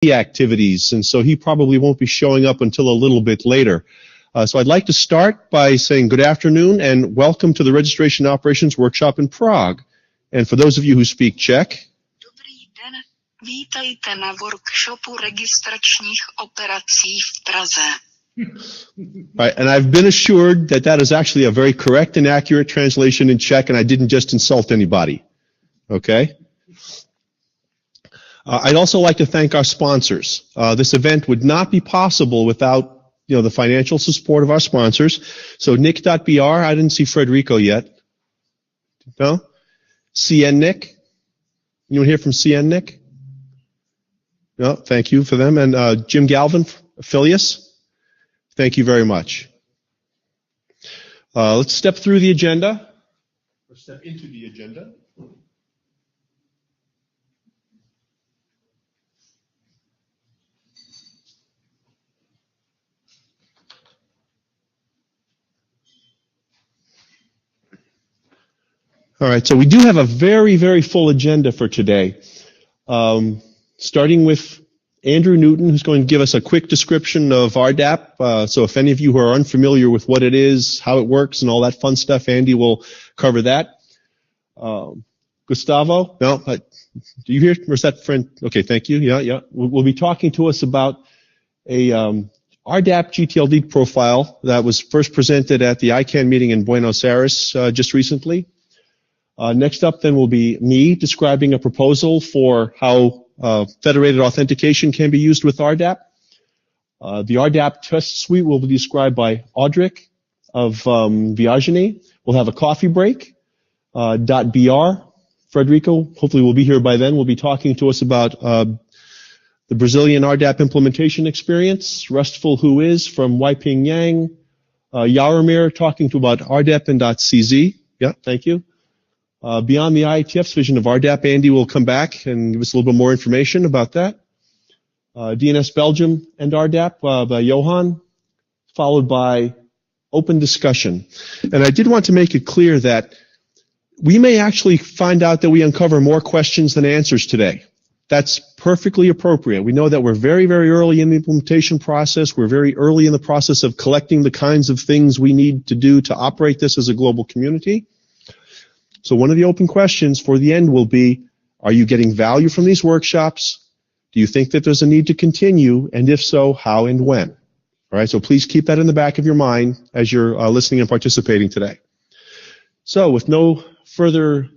activities, and so he probably won't be showing up until a little bit later. So I'd like to start by saying good afternoon and welcome to the Registration Operations Workshop in Prague. And for those of you who speak Czech, Dobrý den, vítejte na workshopu registračních operací v Praze. Right, and I've been assured that that is actually a very correct and accurate translation in Czech, and I didn't just insult anybody. Okay? I'd also like to thank our sponsors. This event would not be possible without the financial support of our sponsors. So Nick.br, I didn't see Frederico yet. No? CNNIC? Anyone here from CNNIC? No, thank you for them. And Jim Galvin, Affilius, thank you very much. Let's step through the agenda, or step into the agenda. All right, so we do have a very, very full agenda for today, starting with Andrew Newton, who's going to give us a quick description of RDAP. So if any of you who are unfamiliar with what it is, how it works, and all that fun stuff, Andy will cover that. Gustavo? No? Do you hear? Or is that friend? Okay, thank you. Yeah. We'll be talking to us about a RDAP GTLD profile that was first presented at the ICANN meeting in Buenos Aires just recently. Next up then will be me describing a proposal for how federated authentication can be used with RDAP. The RDAP test suite will be described by Audric of Viagini. We'll have a coffee break. .br, Frederico, hopefully will be here by then, will be talking to us about the Brazilian RDAP implementation experience. Restful Who Is from Weiping Yang. Jaromir talking to about RDAP and .cz. Yeah, thank you. Beyond the IETF's vision of RDAP, Andy will come back and give us a little bit more information about that. DNS Belgium and RDAP by Johan, followed by open discussion. And I did want to make it clear that we may actually find out that we uncover more questions than answers today. That's perfectly appropriate. We know that we're very, very early in the implementation process. We're very early in the process of collecting the kinds of things we need to do to operate this as a global community. So one of the open questions for the end will be, are you getting value from these workshops? Do you think that there's a need to continue? And if so, how and when? All right, so please keep that in the back of your mind as you're listening and participating today. So with no further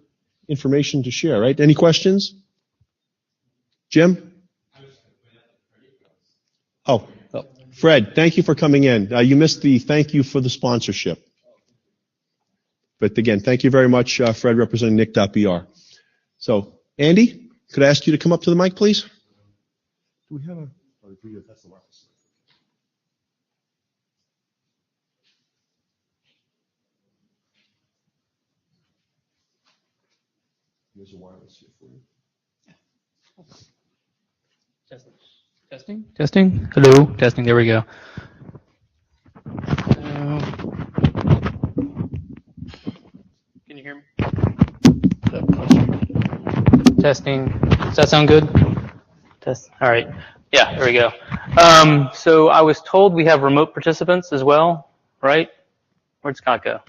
information to share, right? Any questions? Jim? Oh, Fred, thank you for coming in. You missed the thank you for the sponsorship. But again, thank you very much, Fred, representing Nick.br. So, Andy, could I ask you to come up to the mic, please? Do we have a... that's the wireless. There's a wireless here for you. Testing. Hello. Testing. There we go. Can you hear me? Testing. Does that sound good? Test. All right. Yeah, there we go. So I was told we have remote participants as well, right? Where'd Scott go?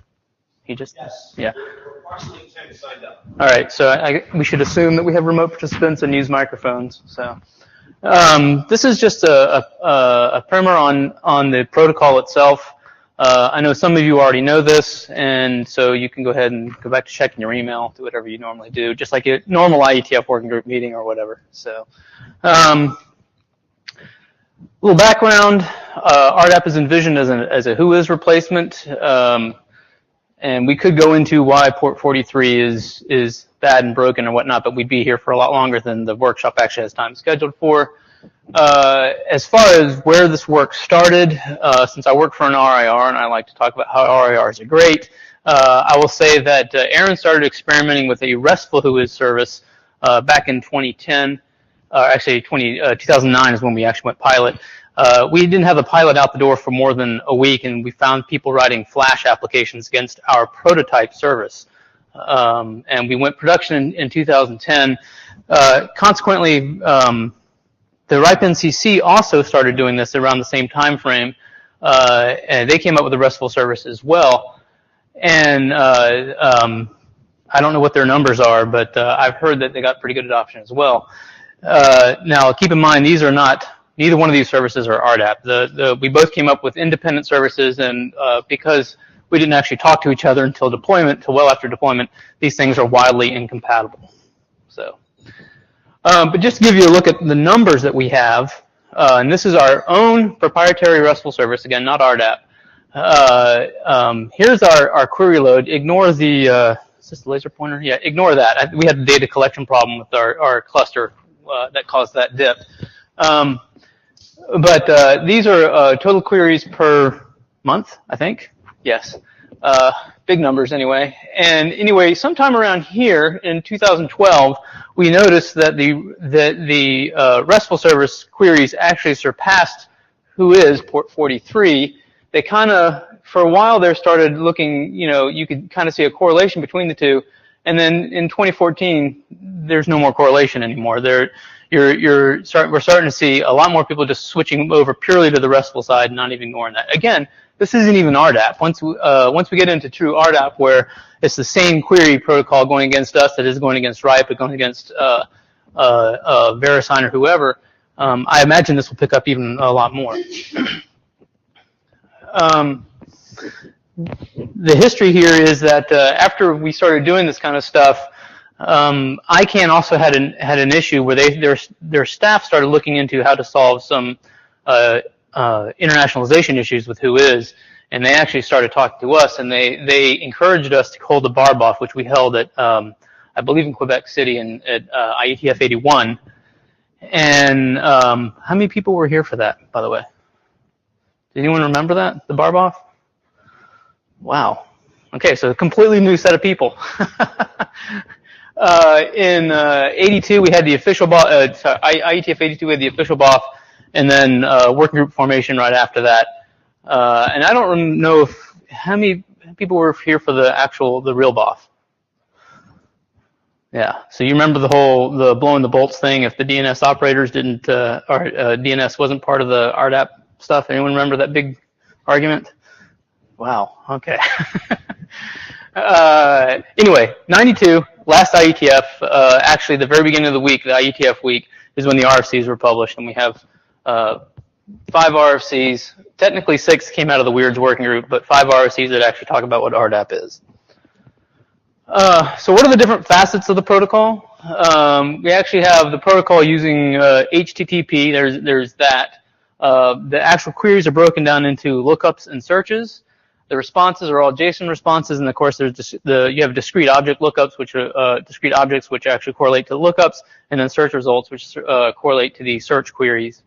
He just... Yes. Yeah. We're partially signed up. All right. So we should assume that we have remote participants and use microphones. So this is just a primer on the protocol itself. I know some of you already know this, and so you can go ahead and go back to checking your email, do whatever you normally do, just like a normal IETF working group meeting or whatever. So, little background: RDAP is envisioned as a Who Is replacement, and we could go into why port 43 is bad and broken and whatnot, but we'd be here for a lot longer than the workshop actually has time scheduled for. As far as where this work started, since I work for an RIR and I like to talk about how RIRs are great, I will say that Aaron started experimenting with a RESTful Who Is service back in 2010. Actually, 2009 is when we actually went pilot. We didn't have the pilot out the door for more than a week, and we found people writing Flash applications against our prototype service. And we went production in 2010. Consequently, RIPE NCC also started doing this around the same time frame, and they came up with a RESTful service as well. And I don't know what their numbers are, but I've heard that they got pretty good adoption as well. Now, keep in mind, these are not, neither one of these services are RDAP. We both came up with independent services, and because we didn't actually talk to each other until deployment, till well after deployment, these things are wildly incompatible. So, but just to give you a look at the numbers that we have, and this is our own proprietary RESTful service, again, not RDAP. Here's our query load. Ignore the, is this the laser pointer? Yeah, ignore that. We had a data collection problem with our cluster that caused that dip. But these are total queries per month, I think. Yes. Big numbers anyway. And anyway, sometime around here in 2012, we noticed that the RESTful service queries actually surpassed WHOIS port 43. They kind of, for a while there, started looking, you could kind of see a correlation between the two. And then in 2014, there's no more correlation anymore. We're starting to see a lot more people just switching over purely to the RESTful side and not even ignoring that. Again, this isn't even RDAP. Once we get into true RDAP, where it's the same query protocol going against us that is going against RIPE, or going against VeriSign or whoever, I imagine this will pick up even a lot more. The history here is that after we started doing this kind of stuff, ICANN also had an issue where their staff started looking into how to solve some internationalization issues with WHOIS, and they actually started talking to us, and they encouraged us to hold the barb off, which we held at I believe in Quebec City and at IETF91. And how many people were here for that, by the way? Did anyone remember that, the barb off? Wow. Okay, so a completely new set of people. In 82, we had the official IETF 82, we had the official BOF, and then working group formation right after that. And I don't know how many people were here for the real BOF. Yeah, so you remember the blowing the bolts thing if the DNS operators didn't, or DNS wasn't part of the RDAP stuff? Anyone remember that big argument? Wow, okay. Anyway, 92, last IETF, actually the very beginning of the week, the IETF week, is when the RFCs were published, and we have 5 RFCs. Technically 6 came out of the WEIRDS working group, but 5 RFCs that actually talk about what RDAP is. So what are the different facets of the protocol? We actually have the protocol using HTTP. There's that. The actual queries are broken down into lookups and searches. The responses are all JSON responses, and of course there's you have discrete object lookups, which are discrete objects which actually correlate to the lookups, and then search results, which correlate to the search queries.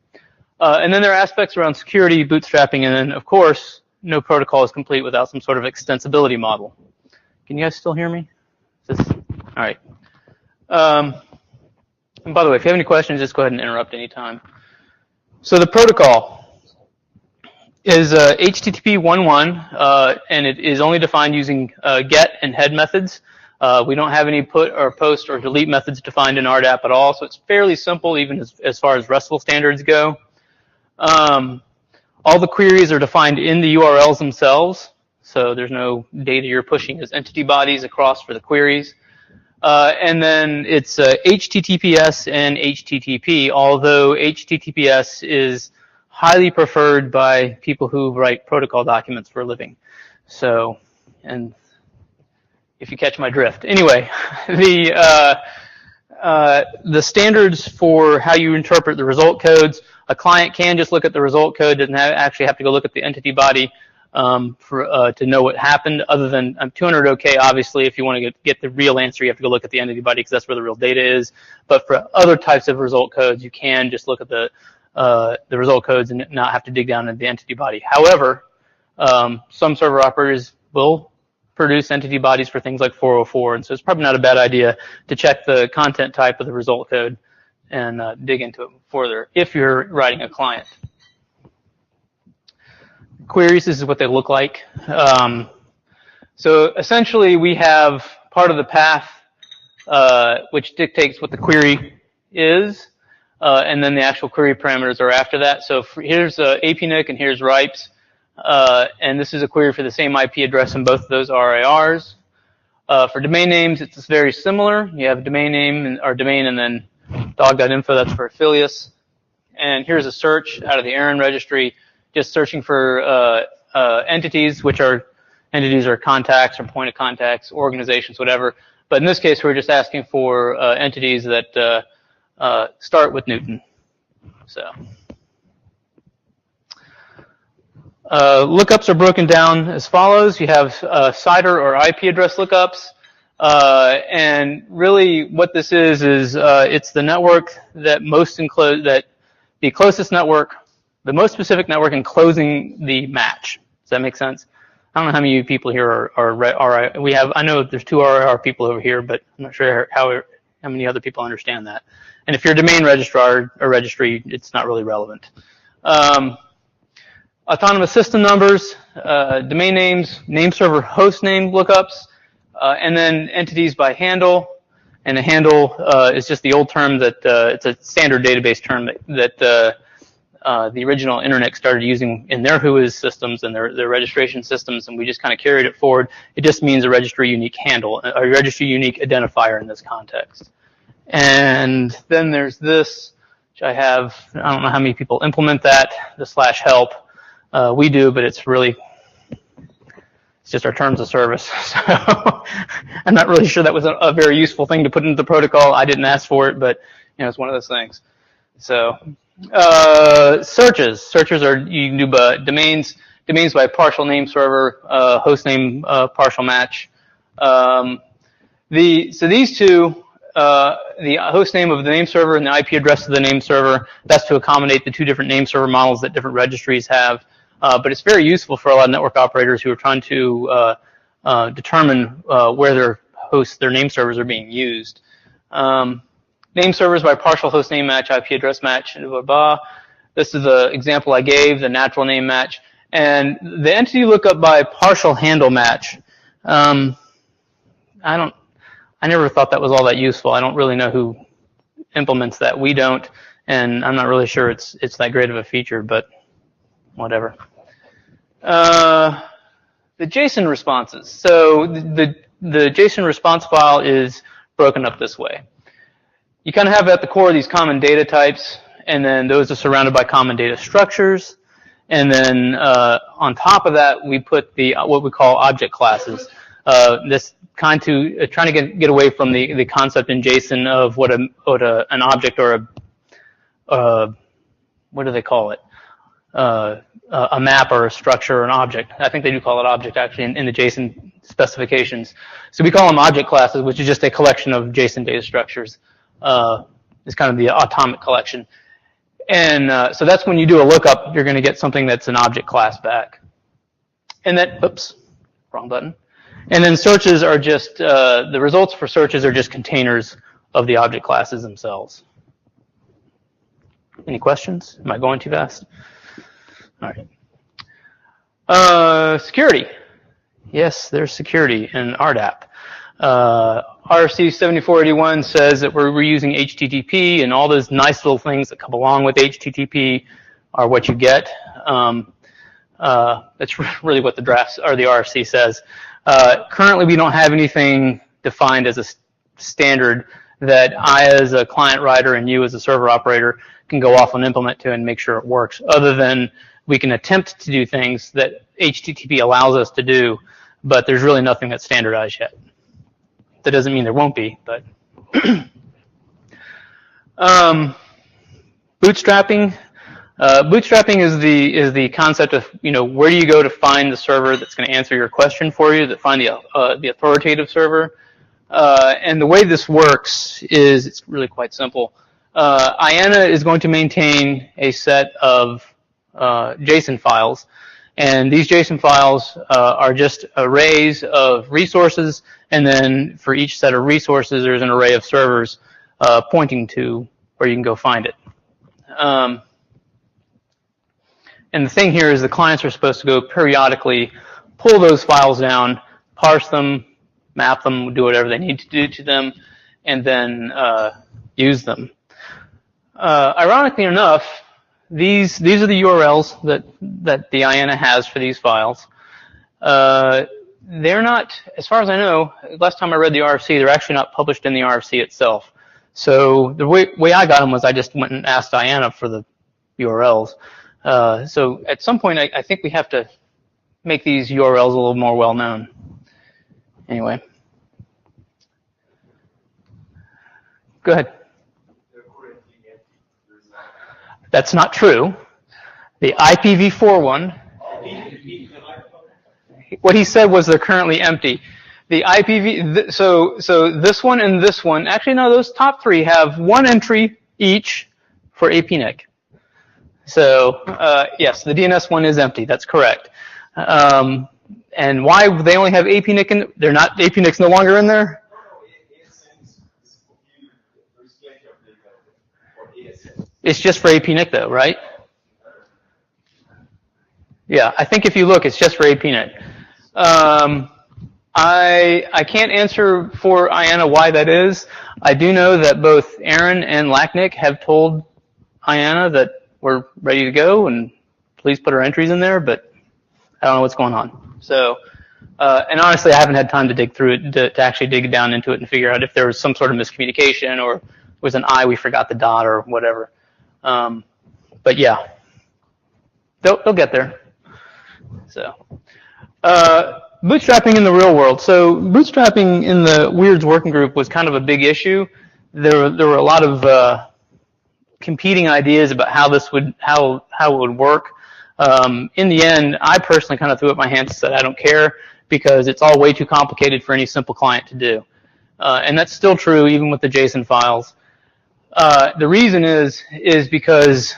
And then there are aspects around security, bootstrapping, and then of course no protocol is complete without some sort of extensibility model. Can you guys still hear me? All right. And by the way, if you have any questions, just go ahead and interrupt any time. So the protocol is HTTP 1.1, and it is only defined using GET and HEAD methods. We don't have any put or post or delete methods defined in RDAP at all, so it's fairly simple even as far as RESTful standards go. All the queries are defined in the URLs themselves, so there's no data you're pushing as entity bodies across for the queries. And then it's HTTPS and HTTP, although HTTPS is highly preferred by people who write protocol documents for a living. So, and if you catch my drift. Anyway, the standards for how you interpret the result codes, a client can just look at the result code, doesn't actually have to go look at the entity body to know what happened, other than 200 OK, obviously, if you want to get the real answer, you have to go look at the entity body because that's where the real data is. But for other types of result codes, you can just look at the result codes and not have to dig down into the entity body. However, some server operators will produce entity bodies for things like 404, and so it's probably not a bad idea to check the content type of the result code and dig into it further if you're writing a client. Queries, this is what they look like. So essentially we have part of the path which dictates what the query is. and then the actual query parameters are after that. So here's APNIC and here's RIPES, and this is a query for the same IP address in both of those RARs. For domain names, it's very similar. You have a domain name or domain and then dog.info, that's for affiliates. And here's a search out of the ARIN registry, just searching for entities, which are entities or contacts or point of contacts, organizations, whatever. But in this case, we're just asking for entities that start with Newton. So lookups are broken down as follows. You have CIDR or IP address lookups. And really what this is it's the network that the closest network, the most specific network enclosing the match. Does that make sense? I don't know how many people here I know there's 2 RIR people over here, but I'm not sure how many other people understand that. And if you're a domain registrar or registry, it's not really relevant. Autonomous system numbers, domain names, name server host name lookups, and then entities by handle. And a handle is just the old term that it's a standard database term that the original internet started using in their WHOIS systems and their registration systems, and we just kind of carried it forward. It just means a registry unique handle, a registry unique identifier in this context. And then there's this, which I don't know how many people implement that, the /help. We do, but it's just our terms of service. So I'm not really sure that was a very useful thing to put into the protocol. I didn't ask for it, but it's one of those things. So searches are, you can do domains by partial name server, host name partial match. So these two, the host name of the name server and the IP address of the name server, that's to accommodate the 2 different name server models that different registries have. But it's very useful for a lot of network operators who are trying to determine where their name servers are being used. Name servers by partial host name match, IP address match, blah, blah, blah. This is the example I gave, the natural name match. And the entity lookup by partial handle match, I never thought that was all that useful. I don't really know who implements that. We don't, and I'm not really sure it's that great of a feature, but whatever. The JSON responses. So the JSON response file is broken up this way. You kind of have at the core these common data types, and then those are surrounded by common data structures. And then on top of that, we put what we call object classes. This trying to get away from the concept in JSON of what an object or what do they call it? A map or a structure or an object. I think they do call it object actually in the JSON specifications. So we call them object classes, which is just a collection of JSON data structures. It's kind of the atomic collection. And so that's when you do a lookup, you're going to get something that's an object class back. And then, oops, wrong button. And then searches are just, the results for searches are just containers of the object classes themselves. Any questions? Am I going too fast? All right. Security. Yes, there's security in RDAP. RFC 7481 says that we're using HTTP, and all those nice little things that come along with HTTP are what you get. That's really what the drafts or the RFC says. Currently, we don't have anything defined as a standard that I, as a client writer, and you, as a server operator, can go off and implement to and make sure it works. Other than we can attempt to do things that HTTP allows us to do, but there's really nothing that's standardized yet. That doesn't mean there won't be, but bootstrapping. Bootstrapping is the concept of, where do you go to find the server that's going to answer your question for you, that find the authoritative server. And the way this works is it's really quite simple. IANA is going to maintain a set of JSON files, and these JSON files are just arrays of resources, and then for each set of resources there's an array of servers pointing to where you can go find it. And the thing here is the clients are supposed to go periodically pull those files down, parse them, map them, do whatever they need to do to them, and then use them. Ironically enough, these are the URLs that the IANA has for these files. They're not, as far as I know, last time I read the RFC, they're actually not published in the RFC itself. So the way I got them was I just went and asked IANA for the URLs. So at some point, I think we have to make these URLs a little more well-known. Anyway. Go ahead. That's not true. The IPv4 one, what he said was they're currently empty. The so this one and this one, actually no, those top three have one entry each for APNIC. So yes, the DNS one is empty. That's correct. And why they only have APNIC in? They're not, APNIC's no longer in there. It's just for APNIC though, right? Yeah, I think if you look, it's just for APNIC. I can't answer for IANA why that is. I do know that both Aaron and Lachnick have told IANA that we're ready to go and please put our entries in there, but I don't know what's going on. So, and honestly, I haven't had time to dig through it, to actually dig down into it and figure out if there was some sort of miscommunication or was an I, we forgot the dot or whatever. But yeah, they'll get there. So, bootstrapping in the real world. So bootstrapping in the Weirds working group was kind of a big issue. There were a lot of competing ideas about how this would how it would work. In the end, I personally kind of threw up my hands and said I don't care because it's all way too complicated for any simple client to do. And that's still true even with the JSON files. The reason is because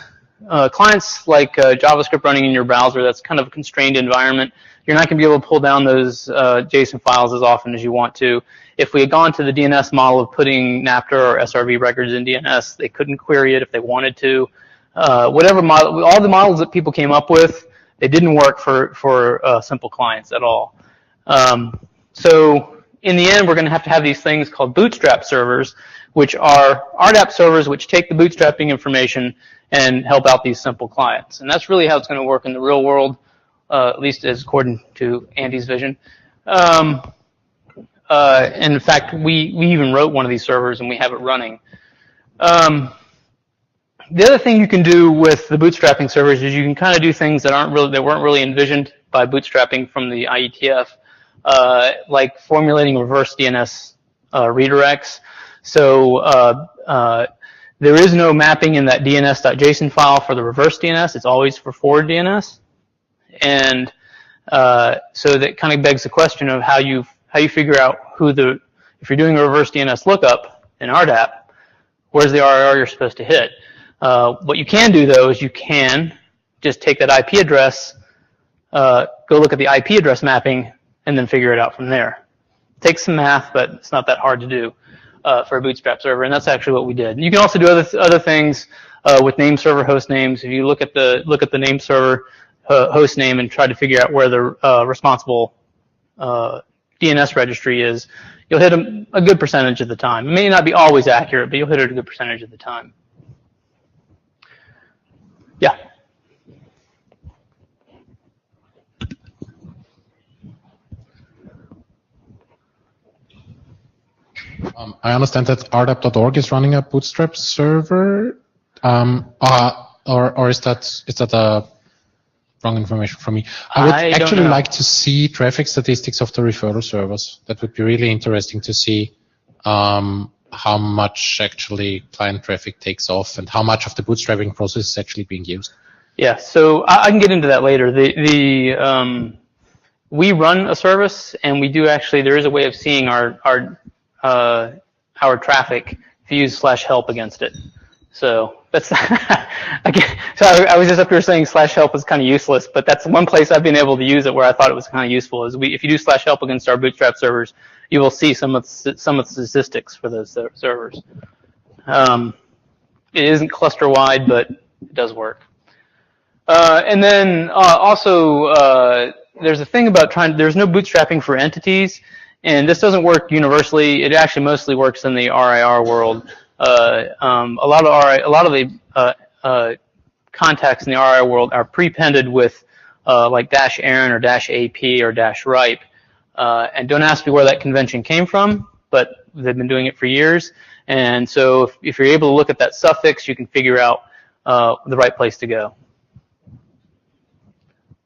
clients like JavaScript running in your browser, that's kind of a constrained environment. You're not going to be able to pull down those JSON files as often as you want to. If we had gone to the DNS model of putting NAPTR or SRV records in DNS, they couldn't query it if they wanted to. Whatever model, all the models that people came up with, they didn't work for simple clients at all. So in the end, we're going to have these things called bootstrap servers, which are RDAP servers which take the bootstrapping information and help out these simple clients. And that's really how it's going to work in the real world, at least as according to Andy's vision. And in fact, we even wrote one of these servers and we have it running. The other thing you can do with the bootstrapping servers is you can kind of do things that weren't really envisioned by bootstrapping from the IETF, like formulating reverse DNS redirects. So there is no mapping in that DNS.json file for the reverse DNS. It's always for forward DNS. And so that kind of begs the question of how you figure out if you're doing a reverse DNS lookup in RDAP, where's the RIR you're supposed to hit? What you can do though is you can just take that IP address, go look at the IP address mapping, and then figure it out from there. It takes some math, but it's not that hard to do for a bootstrap server, and that's actually what we did. You can also do other things with name server host names. If you look at the name server host name and try to figure out where the responsible DNS registry is, you'll hit a good percentage of the time. It may not be always accurate, but you'll hit it a good percentage of the time. Yeah. I understand that rdap.org is running a bootstrap server, or is that a wrong information from me? I would actually like to see traffic statistics of the referral servers. That would be really interesting to see how much actually client traffic takes off and how much of the bootstrapping process is actually being used. Yeah, so I can get into that later. We run a service, and we do actually, there is a way of seeing our traffic if you use /help against it. So that's I was just up here saying /help is kind of useless, but that's one place I've been able to use it where I thought it was kind of useful. Is if you do /help against our bootstrap servers, you will see some of the statistics for those servers. It isn't cluster wide, but it does work. And then also there's a thing about there's no bootstrapping for entities. And this doesn't work universally. It actually mostly works in the RIR world. A lot of the contacts in the RI world are prepended with like -Aaron or -AP or -Ripe, and don't ask me where that convention came from, but they've been doing it for years. And so if you're able to look at that suffix, you can figure out the right place to go.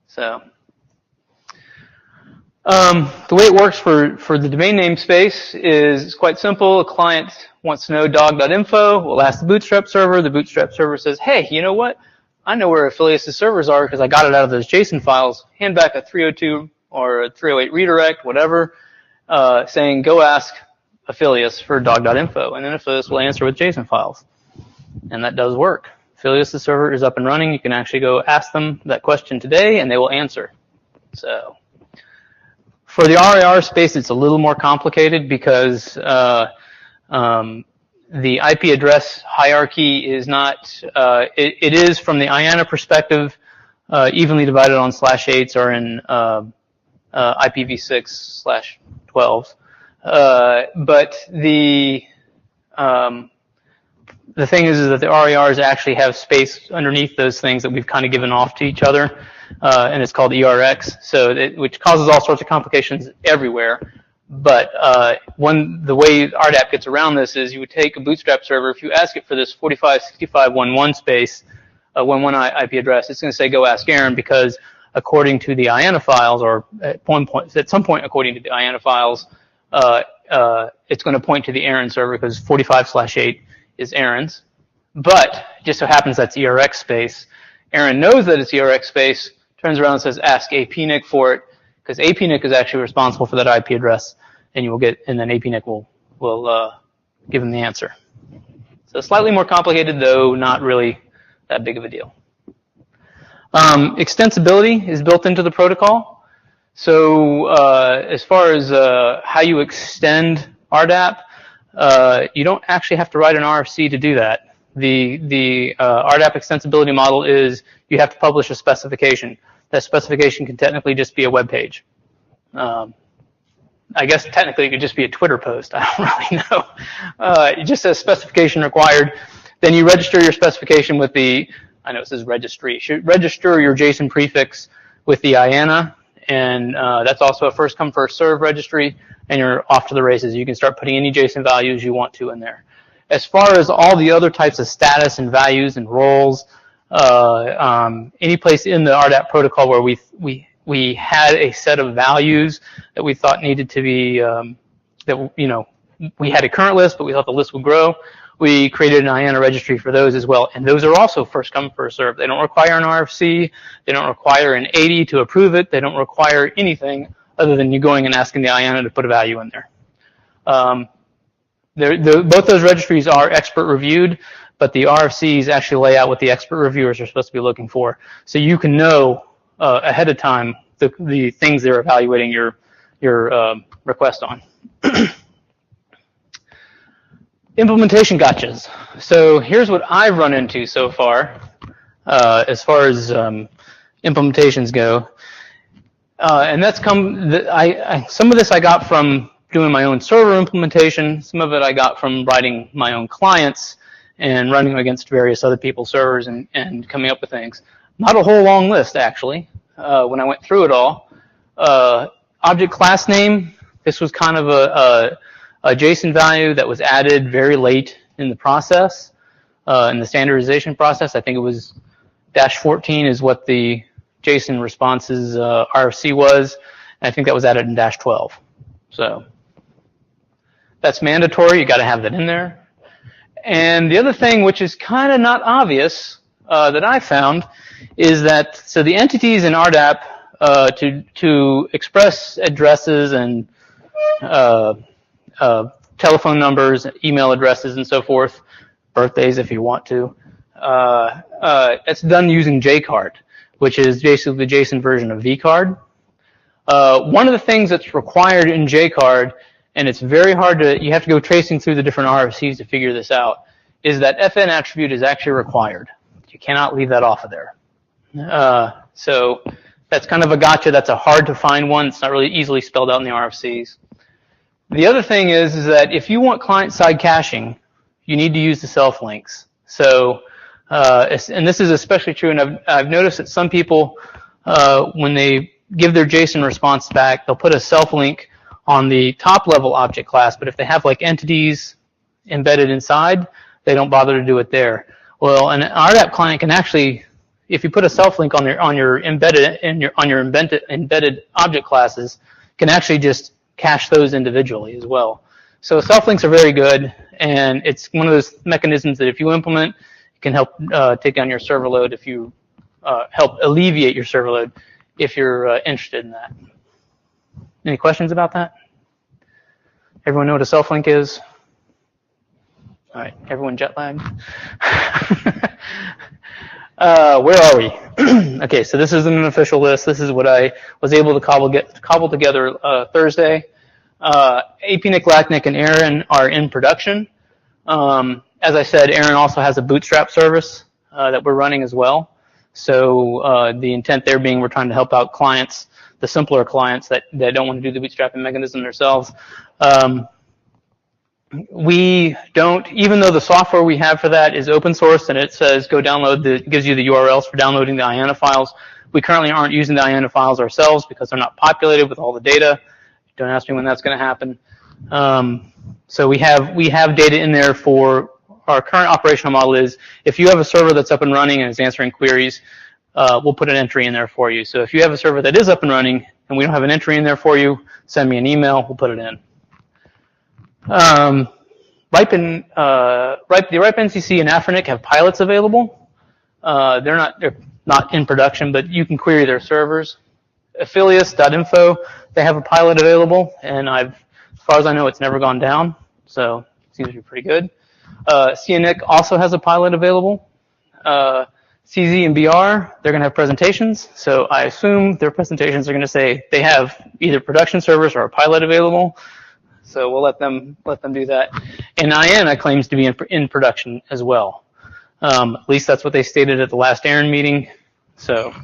So the way it works for the domain name space is it's quite simple. A client wants to know dog.info. We'll ask the Bootstrap server. The Bootstrap server says, hey, you know what? I know where Affilius' servers are because I got it out of those JSON files. Hand back a 302 or a 308 redirect, whatever, saying go ask Affilius for dog.info. And then Affilius will answer with JSON files. And that does work. Affilius' server is up and running. You can actually go ask them that question today, and they will answer. So for the RIR space, it's a little more complicated because the IP address hierarchy is not, it is from the IANA perspective, evenly divided on /8s or in IPv6/12s. But the thing is that the RIRs actually have space underneath those things that we've kind of given off to each other, and it's called ERX, which causes all sorts of complications everywhere. But the way RDAP gets around this is you would take a Bootstrap server. If you ask it for this 4565.11 space, 11 IP address, it's going to say go ask Aaron because according to the IANA files, or at some point according to the IANA files, it's going to point to the Aaron server because 45/8 is Aaron's. But it just so happens that's ERX space. Aaron knows that it's ERX space, turns around and says ask APNIC for it, because APNIC is actually responsible for that IP address, and then APNIC will give him the answer. So slightly more complicated, though not really that big of a deal. Extensibility is built into the protocol. So as far as how you extend RDAP, you don't actually have to write an RFC to do that. The RDAP extensibility model is you have to publish a specification. That specification can technically just be a web page. I guess technically it could just be a Twitter post. I don't really know. It just says specification required. Then you register your specification with I know it says registry. You should register your JSON prefix with the IANA, and that's also a first come first serve registry, and you're off to the races. You can start putting any JSON values you want to in there. As far as all the other types of status and values and roles, any place in the RDAP protocol where we had a set of values that we thought needed to be we had a current list, but we thought the list would grow. We created an IANA registry for those as well, and those are also first come first serve. They don't require an RFC. They don't require an 80 to approve it. They don't require anything other than you going and asking the IANA to put a value in there. Both those registries are expert reviewed, but the RFCs actually lay out what the expert reviewers are supposed to be looking for, so you can know ahead of time the things they're evaluating your request on. Implementation gotchas. So here's what I've run into so far as implementations go, and that's some of this I got from doing my own server implementation. Some of it I got from writing my own clients and running against various other people's servers and coming up with things. Not a whole long list, actually, when I went through it all. Object class name, this was kind of a JSON value that was added very late in the process, in the standardization process. I think it was -14 is what the JSON responses RFC was, and I think that was added in -12. So that's mandatory. You got to have that in there. And the other thing, which is kind of not obvious, that I found, is that so the entities in RDAP to express addresses and telephone numbers, email addresses, and so forth, birthdays if you want to, it's done using JCard, which is basically the JSON version of vCard. One of the things that's required in JCard, and it's very hard you have to go tracing through the different RFCs to figure this out, is that FN attribute is actually required. You cannot leave that off of there. So that's kind of a gotcha. That's a hard to find one. It's not really easily spelled out in the RFCs. The other thing is that if you want client-side caching, you need to use the self links. So, and this is especially true, and I've noticed that some people, when they give their JSON response back, they'll put a self link on the top level object class, but if they have like entities embedded inside, they don't bother to do it there. Well, an RDAP client can actually, if you put a self link on your embedded object classes, can actually just cache those individually as well. So self links are very good, and it's one of those mechanisms that if you implement, it can help take down your server load if you help alleviate your server load if you're interested in that. Any questions about that? Everyone know what a self link is? All right, everyone jet lagged? Where are we? Okay, so this isn't an official list. This is what I was able to cobble together Thursday. APNIC, LACNIC, and Aaron are in production. As I said, Aaron also has a Bootstrap service that we're running as well. So the intent there being we're trying to help out clients, the simpler clients that don't want to do the bootstrapping mechanism themselves. We don't, even though the software we have for that is open source and it says go download gives you the URLs for downloading the IANA files, we currently aren't using the IANA files ourselves because they're not populated with all the data. Don't ask me when that's going to happen. So we have data in there for our current operational model is if you have a server that's up and running and is answering queries, we'll put an entry in there for you. So if you have a server that is up and running and we don't have an entry in there for you, send me an email, we'll put it in. The RIPE-NCC and Afrinic have pilots available. They're not in production, but you can query their servers. Affilius.info, they have a pilot available, and as far as I know, it's never gone down, so it seems to be pretty good. CNIC also has a pilot available. CZ and BR, they're going to have presentations, so I assume their presentations are going to say they have either production servers or a pilot available. So we'll let them do that. And IANA claims to be in production as well. At least that's what they stated at the last Aaron meeting. So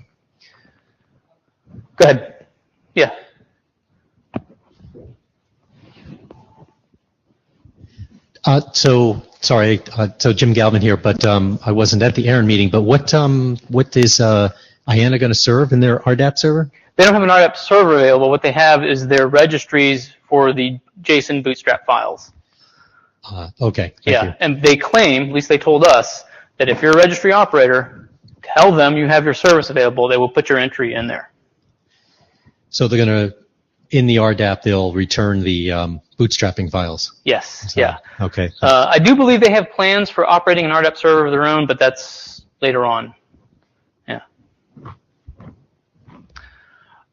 go ahead. Yeah. So Jim Galvin here, but I wasn't at the Aaron meeting. But what is IANA going to serve in their RDAP server? They don't have an RDAP server available. What they have is their registries for the JSON bootstrap files. Okay. Thank you. And they claim, at least they told us, that if you're a registry operator, tell them you have your service available, they will put your entry in there. So they're going to, in the RDAP, they'll return the bootstrapping files? Yes. So, yeah. Okay. I do believe they have plans for operating an RDAP server of their own, but that's later on. Yeah.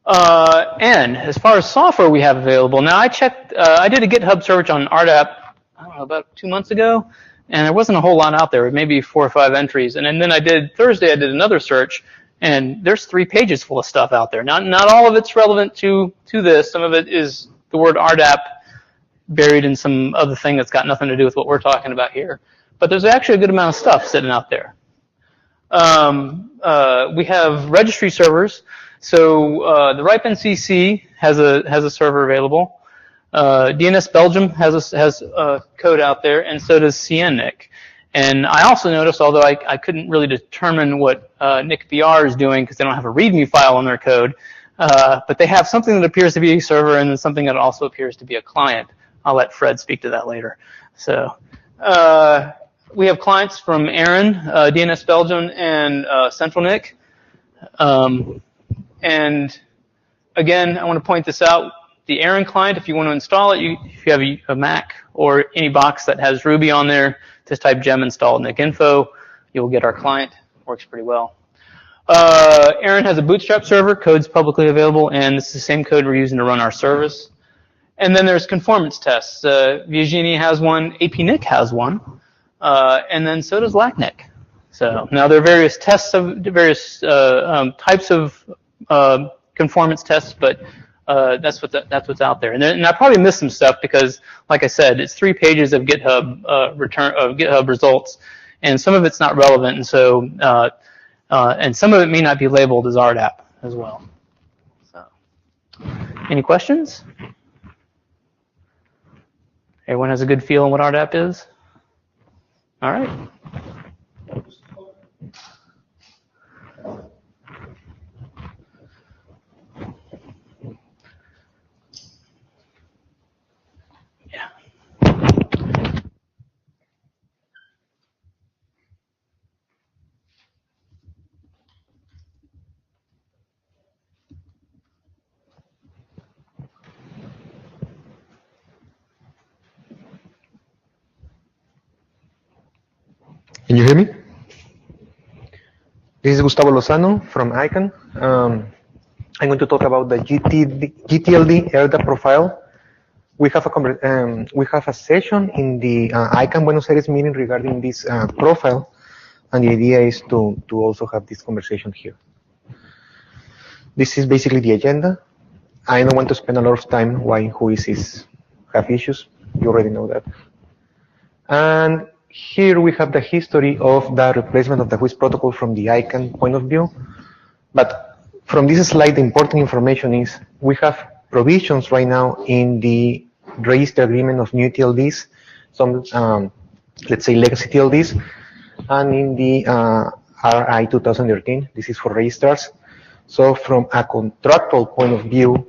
And as far as software we have available, now I checked, I did a GitHub search on RDAP, I don't know, about 2 months ago, and there wasn't a whole lot out there, maybe 4 or 5 entries. And then Thursday I did another search, and there's 3 pages full of stuff out there. Not all of it's relevant to this. Some of it is the word RDAP buried in some other thing that's got nothing to do with what we're talking about here. But there's actually a good amount of stuff sitting out there. We have registry servers. So the RIPE-NCC has a server available. DNS Belgium has code out there, and so does CNNIC. And I also noticed, although I couldn't really determine what NICBR is doing because they don't have a README file on their code, but they have something that appears to be a server and then something that also appears to be a client. I'll let Fred speak to that later. So we have clients from Aaron, DNS Belgium, and CentralNIC. And again, I want to point this out. The Aaron client, if you want to install it, if you have a Mac or any box that has Ruby on there, just type gem install nicinfo. You'll get our client. Works pretty well. Aaron has a Bootstrap server. Code's publicly available, and it's the same code we're using to run our service. And then there's conformance tests. Virginie has one. APNIC has one. And then so does LACNIC. So now there are various tests of various types of conformance tests, but that's what's out there. And I probably missed some stuff because, like I said, it's 3 pages of GitHub GitHub results, and some of it's not relevant, and so and some of it may not be labeled as RDAP as well. So, any questions? Everyone has a good feel on what RDAP is? All right. Yeah. Can you hear me? This is Gustavo Lozano from ICANN. I'm going to talk about the GTLD AirDAP profile. We have a session in the ICANN Buenos Aires meeting regarding this profile, and the idea is to also have this conversation here. This is basically the agenda. I don't want to spend a lot of time why whois have issues. You already know that. And here we have the history of the replacement of the whois protocol from the ICANN point of view. But from this slide, the important information is we have provisions right now in the register agreement of new TLDs, some, let's say, legacy TLDs, and in the RI 2013, this is for registrars. So from a contractual point of view,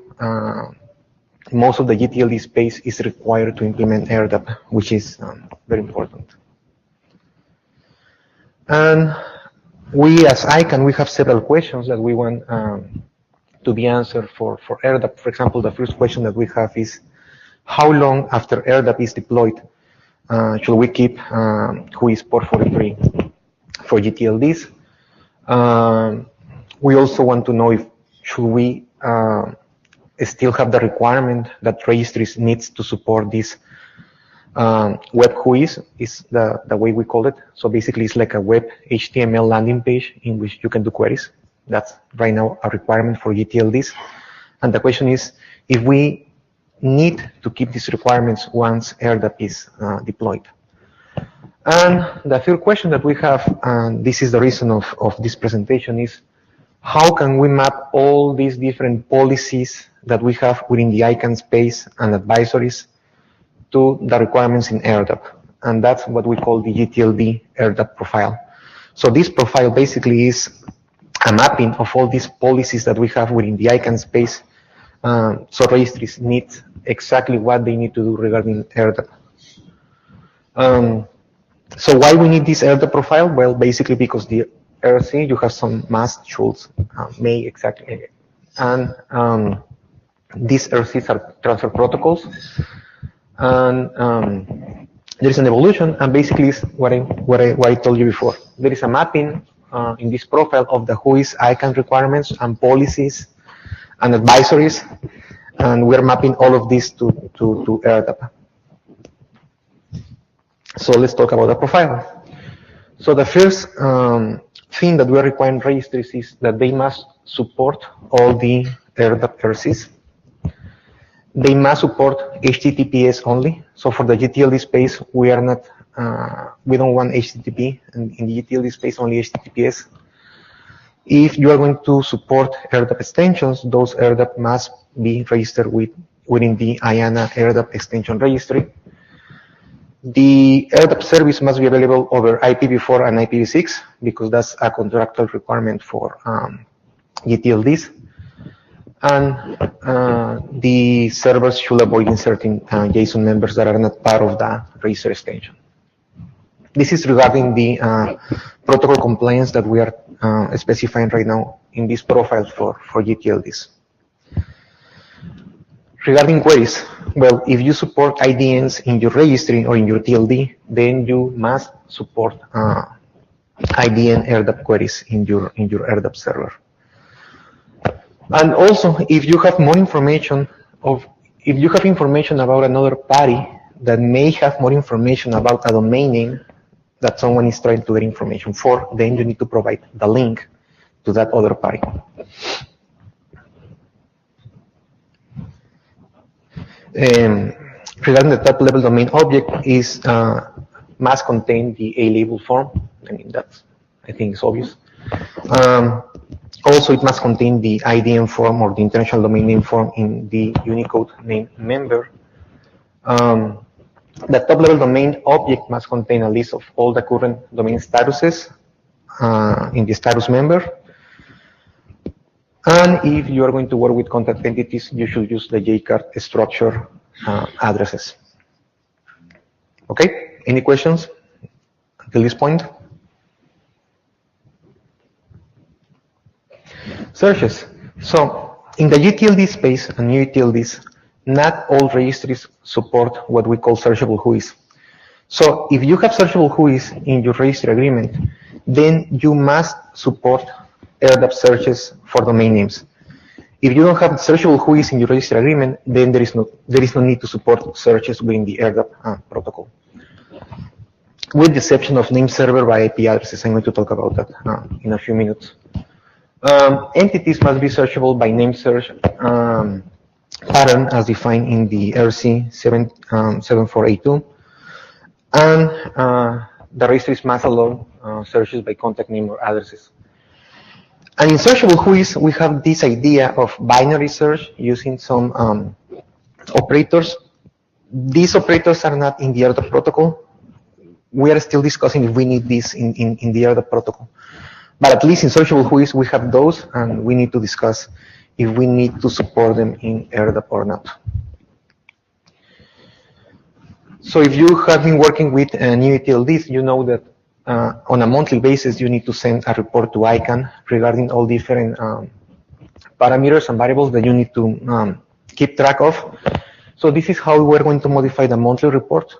most of the GTLD space is required to implement AirDAP, which is very important. And we, as ICANN, we have several questions that we want to be answered for AirDAP. For example, the first question that we have is, how long after AirDAP is deployed should we keep whois port 43 for GTLDs? We also want to know if should we still have the requirement that registries needs to support this web whois, is the way we call it. So basically it's like a web HTML landing page in which you can do queries. That's right now a requirement for GTLDs. And the question is if we need to keep these requirements once AirDAP is deployed. And the third question that we have, and this is the reason of this presentation, is how can we map all these different policies that we have within the ICANN space and advisories to the requirements in AirDAP? And that's what we call the GTLD AirDAP profile. So this profile basically is a mapping of all these policies that we have within the ICANN space. So registries need exactly what they need to do regarding AirDAP. So why we need this AirDAP profile? Well, basically because the RC, you have some must, should, may, exactly. And these RCs are transfer protocols. And there is an evolution, and basically is what I told you before. There is a mapping in this profile of the whois ICANN requirements and policies and advisories, and we're mapping all of this to AirDAP. So let's talk about the profile. So the first thing that we are requiring registries is that they must support all the AirDAP RCs. They must support HTTPS only. So for the GTLD space, we are not, we don't want HTTP, and in the GTLD space, only HTTPS. If you are going to support AirDAP extensions, those AirDAP must be registered within the IANA AirDAP extension registry. The AirDAP service must be available over IPv4 and IPv6 because that's a contractual requirement for GTLDs. And the servers should avoid inserting JSON members that are not part of the register extension. This is regarding the protocol compliance that we are specifying right now in this profile for GTLDs. Regarding queries, well, if you support IDNs in your registry or in your TLD, then you must support IDN AirDAP queries in your AirDAP server. And also, if you have more information if you have information about another party that may have more information about a domain name that someone is trying to get information for, then you need to provide the link to that other party. Regarding the top level domain object is must contain the A label form. I mean, that's, I think it's obvious. Also, it must contain the IDN form or the international domain name form in the Unicode name member. The top-level domain object must contain a list of all the current domain statuses in the status member. And if you are going to work with contact entities, you should use the JCard structure addresses. Okay, any questions until this point? Searches. So in the GTLD space and new UTLDs, not all registries support what we call searchable whois. So if you have searchable whois in your registry agreement, then you must support RDAP searches for domain names. If you don't have searchable whois in your registry agreement, then there is no need to support searches within the RDAP protocol. With the exception of name server by IP addresses, I'm going to talk about that in a few minutes. Entities must be searchable by name search pattern as defined in the RC 7482, and the registries must allow searches by contact name or addresses. And in searchable whois, we have this idea of binary search using some operators. These operators are not in the RDAP protocol. We are still discussing if we need this in the RDAP protocol. But at least in searchable whois, we have those, and we need to discuss if we need to support them in RDAP or not. So if you have been working with new UTLDs, you know that on a monthly basis, you need to send a report to ICANN regarding all different parameters and variables that you need to keep track of. So this is how we're going to modify the monthly report.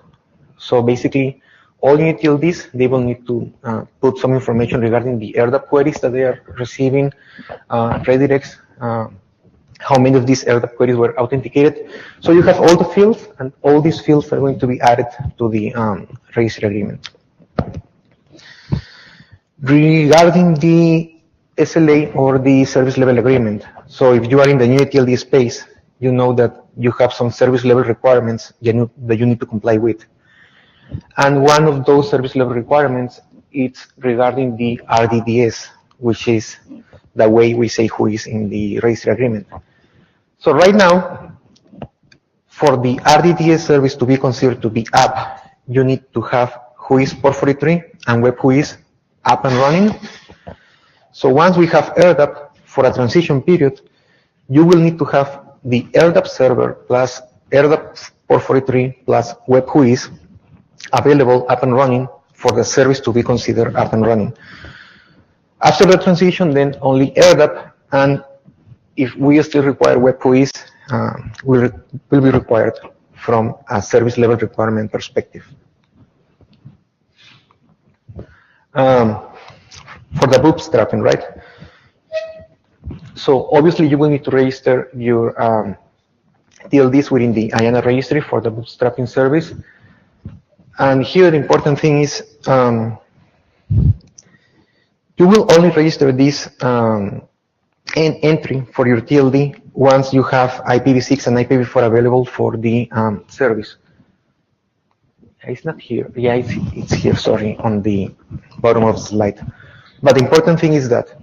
So basically, all UTLDs, they will need to put some information regarding the RDAP queries that they are receiving, redirects, how many of these RDAP queries were authenticated. So you have all the fields, and all these fields are going to be added to the registry agreement. Regarding the SLA or the service level agreement, so if you are in the new UTLD space, you know that you have some service level requirements that you need to comply with. And one of those service level requirements is regarding the RDDS, which is the way we say whois in the registry agreement. So right now, for the RDDS service to be considered to be up, you need to have whois port 43 and web whois up and running. So once we have RDAP for a transition period, you will need to have the RDAP server plus RDAP port 43 plus web whois available up and running for the service to be considered up and running. After the transition, then only RDAP, and if we still require web whois, will be required from a service level requirement perspective. For the bootstrapping, right? So obviously you will need to register your TLDs within the IANA registry for the bootstrapping service. And here the important thing is you will only register this entry for your TLD once you have IPv6 and IPv4 available for the service. It's not here. Yeah, it's here, sorry, on the bottom of the slide. But the important thing is that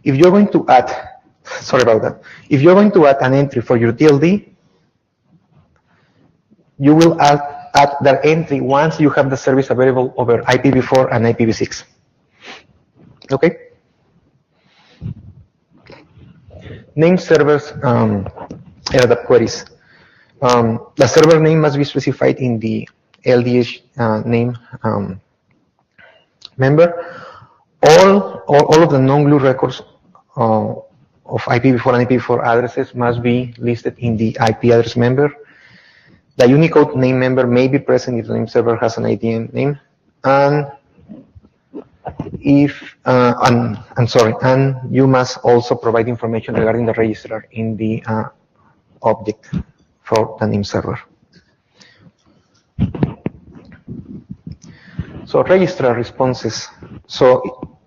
if you're going to add, sorry about that, if you're going to add an entry for your TLD, you will add that entry once you have the service available over IPv4 and IPv6. Okay? Name servers, RDAP queries. The server name must be specified in the LDH name member. All of the non-glue records of IPv4 and IPv4 addresses must be listed in the IP address member. The Unicode name member may be present if the name server has an IDN name, and if and you must also provide information regarding the registrar in the object for the name server. So registrar responses. So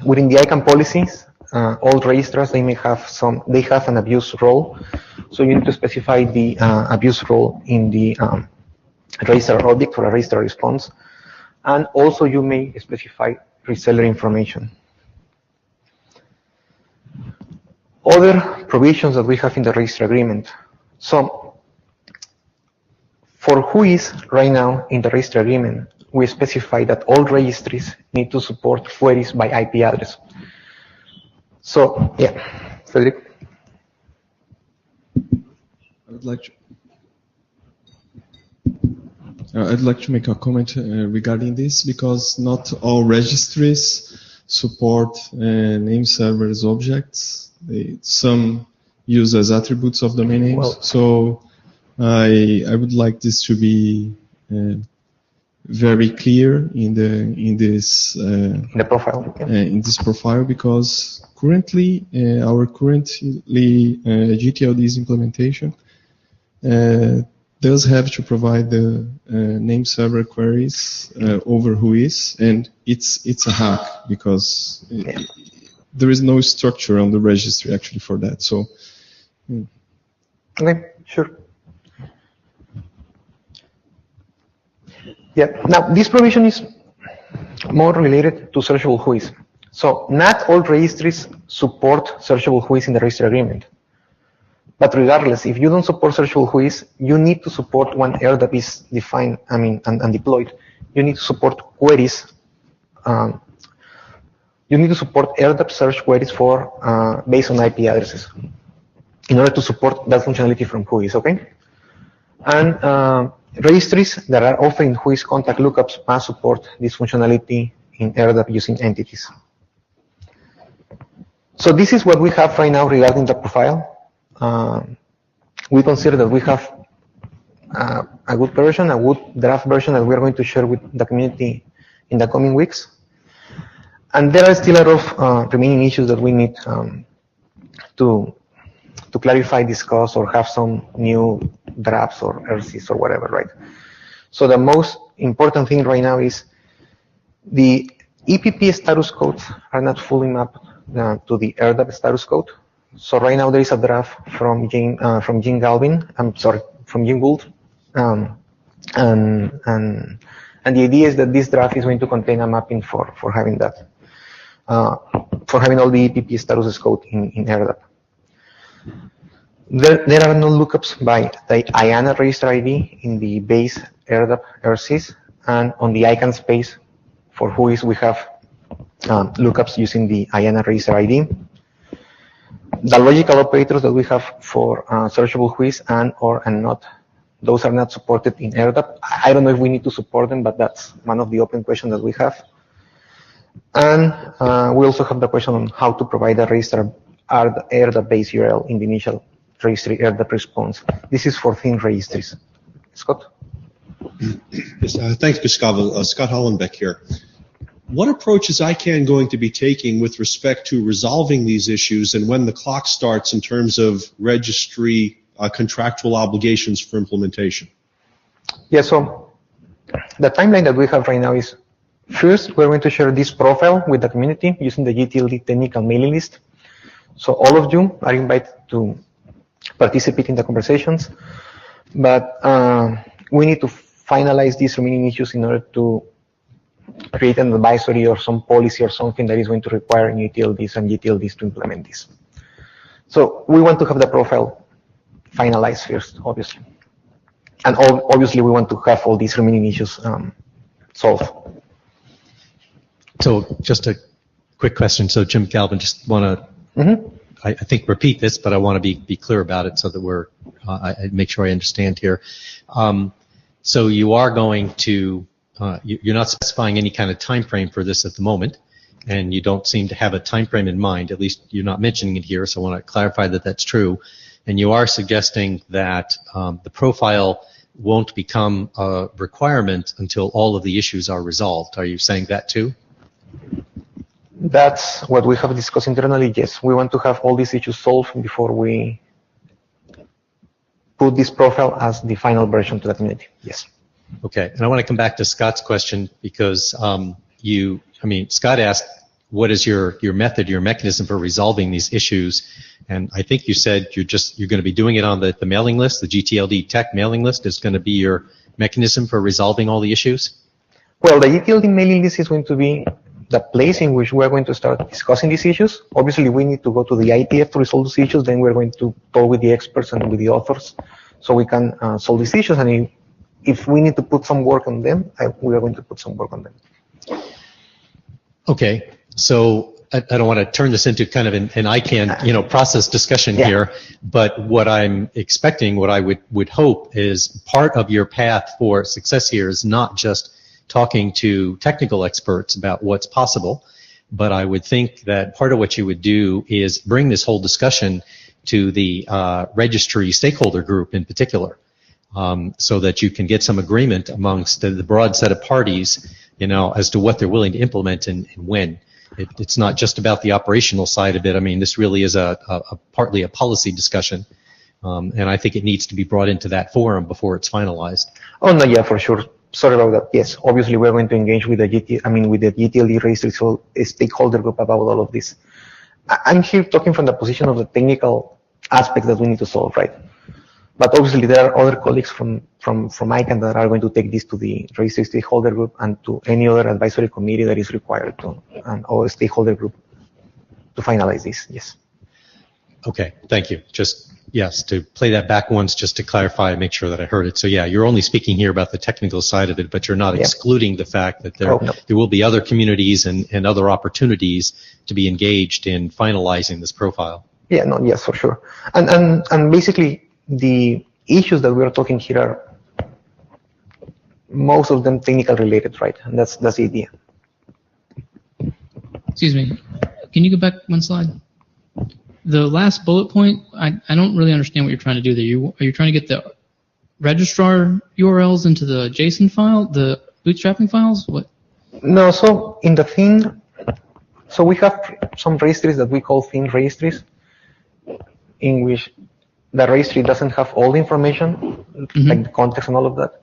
within the ICANN policies, all registrars they have an abuse role. So you need to specify the abuse role in the registrar object for a registrar response, and also you may specify reseller information. Other provisions that we have in the registrar agreement. So whois, right now in the registry agreement, we specify that all registries need to support queries by IP address. So, yeah, Frederick. I'd like to make a comment regarding this, because not all registries support name servers objects. Some use as attributes of domain names. Well, so I would like this to be very clear in this profile. Yeah. In this profile, because currently our GTLD's implementation does have to provide the name server queries over whois, and it's a hack because there is no structure on the registry actually for that. So, okay, sure. Yeah. Now this provision is more related to searchable whois. So not all registries support searchable whois in the registry agreement. But regardless, if you don't support searchable whois, you need to support when AirDAP is defined, and deployed. You need to support queries. You need to support AirDAP search queries for based on IP addresses in order to support that functionality from whois, okay? And registries that are offering whois contact lookups must support this functionality in AirDAP using entities. So this is what we have right now regarding the profile. We consider that we have a good version, a good draft version that we are going to share with the community in the coming weeks. And there are still a lot of remaining issues that we need to clarify, discuss, or have some new drafts or RCs or whatever, right? So the most important thing right now is the EPP status codes are not fully mapped to the AirDAP status code. So right now there is a draft from Jim Galvin. From Jim Gould, and the idea is that this draft is going to contain a mapping for having that, for having all the EPP status code in AirDAP. There are no lookups by the IANA register ID in the base AirDAP RCs, and on the ICANN space for whois we have lookups using the IANA register ID. The logical operators that we have for searchable whois and not, those are not supported in AirDAP. I don't know if we need to support them, but that's one of the open questions that we have. And we also have the question on how to provide a register AirDAP base URL in the initial registry AirDAP response. This is for thin registries. Scott? Yes, thanks, Gustavo. Scott Hollenbeck here. What approach is ICANN going to be taking with respect to resolving these issues and when the clock starts in terms of registry contractual obligations for implementation? Yeah, so the timeline that we have right now is, first, we're going to share this profile with the community using the GTLD technical mailing list. So all of you are invited to participate in the conversations, but we need to finalize these remaining issues in order to create an advisory or some policy or something that is going to require UTLDs and GTLDs to implement this. So we want to have the profile finalized first, obviously. And obviously we want to have all these remaining issues solved. So just a quick question. So Jim Galvin, just want to, I think repeat this, but I want to be clear about it so that I make sure I understand here. So you are going to, you're not specifying any kind of time frame for this at the moment, and you don't seem to have a time frame in mind. At least you're not mentioning it here, so I want to clarify that that's true. And you are suggesting that the profile won't become a requirement until all of the issues are resolved. Are you saying that too? That's what we have discussed internally, yes. We want to have all these issues solved before we put this profile as the final version to the community, yes. Okay, and I want to come back to Scott's question because Scott asked, what is your method, your mechanism for resolving these issues? And I think you said you're going to be doing it on the mailing list, the GTLD tech mailing list is going to be your mechanism for resolving all the issues? Well, the GTLD mailing list is going to be the place in which we're going to start discussing these issues. Obviously, we need to go to the IETF to resolve those issues. Then we're going to talk with the experts and with the authors so we can solve these issues. And if we need to put some work on them, we are going to put some work on them. Okay, so I don't want to turn this into kind of an ICANN, process discussion here, but what I'm expecting, what I would hope is part of your path for success here is not just talking to technical experts about what's possible, but I would think that part of what you would do is bring this whole discussion to the registry stakeholder group in particular, so that you can get some agreement amongst the broad set of parties, as to what they're willing to implement and when. It's not just about the operational side of it. I mean, this really is partly a policy discussion, and I think it needs to be brought into that forum before it's finalized. Oh no, yeah, for sure. Sorry about that. Yes, obviously we're going to engage with the GTLD registry stakeholder group about all of this. I'm here talking from the position of the technical aspects that we need to solve, right? But obviously there are other colleagues from ICANN that are going to take this to the registry stakeholder group and to any other advisory committee that is required to, or stakeholder group to finalize this, yes. Okay, thank you. Just, yes, to play that back once, just to clarify and make sure that I heard it. So yeah, you're only speaking here about the technical side of it, but you're not excluding the fact that there will be other communities and other opportunities to be engaged in finalizing this profile. Yeah, no, yes, for sure. And basically, the issues that we are talking here are most of them technical related, right? And that's the idea. Excuse me, can you go back one slide? The last bullet point, I don't really understand what you're trying to do there. Are you trying to get the registrar URLs into the JSON file, the bootstrapping files? What? No, so in the theme, so we have some registries that we call theme registries, in which the registry doesn't have all the information, like the context and all of that.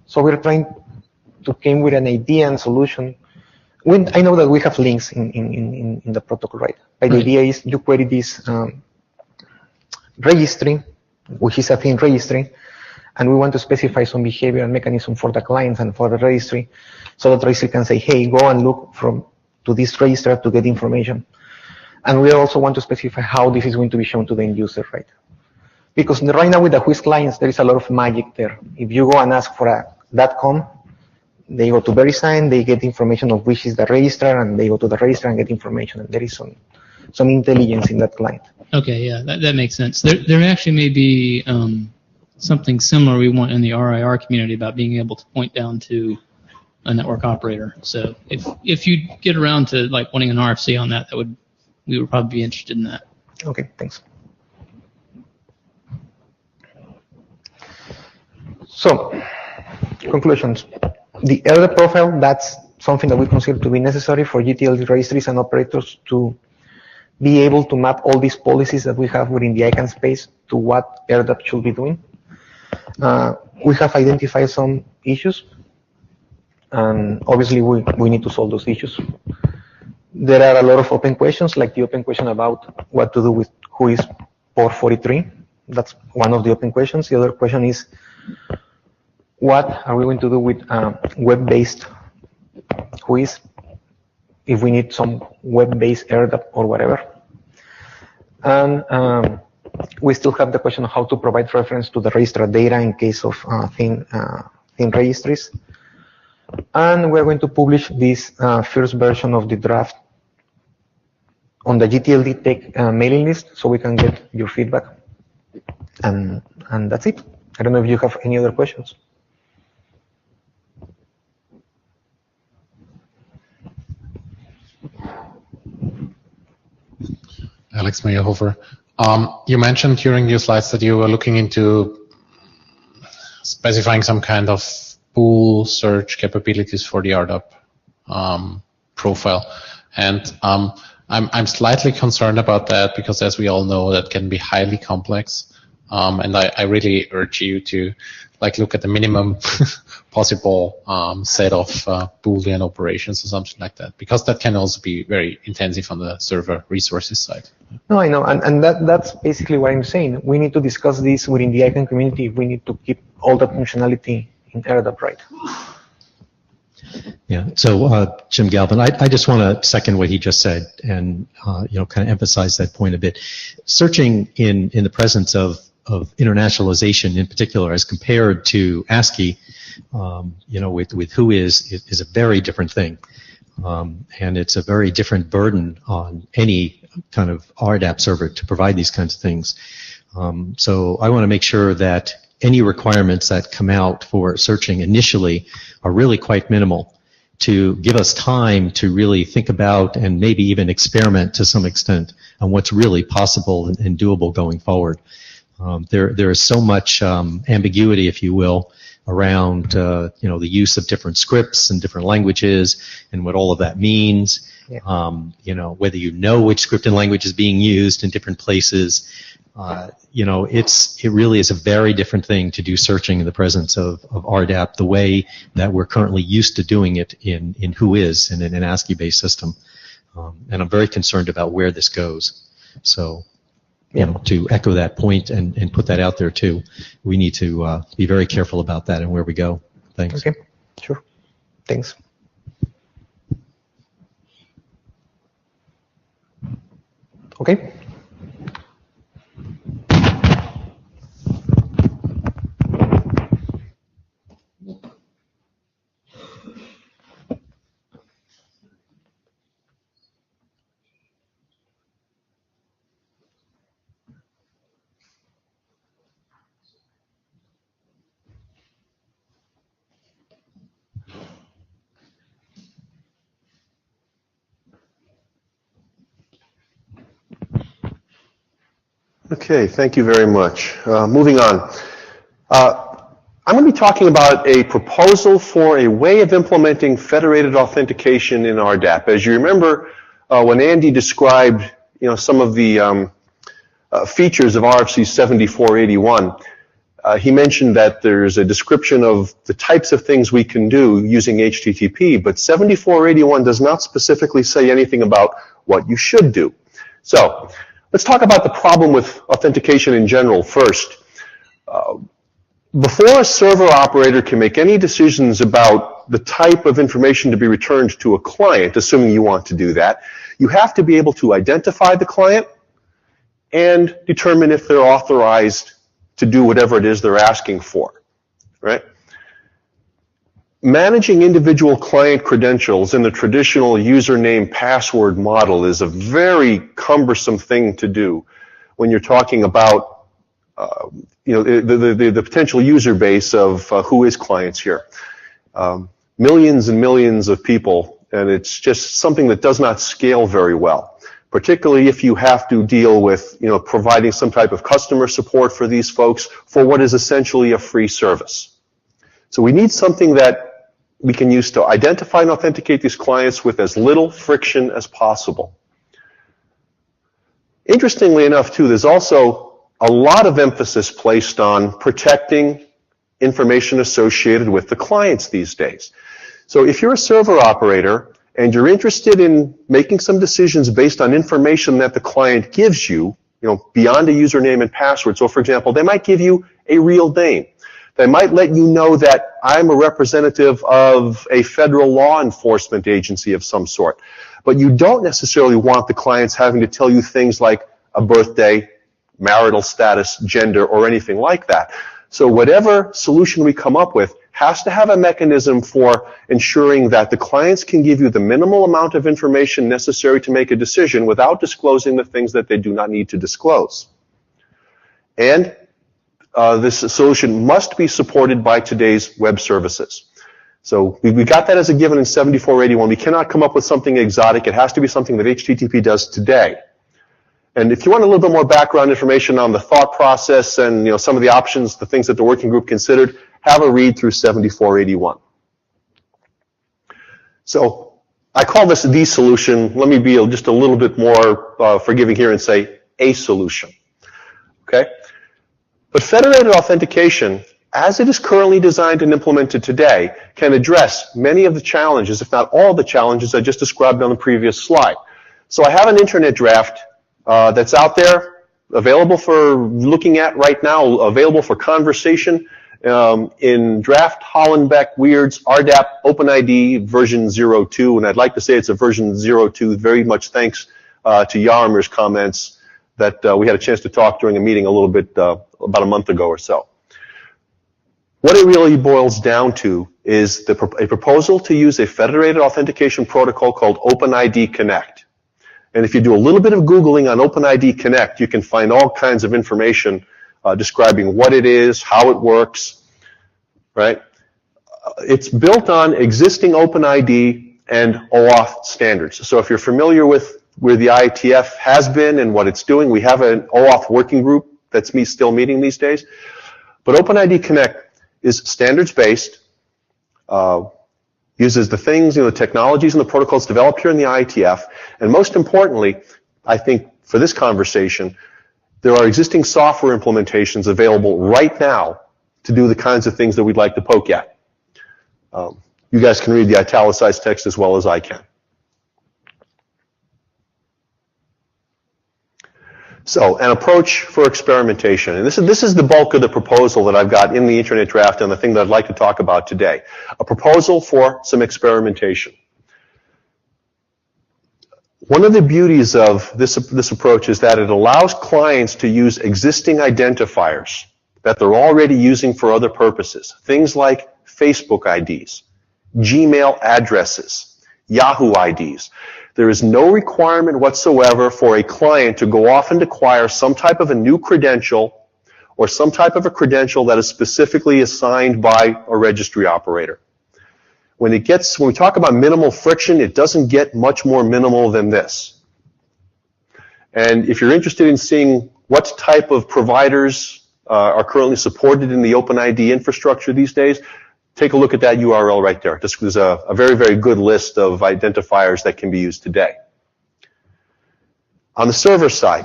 So we're trying to come with an idea and solution. I know that we have links in the protocol, right? But the idea is you query this registry, which is a theme registry, and we want to specify some behavioral mechanism for the clients and for the registry, so that the registry can say, hey, go and look to this register to get information. And we also want to specify how this is going to be shown to the end user, right? Because right now with the WHOIS clients, there is a lot of magic there. If you go and ask for a .com, they go to VeriSign, they get information of which is the registrar, and they go to the registrar and get information, and there is some intelligence in that client. Okay, yeah, that makes sense. There actually may be something similar we want in the RIR community about being able to point down to a network operator. So if you get around to like wanting an RFC on that, we would probably be interested in that. Okay, thanks. So, conclusions. The elder profile, that's something that we consider to be necessary for GTLD registries and operators to be able to map all these policies that we have within the ICANN space to what LDAP should be doing. We have identified some issues, and obviously we need to solve those issues. There are a lot of open questions, like the open question about what to do with who is port 43. That's one of the open questions. The other question is, what are we going to do with web-based WHOIS, if we need some web-based LDAP or whatever? And we still have the question of how to provide reference to the registrar data in case of theme registries. And we're going to publish this first version of the draft on the GTLD Tech mailing list, so we can get your feedback. And that's it. I don't know if you have any other questions. Alex Meyerhofer. You mentioned during your slides that you were looking into specifying some kind of pool search capabilities for the RDAP profile. And I'm slightly concerned about that because, as we all know, that can be highly complex. And I really urge you to look at the minimum possible set of Boolean operations or something like that, because that can also be very intensive on the server resources side. No, I know, and that's basically what I'm saying. We need to discuss this within the ICANN community. We need to keep all that functionality in LDAP, right? Yeah. So, Jim Galvin, I just want to second what he just said and kind of emphasize that point a bit. Searching in the presence of internationalization in particular as compared to ASCII, with who is a very different thing. And it's a very different burden on any kind of RDAP server to provide these kinds of things. So I want to make sure that any requirements that come out for searching initially are really quite minimal, to give us time to really think about and maybe even experiment to some extent on what's really possible and doable going forward. There is so much ambiguity, if you will, around the use of different scripts and different languages and what all of that means. Yeah. Whether you know which script and language is being used in different places. It really is a very different thing to do searching in the presence of RDAP the way that we're currently used to doing it in WHOIS and in an ASCII-based system. And I'm very concerned about where this goes. So, to echo that point and put that out there too, we need to be very careful about that and where we go. Thanks. Okay, sure. Thanks. Okay. Okay, thank you very much. Moving on. I'm going to be talking about a proposal for a way of implementing federated authentication in RDAP. As you remember, when Andy described, some of the features of RFC 7481, he mentioned that there's a description of the types of things we can do using HTTP, but 7481 does not specifically say anything about what you should do. So, let's talk about the problem with authentication in general first. Before a server operator can make any decisions about the type of information to be returned to a client, assuming you want to do that, you have to be able to identify the client and determine if they're authorized to do whatever it is they're asking for, right? Managing individual client credentials in the traditional username password model is a very cumbersome thing to do when you're talking about the potential user base of WHOIS clients here. Millions and millions of people, and it's just something that does not scale very well, particularly if you have to deal with providing some type of customer support for these folks for what is essentially a free service. So we need something that we can use to identify and authenticate these clients with as little friction as possible. Interestingly enough, too, there's also a lot of emphasis placed on protecting information associated with the clients these days. So if you're a server operator and you're interested in making some decisions based on information that the client gives you, beyond a username and password. So for example, they might give you a real name. They might let you know that I'm a representative of a federal law enforcement agency of some sort. But you don't necessarily want the clients having to tell you things like a birthday, marital status, gender, or anything like that. So whatever solution we come up with has to have a mechanism for ensuring that the clients can give you the minimal amount of information necessary to make a decision without disclosing the things that they do not need to disclose. And this solution must be supported by today's web services. So we got that as a given in 7481. We cannot come up with something exotic. It has to be something that HTTP does today. And if you want a little bit more background information on the thought process and some of the options, the things that the working group considered, have a read through 7481. So I call this the solution. Let me be just a little bit more forgiving here and say a solution. Okay? But federated authentication, as it is currently designed and implemented today, can address many of the challenges, if not all the challenges I just described on the previous slide. So I have an internet draft that's out there, available for looking at right now, available for conversation in Draft Hollenbeck Weird's RDAP OpenID version 02, and I'd like to say it's a version 02, very much thanks to Yarimir's comments that we had a chance to talk during a meeting a little about a month ago or so. What it really boils down to is a proposal to use a federated authentication protocol called OpenID Connect. And if you do a little bit of Googling on OpenID Connect, you can find all kinds of information describing what it is, how it works, right? It's built on existing OpenID and OAuth standards. So if you're familiar with where the IETF has been and what it's doing, we have an OAuth working group that's still meeting these days. But OpenID Connect is standards-based, uses the things, the technologies and the protocols developed here in the IETF, and most importantly, I think for this conversation, there are existing software implementations available right now to do the kinds of things that we'd like to poke at. You guys can read the italicized text as well as I can. So, an approach for experimentation. And this is the bulk of the proposal that I've got in the internet draft and the thing that I'd like to talk about today. A proposal for some experimentation. One of the beauties of this approach is that it allows clients to use existing identifiers that they're already using for other purposes. Things like Facebook IDs, Gmail addresses, Yahoo IDs. There is no requirement whatsoever for a client to go off and acquire some type of a new credential or some type of a credential that is specifically assigned by a registry operator. When we talk about minimal friction, it doesn't get much more minimal than this. And if you're interested in seeing what type of providers are currently supported in the OpenID infrastructure these days, take a look at that URL right there. This is a very, very good list of identifiers that can be used today. On the server side,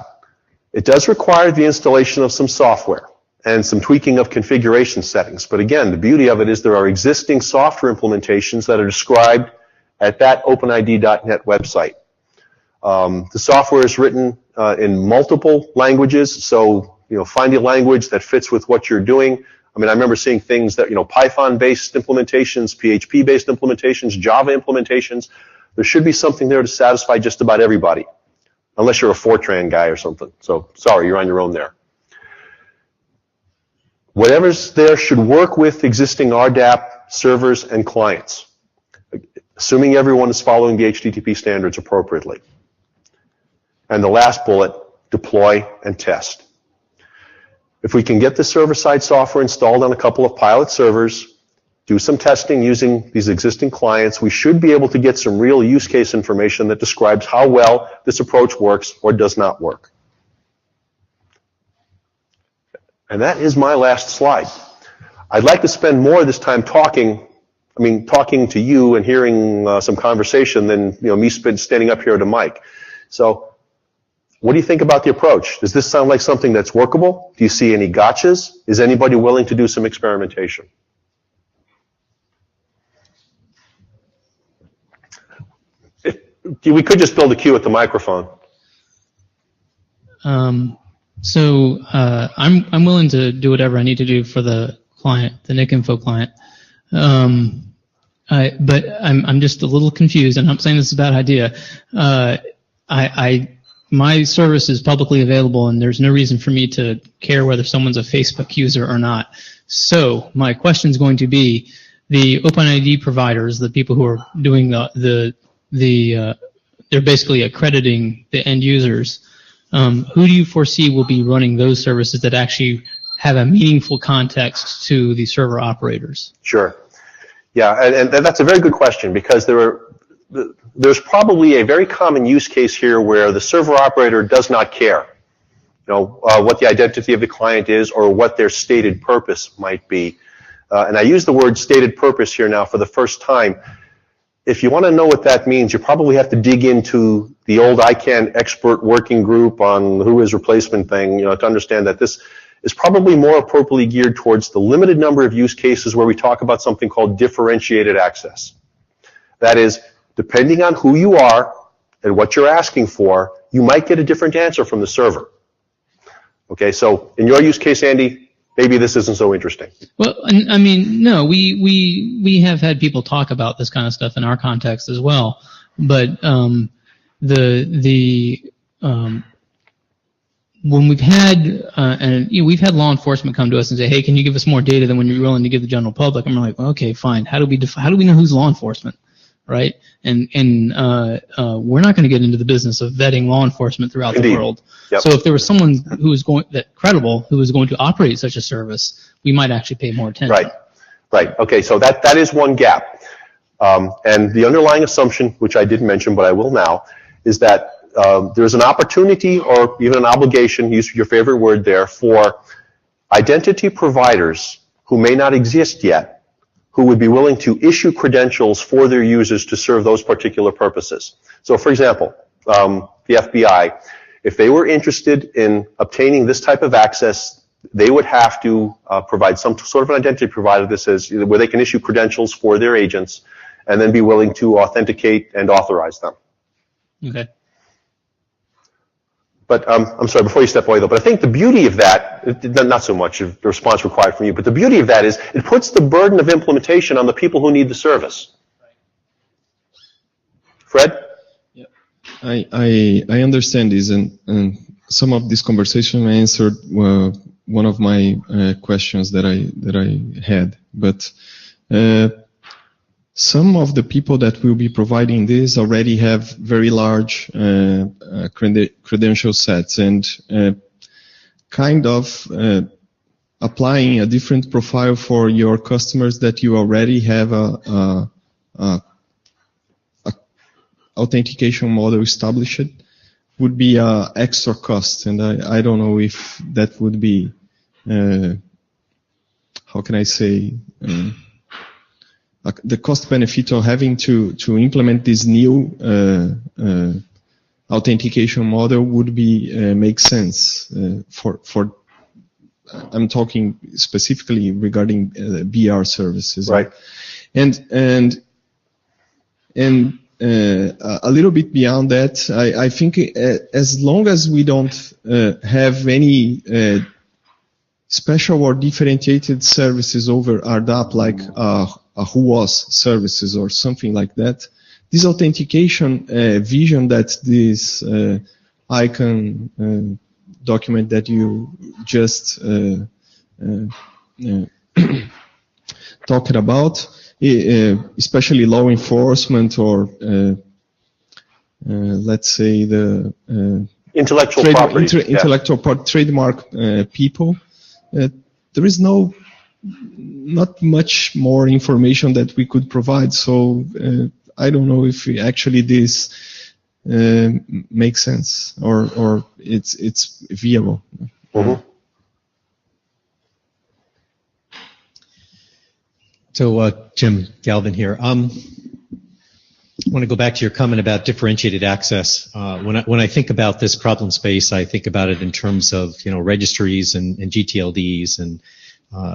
it does require the installation of some software and some tweaking of configuration settings. But again, the beauty of it is there are existing software implementations that are described at that openid.net website. The software is written in multiple languages, so find a language that fits with what you're doing. I mean, I remember seeing things that, Python-based implementations, PHP-based implementations, Java implementations. There should be something there to satisfy just about everybody, unless you're a Fortran guy or something. So, sorry, you're on your own there. Whatever's there should work with existing RDAP servers and clients, assuming everyone is following the HTTP standards appropriately. And the last bullet, deploy and test. If we can get the server-side software installed on a couple of pilot servers, do some testing using these existing clients, we should be able to get some real use case information that describes how well this approach works or does not work. And that is my last slide. I'd like to spend more of this time talking to you and hearing some conversation than me standing up here at a mic. So, what do you think about the approach? Does this sound like something that's workable? Do you see any gotchas? Is anybody willing to do some experimentation? We could just build a queue at the microphone. I'm willing to do whatever I need to do for the client, the NIC-info client. But I'm just a little confused, and I'm saying this is a bad idea. My service is publicly available, and there's no reason for me to care whether someone's a Facebook user or not. So my question is going to be, the OpenID providers, the people who are doing they're basically accrediting the end users. Who do you foresee will be running those services that actually have a meaningful context to the server operators? Sure. Yeah, and that's a very good question, because there's probably a very common use case here where the server operator does not care, what the identity of the client is or what their stated purpose might be. And I use the word stated purpose here now for the first time. If you want to know what that means, you probably have to dig into the old ICANN expert working group on the who is replacement thing, to understand that this is probably more appropriately geared towards the limited number of use cases where we talk about something called differentiated access. That is, depending on who you are and what you're asking for, you might get a different answer from the server. Okay, so in your use case, Andy, maybe this isn't so interesting. Well, I mean, no, we have had people talk about this kind of stuff in our context as well, but when we've had we've had law enforcement come to us and say, hey, can you give us more data than when you're willing to give the general public? And we're like, well, okay, fine. How do we know who's law enforcement, right? And we're not going to get into the business of vetting law enforcement throughout the world. Yep. So if there was someone who was credible who was going to operate such a service, we might actually pay more attention. Right. Okay. So that is one gap, and the underlying assumption, which I didn't mention but I will now, is that there's an opportunity or even an obligation, use your favorite word there, for identity providers who may not exist yet, who would be willing to issue credentials for their users to serve those particular purposes. So for example, the FBI, if they were interested in obtaining this type of access, they would have to provide some sort of an identity provider that says, where they can issue credentials for their agents and then be willing to authenticate and authorize them. Okay. But I'm sorry, before you step away though, but I think the beauty of that, not so much of the response required from you, but the beauty of that is it puts the burden of implementation on the people who need the service. Fred? Yeah. I understand this, and some of this conversation answered one of my questions that I had, but some of the people that will be providing this already have very large credential sets and kind of applying a different profile for your customers that you already have a authentication model established would be an extra cost, and I don't know if that would be how can I say the cost benefit of having to implement this new authentication model would be make sense for I'm talking specifically regarding BR services, right? And a little bit beyond that, I think as long as we don't have any special or differentiated services over RDAP, like a WHOIS services or something like that, this authentication vision that this ICANN document that you just talked about, especially law enforcement or let's say the intellectual property, intellectual trademark people, there is not much more information that we could provide. So I don't know if actually this makes sense or it's viable. Mm-hmm. So Jim Galvin here. I want to go back to your comment about differentiated access. When I think about this problem space, I think about it in terms of registries and GTLDs and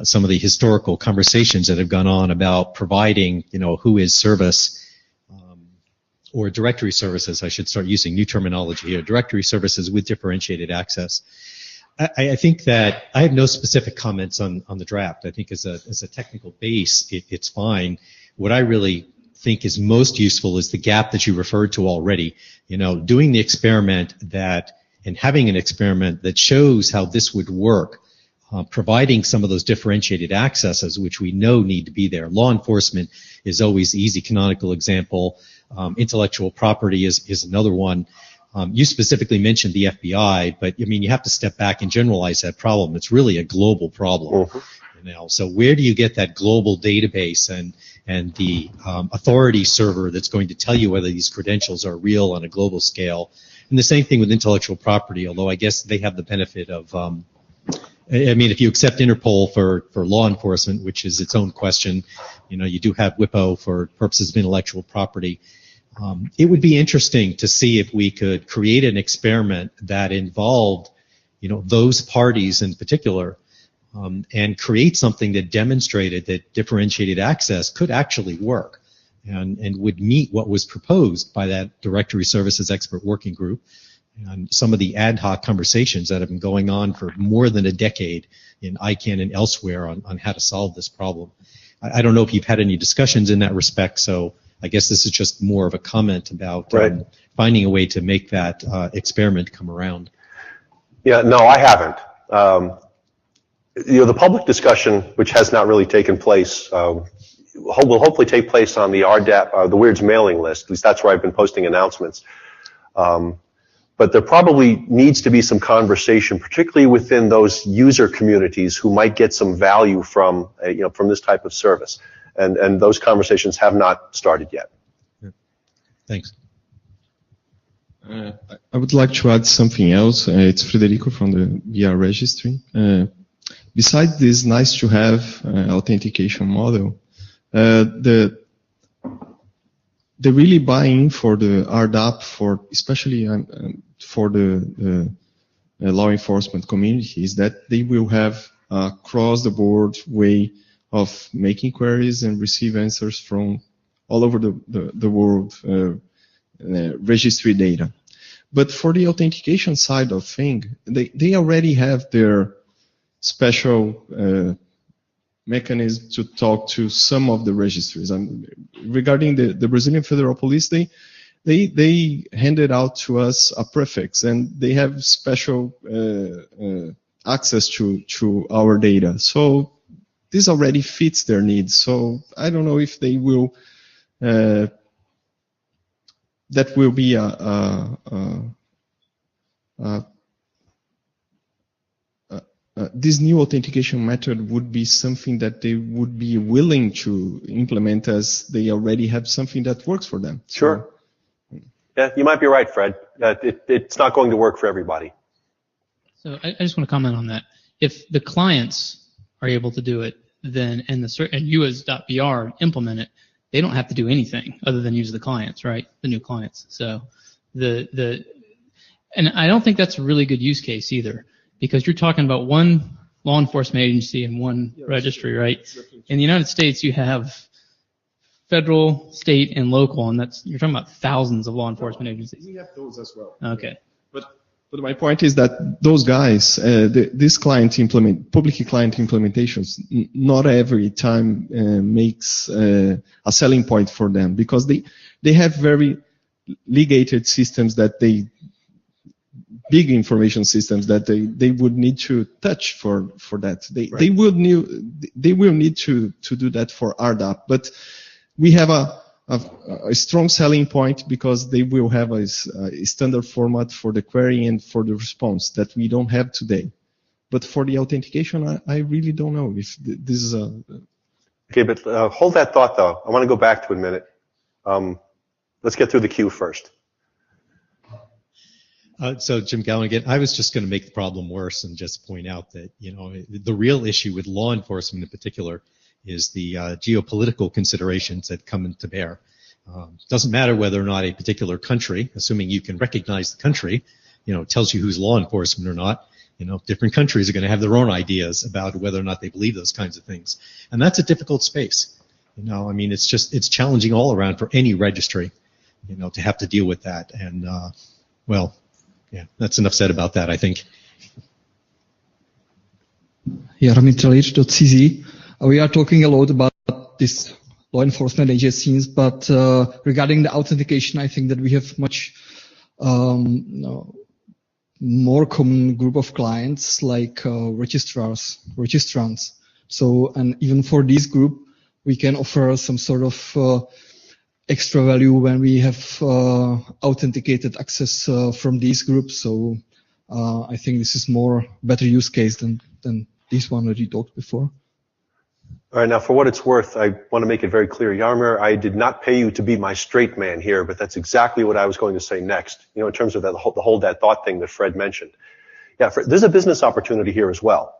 some of the historical conversations that have gone on about providing who is service or directory services. I should start using new terminology here. Directory services with differentiated access. I think that I have no specific comments on the draft. I think as a technical base, it's fine. What I really think is most useful is the gap that you referred to already. Doing the experiment and having an experiment that shows how this would work, providing some of those differentiated accesses, which we know need to be there. Law enforcement is always the easy canonical example. Intellectual property is another one. You specifically mentioned the FBI, but you have to step back and generalize that problem. It's really a global problem. Mm-hmm. So where do you get that global database and the authority server that's going to tell you whether these credentials are real on a global scale? And the same thing with intellectual property, although I guess they have the benefit of, if you accept Interpol for law enforcement, which is its own question, you do have WIPO for purposes of intellectual property. It would be interesting to see if we could create an experiment that involved, those parties in particular, and create something that demonstrated that differentiated access could actually work and would meet what was proposed by that Directory Services Expert Working Group and some of the ad hoc conversations that have been going on for more than a decade in ICANN and elsewhere on how to solve this problem. I don't know if you've had any discussions in that respect, so I guess this is just more of a comment about finding a way to make that experiment come around. Yeah, no, I haven't. The public discussion, which has not really taken place, will hopefully take place on the RDAP, the WEIRD's mailing list. At least that's where I've been posting announcements. But there probably needs to be some conversation, particularly within those user communities who might get some value from, from this type of service. And those conversations have not started yet. Thanks. I would like to add something else. It's Federico from the VR registry. Besides this nice to have authentication model, the really buy-in for the RDAP, especially for the law enforcement community, is that they will have a cross-the-board way of making queries and receive answers from all over the world registry data. But for the authentication side of things, they already have their special mechanism to talk to some of the registries. Regarding the Brazilian Federal Police, they handed out to us a prefix, and they have special access to our data. So this already fits their needs. So I don't know if they will. That will be this new authentication method would be something that they would be willing to implement, as they already have something that works for them. Sure. Yeah, you might be right, Fred. It's not going to work for everybody. So I just want to comment on that. If the clients are able to do it, then and you as .br implement it, they don't have to do anything other than use the clients, right? The new clients. So and I don't think that's a really good use case either, because you're talking about one law enforcement agency and one registry, right? In the United States, you have federal, state, and local, and you're talking about thousands of law enforcement agencies. We have those as well. Okay. But my point is that those guys, this public client implementations, not every time makes a selling point for them, because they have very ligated systems big information systems that they would need to touch for that. They will need to do that for RDAP, but we have a strong selling point because they will have a standard format for the query and for the response that we don't have today. But for the authentication, I really don't know if this is a... Okay, but hold that thought, though. I want to go back to it a minute. Let's get through the queue first. So Jim Galvin again, I was just going to make the problem worse and just point out that, the real issue with law enforcement in particular is the geopolitical considerations that come into bear. Doesn't matter whether or not a particular country, assuming you can recognize the country, tells you who's law enforcement or not. Different countries are going to have their own ideas about whether or not they believe those kinds of things. And that's a difficult space. It's challenging all around for any registry, to have to deal with that. And, that's enough said about that, I think. Yeah, Ramitralic.cz. We are talking a lot about this law enforcement agencies, but regarding the authentication, I think that we have much more common group of clients like registrants. So, and even for this group, we can offer some sort of extra value when we have authenticated access from these groups. So I think this is better use case than this one that we talked before. All right, now for what it's worth, I want to make it very clear. Jaromir, I did not pay you to be my straight man here, but that's exactly what I was going to say next, in terms of the hold that thought thing that Fred mentioned. Yeah, there's a business opportunity here as well.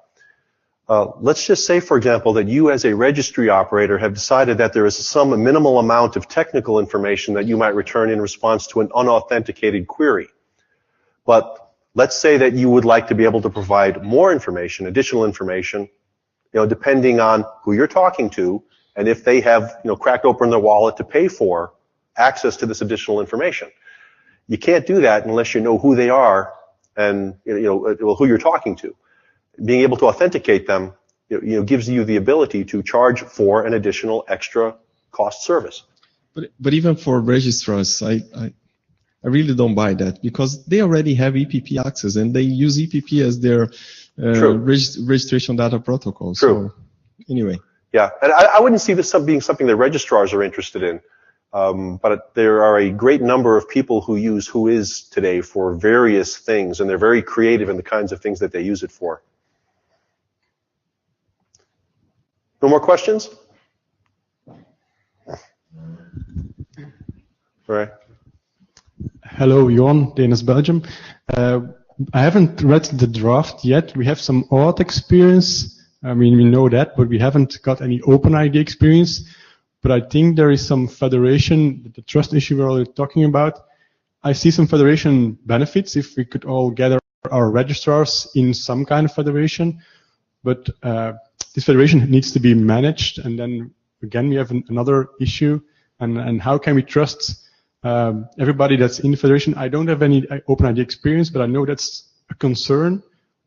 Let's just say, for example, that you as a registry operator have decided that there is some minimal amount of technical information that you might return in response to an unauthenticated query. But let's say that you would like to be able to provide more information, additional information, depending on who you're talking to and if they have, cracked open their wallet to pay for access to this additional information. You can't do that unless you know who they are and, who you're talking to. Being able to authenticate them, gives you the ability to charge for an additional extra cost service. But even for registrars, I I really don't buy that because they already have EPP access and they use EPP as their registration data protocol. True. So anyway. Yeah, and I wouldn't see this being something that registrars are interested in. But there are a great number of people who use Whois today for various things, and they're very creative in the kinds of things that they use it for. No more questions? All right. Hello, Jon, Danish, Belgium. I haven't read the draft yet. We have some OAuth experience. I mean, we know that, but we haven't got any OpenID experience. But I think there is some federation, the trust issue we're already talking about. I see some federation benefits if we could all gather our registrars in some kind of federation. But this federation needs to be managed. And then again, we have another issue. And how can we trust everybody that's in the federation? I don't have any OpenID experience, but I know that's a concern.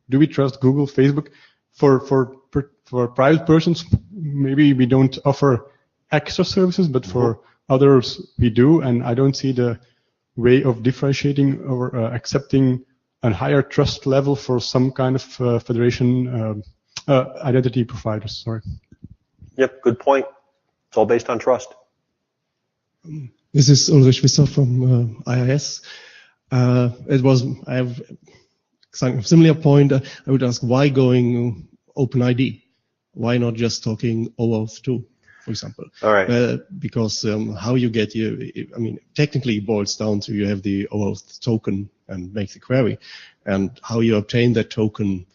Do we trust Google, Facebook? For private persons, maybe we don't offer extra services, but for others we do, and I don't see the way of differentiating or accepting a higher trust level for some kind of federation identity providers. Sorry. Yep, good point. It's all based on trust. This is Ulrich Wisser from IIS. I have a similar point. I would ask why going OpenID? Why not just talking OAuth 2, for example? All right. Because how you get technically it boils down to you have the OAuth token and make the query, and how you obtain that token.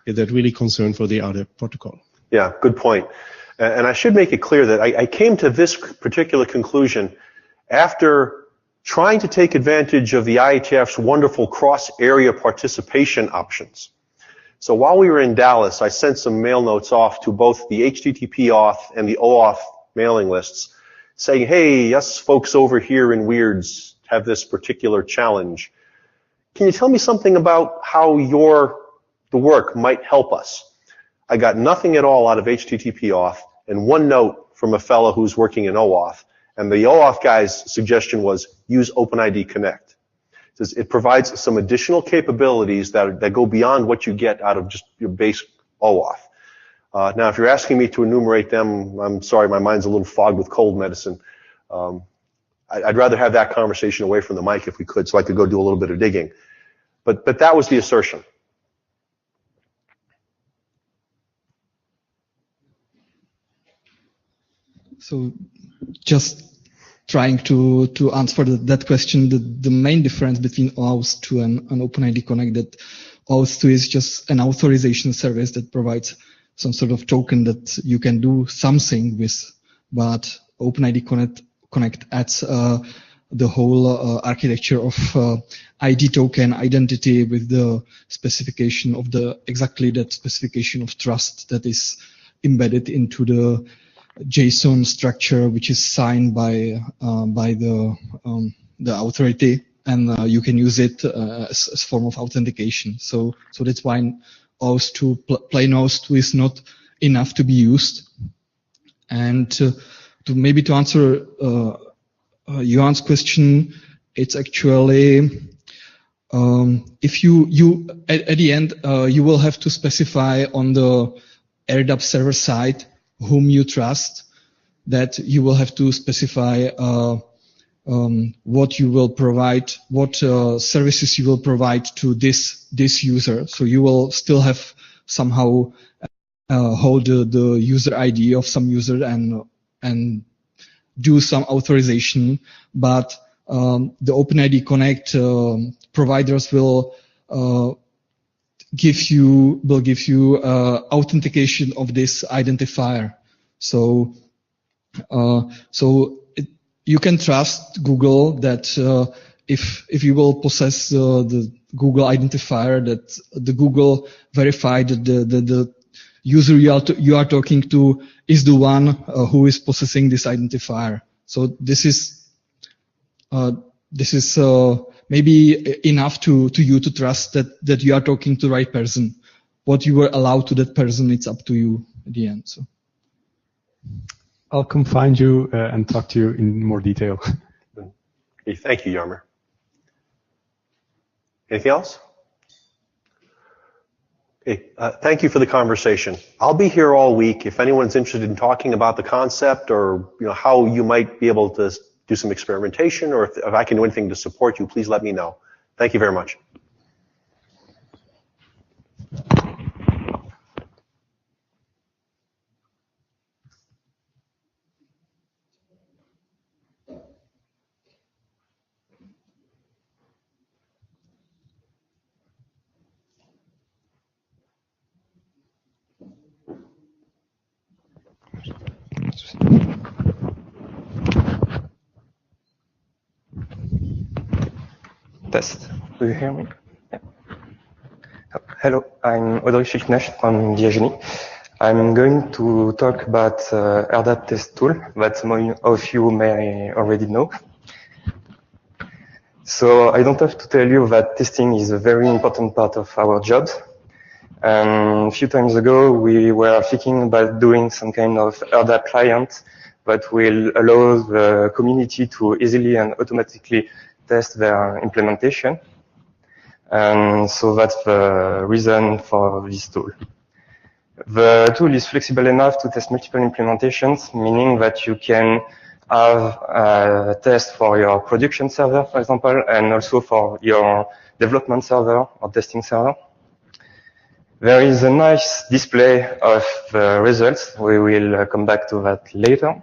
Is that really concern for the other protocol? Yeah, good point. And I should make it clear that I came to this particular conclusion after trying to take advantage of the IETF's wonderful cross-area participation options. So while we were in Dallas, I sent some mail notes off to both the HTTP auth and the OAuth mailing lists saying, hey, us folks over here in Weirds have this particular challenge. Can you tell me something about how the work might help us? I got nothing at all out of HTTP auth and one note from a fellow who's working in OAuth. And the OAuth guy's suggestion was use OpenID Connect. It provides some additional capabilities that go beyond what you get out of just your base OAuth. Now, if you're asking me to enumerate them, I'm sorry, my mind's a little fogged with cold medicine. I'd rather have that conversation away from the mic if we could, so I could go do a little bit of digging. But that was the assertion. So just trying to answer that question, the main difference between OAuth 2 and OpenID Connect, that OAuth 2 is just an authorization service that provides some sort of token that you can do something with, but OpenID Connect adds the whole architecture of ID token identity with the specification of exactly that specification of trust that is embedded into the JSON structure, which is signed by the authority, and you can use it as a form of authentication. So that's why OAuth 2, plain OAuth 2 is not enough to be used. And to answer Johan's question, it's actually if you at the end you will have to specify on the AirDAP server side whom you trust, that you will have to specify what you will provide, what services you will provide to this user. So you will still have somehow hold the user ID of some user and do some authorization, but the OpenID Connect providers will give you authentication of this identifier. So you can trust Google that if you will possess the Google identifier, that the Google verified that the user you are talking to is the one who is possessing this identifier. So this is maybe enough to you to trust that you are talking to the right person. What you were allowed to that person, it's up to you at the end. So I'll come find you and talk to you in more detail. Okay, thank you, Yarmer. Anything else? Okay, thank you for the conversation. I'll be here all week. If anyone's interested in talking about the concept or how you might be able to do some experimentation, or if I can do anything to support you, please let me know. Thank you very much. Test. Do you hear me? Yeah. Hello, I'm Audrey Schilknecht from Diagenie. I'm going to talk about RDAP test tool that some of you may already know. So I don't have to tell you that testing is a very important part of our job. And a few times ago, we were thinking about doing some kind of RDAP client that will allow the community to easily and automatically test their implementation. And so that's the reason for this tool. The tool is flexible enough to test multiple implementations, meaning that you can have a test for your production server, for example, and also for your development server or testing server. There is a nice display of the results. We will come back to that later.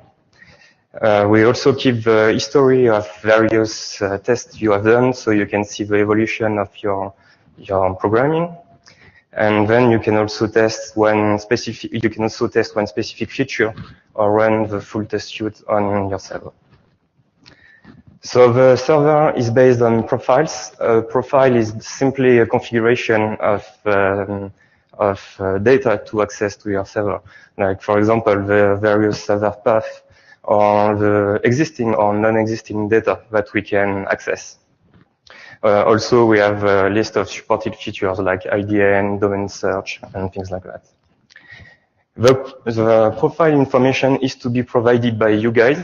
We also keep the history of various tests you have done, so you can see the evolution of your programming. And then you can also test one specific feature or run the full test suite on your server. So the server is based on profiles. A profile is simply a configuration of data to access to your server. Like, for example, the various server paths or the existing or non-existing data that we can access. Also, we have a list of supported features like IDN, domain search, and things like that. The profile information is to be provided by you guys.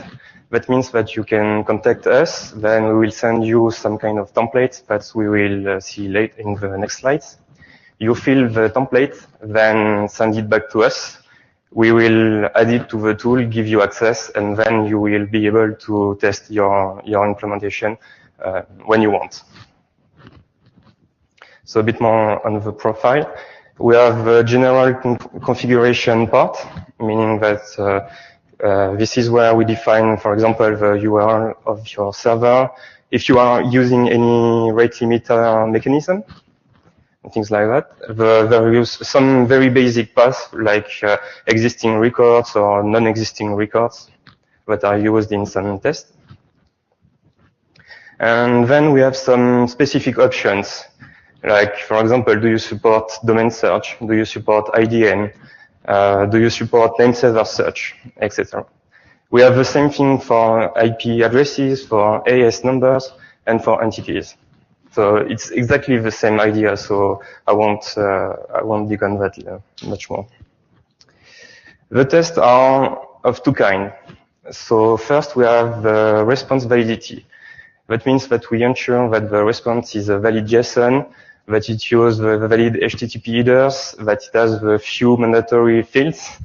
That means that you can contact us, then we will send you some kind of template that we will see later in the next slides. You fill the template, then send it back to us. We will add it to the tool, give you access, and then you will be able to test your implementation when you want. So a bit more on the profile. We have a general configuration part, meaning that this is where we define, for example, the URL of your server. If you are using any rate limiter mechanism, and things like that. There is some very basic paths like existing records or non-existing records that are used in some tests. And then we have some specific options. Like, for example, do you support domain search? Do you support IDN? Do you support name server search, etc. We have the same thing for IP addresses, for AS numbers, and for entities. So it's exactly the same idea. So I won't dig on that much more. The tests are of two kinds. So first we have the response validity. That means that we ensure that the response is a valid JSON, that it uses the valid HTTP headers, that it has the few mandatory fields,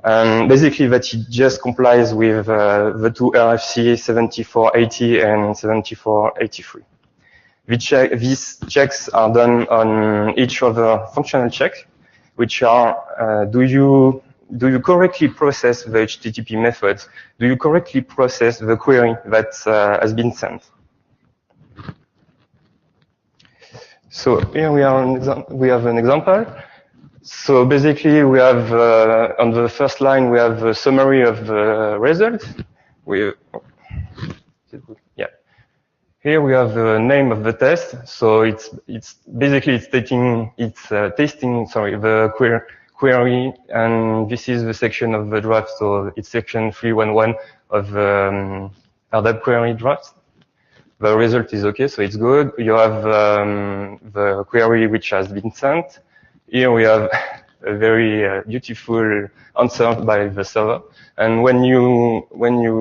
and basically that it just complies with the two RFC 7480 and 7483. These checks are done on each other functional check, which are do you correctly process the HTTP methods? Do you correctly process the query that has been sent? So here we have an example. So basically we have on the first line we have a summary of the result. Here we have the name of the test. So it's basically testing the query, and this is the section of the draft. So it's section 311 of the RDAP query draft. The result is okay, so it's good. You have the query which has been sent. Here we have a very beautiful answer by the server. And when you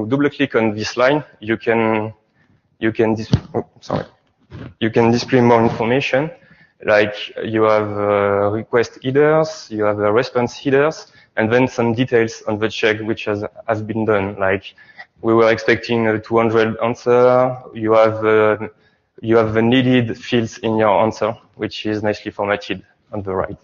double click on this line, you can you can you can display more information. Like you have request headers, you have response headers, and then some details on the check which has been done. Like we were expecting a 200 answer. You have the needed fields in your answer, which is nicely formatted on the right.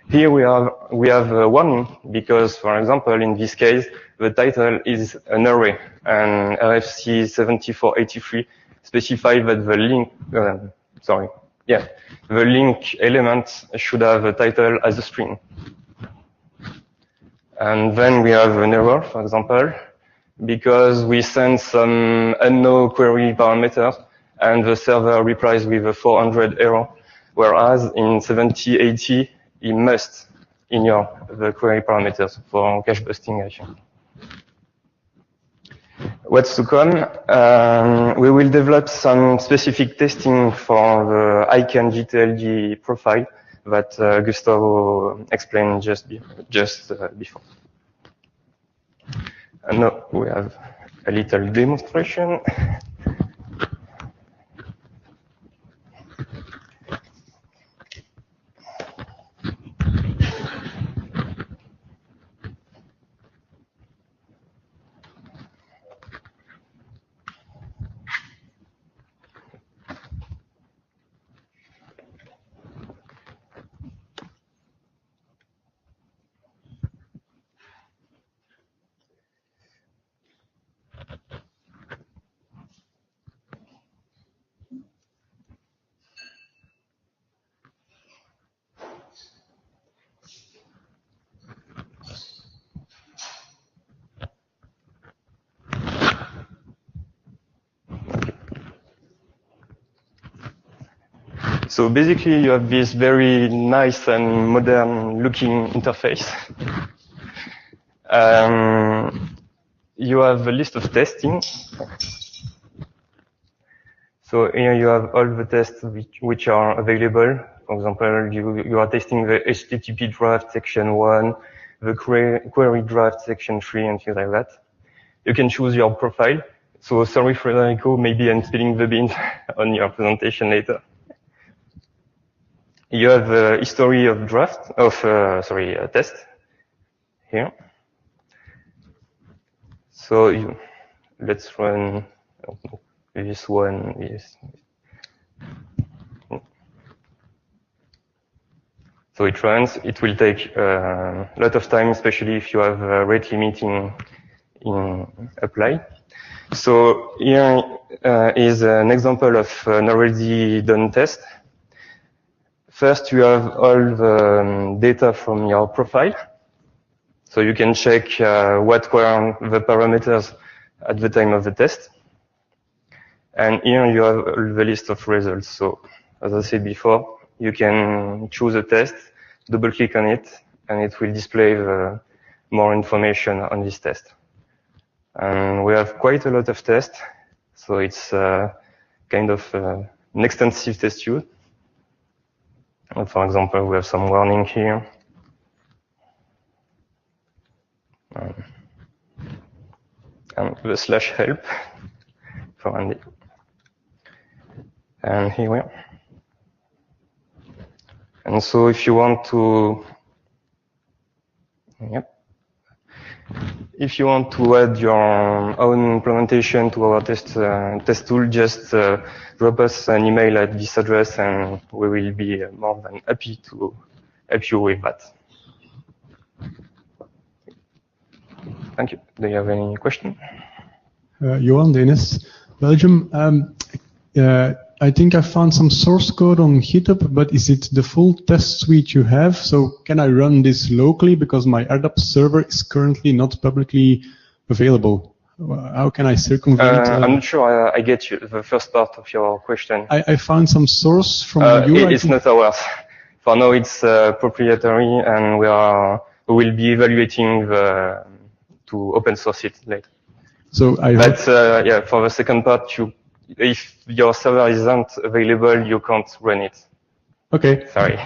Here we have a warning because, for example, in this case, the title is an array, and RFC 7483 specifies that the link, the link element should have a title as a string. And then we have an error, for example, because we send some unknown query parameters, and the server replies with a 400 error, whereas in 7080 it must ignore the query parameters for cache busting action. What's to come? We will develop some specific testing for the ICANN GTLD profile that Gustavo explained just before. And now we have a little demonstration. So basically, you have this very nice and modern looking interface. You have a list of testing. So here you have all the tests which are available. For example, you are testing the HTTP draft section 1, the query draft section 3, and things like that. You can choose your profile. So sorry, Federico, maybe I'm spilling the beans on your presentation later. You have a history of test here. So let's run this one. Yes. So it runs. It will take a lot of time, especially if you have a rate limiting in apply. So here is an example of an already done test. First, you have all the data from your profile. So you can check what were the parameters at the time of the test. And here you have the list of results. So as I said before, you can choose a test, double click on it, and it will display more information on this test. And we have quite a lot of tests. So it's kind of an extensive test suite. For example, we have some warning here. And the /help for Andy. And here we are. And so if you want to, if you want to add your own implementation to our test tool, just drop us an email at this address, and we will be more than happy to help you with that. Thank you. Do you have any question? Johan, Dennis, Belgium. I think I found some source code on GitHub, but is it the full test suite you have? So can I run this locally because my RDAP server is currently not publicly available? How can I circumvent? I'm not sure I get you, the first part of your question. I found some source from you. It's not ours. For now, it's proprietary, and we will be evaluating to open source it later. So But for the second part, if your server isn't available, you can't run it. Okay. Sorry.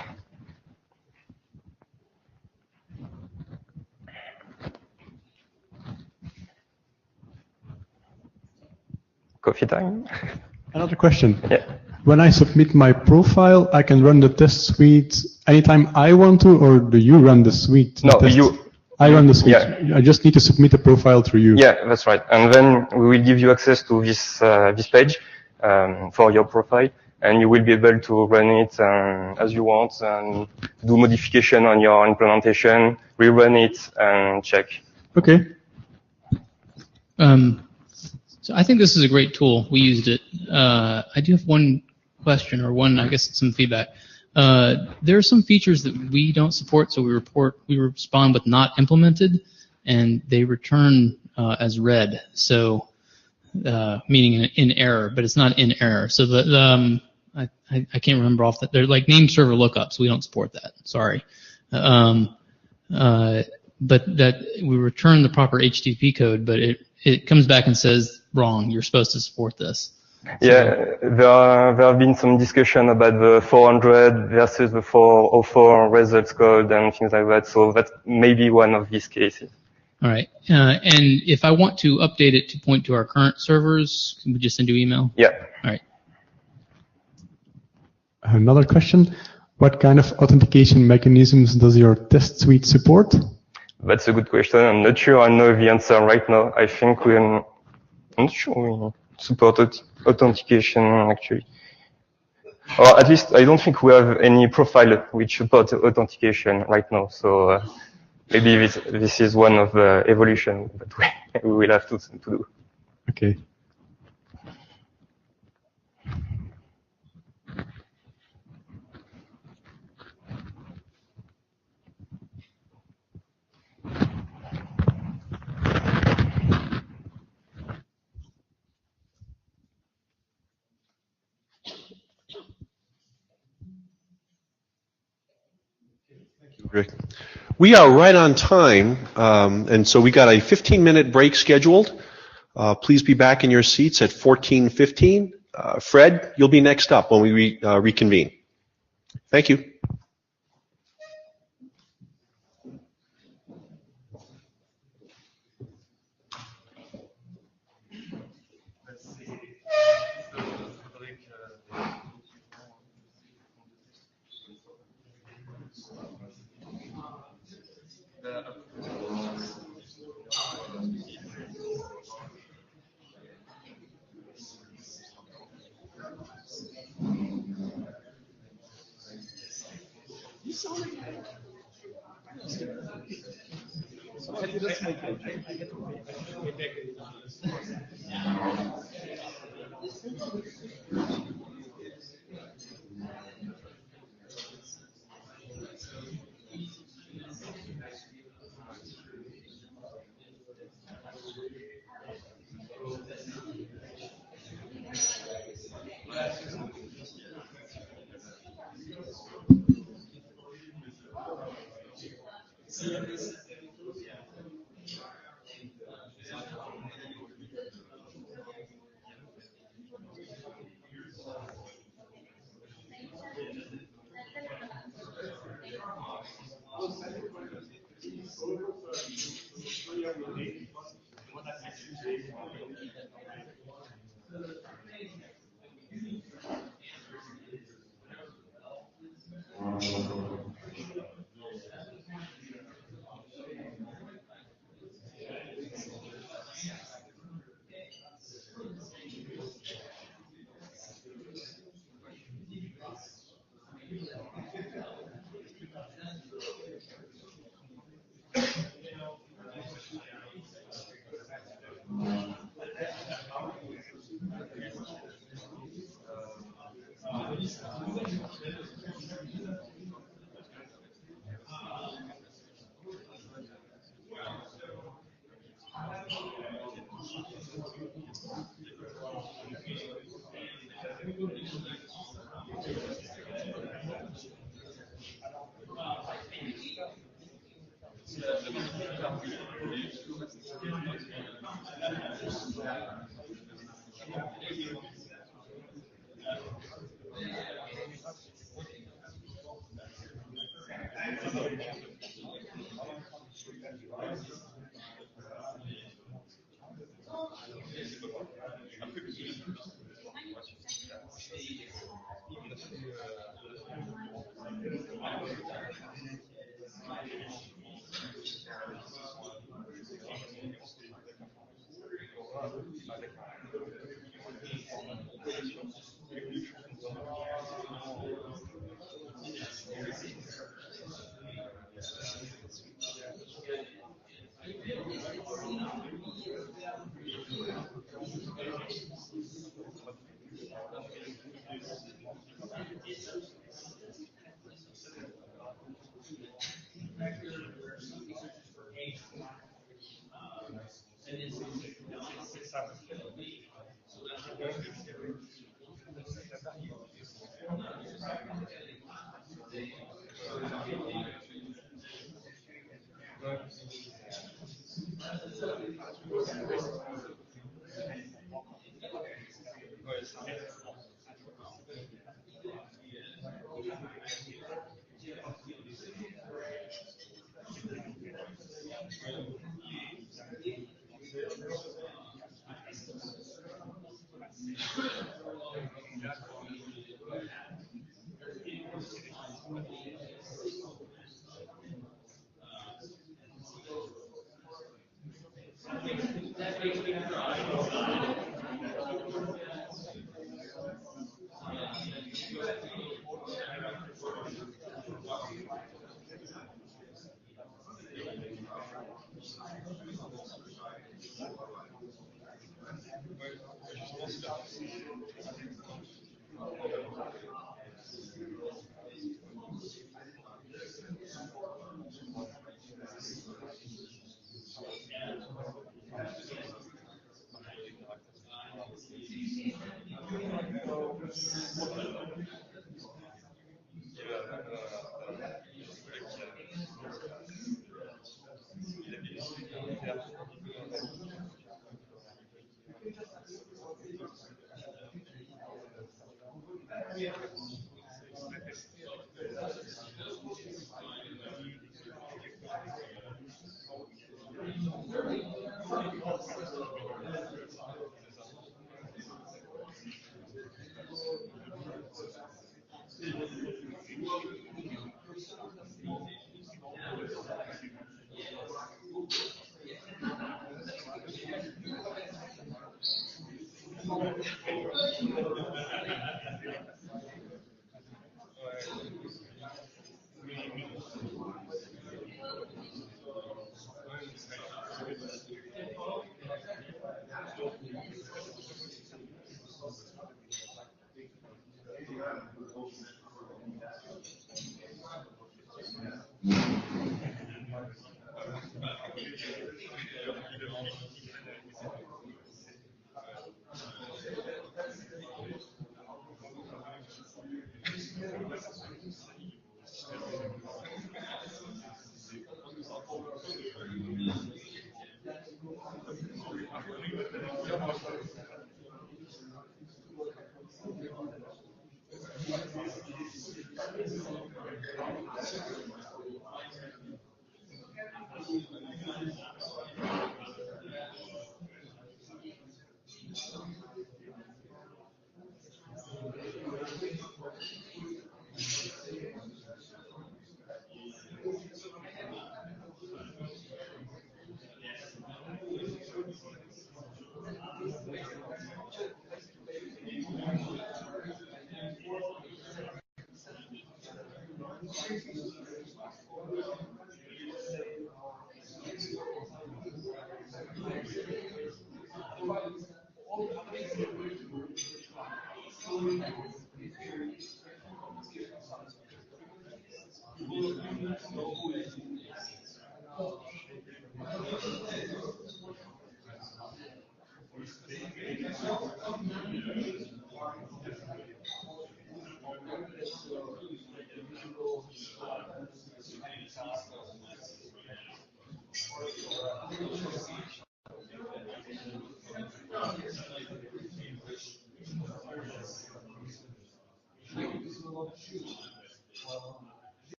Coffee time. Another question. Yeah. When I submit my profile, I can run the test suite anytime I want to, or do you run the suite? No, I run the suite. Yeah. I just need to submit a profile through you. Yeah, that's right. And then we will give you access to this this page for your profile, and you will be able to run it as you want and do modification on your implementation, rerun it, and check. Okay. So I think this is a great tool. We used it. I do have one question, or I guess some feedback. There are some features that we don't support, so we respond with not implemented, and they return as red. So meaning in error, but it's not in error. So I can't remember off that. They're like name server lookups. We don't support that. Sorry. But that we return the proper HTTP code, but it comes back and says wrong. You're supposed to support this. Yeah, there have been some discussion about the 400 versus the 404 results code and things like that. So that may be one of these cases. All right. And if I want to update it to point to our current servers, can we just send you email? Yeah. All right. Another question. What kind of authentication mechanisms does your test suite support? That's a good question. I'm not sure I know the answer right now. I think I'm not sure we support authentication actually. Or at least I don't think we have any profile which supports authentication right now. So maybe this is one of the evolution that we will have to do. Okay. Rick. We are right on time, and so we got a 15-minute break scheduled. Please be back in your seats at 14:15. Fred, you'll be next up when we reconvene. Thank you.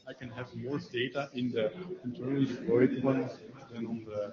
I can have more data in the internally deployed one than on the.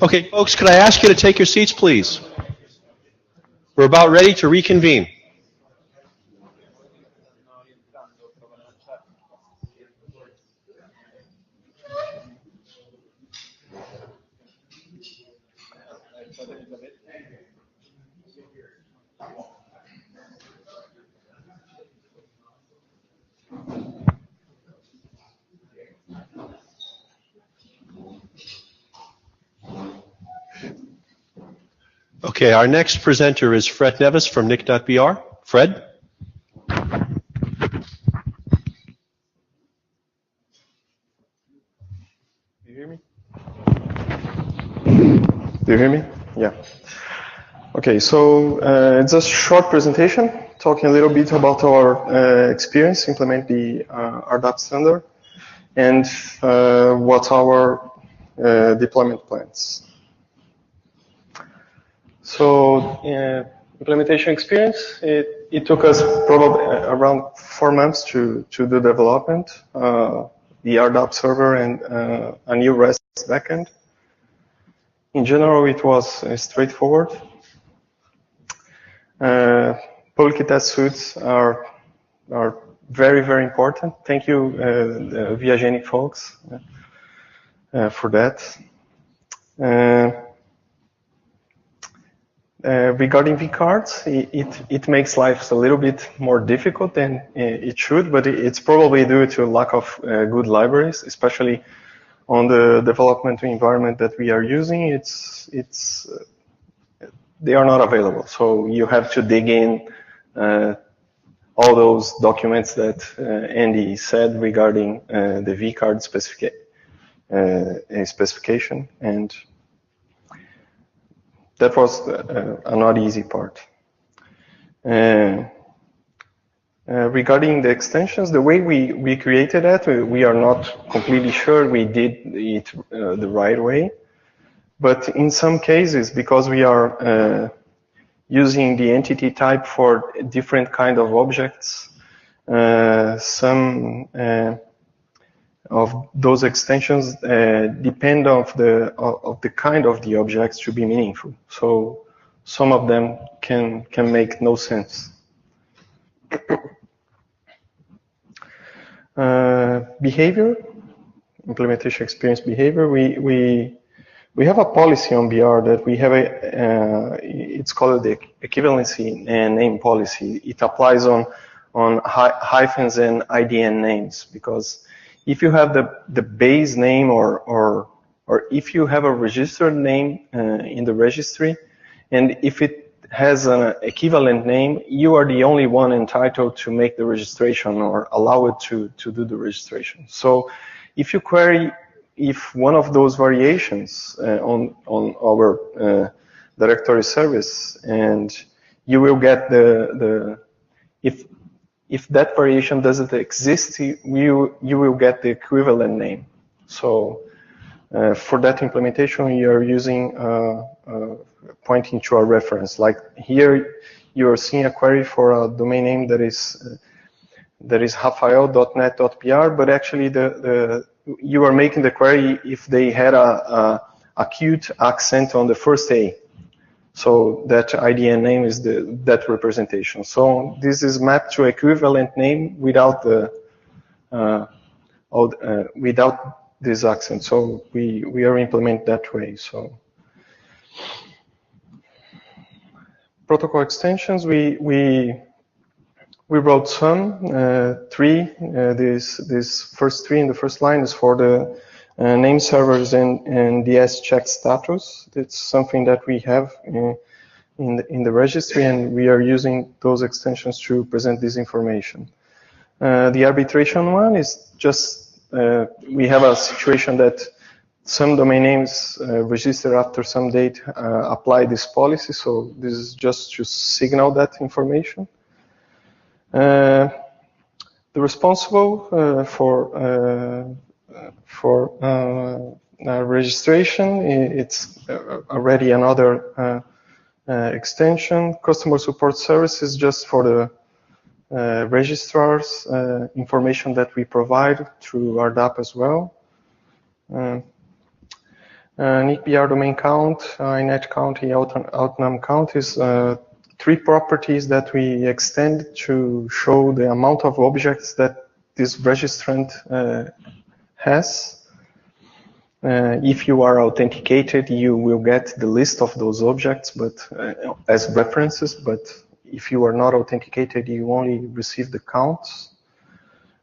Okay, folks, could I ask you to take your seats, please? We're about ready to reconvene. Okay, our next presenter is Fred Nevis from nic.br. Fred? Do you hear me? Do you hear me? Yeah. Okay, so it's a short presentation talking a little bit about our experience implement the RDAP standard and what our deployment plans. So implementation experience, it took us probably around 4 months to do development, the RDAP server and a new REST backend. In general, it was straightforward. Public test suites are very, very important. Thank you, the Viagenic folks, for that. Regarding vCards, it makes life a little bit more difficult than it should, but it's probably due to lack of good libraries, especially on the development environment that we are using. They are not available, so you have to dig in all those documents that Andy said regarding the vCard specification, and that was a not easy part. Regarding the extensions, the way we created that, we are not completely sure we did it the right way. But in some cases, because we are using the entity type for different kind of objects, some of those extensions depend of the kind of the objects to be meaningful. So some of them can make no sense. Behavior, implementation experience behavior. We have a policy on BR that we have it's called the equivalency name policy. It applies on hyphens and IDN names, because if you have the base name or if you have a registered name in the registry, and if it has an equivalent name, you are the only one entitled to make the registration or allow it to do the registration. So if you query if one of those variations on our directory service, and you will get if that variation doesn't exist, you will get the equivalent name. So for that implementation, you are using pointing to a reference. Like here, you are seeing a query for a domain name that is that is rafael.net.pr, but actually you are making the query if they had a acute accent on the first A. So that IDN name is that representation. So this is mapped to equivalent name without without this accent. So we are implement that way. So protocol extensions, we wrote some three. This first three in the first line is for the name servers and DS check status. It's something that we have in the registry, and we are using those extensions to present this information. The arbitration one is just we have a situation that some domain names registered after some date apply this policy, so this is just to signal that information. The responsible for registration, it's already another extension. Customer support services just for the registrars information that we provide through RDAP as well. NICBR domain count, INET count, outnum count is three properties that we extend to show the amount of objects that this registrant has. If you are authenticated, you will get the list of those objects, but as references. But if you are not authenticated, you only receive the counts.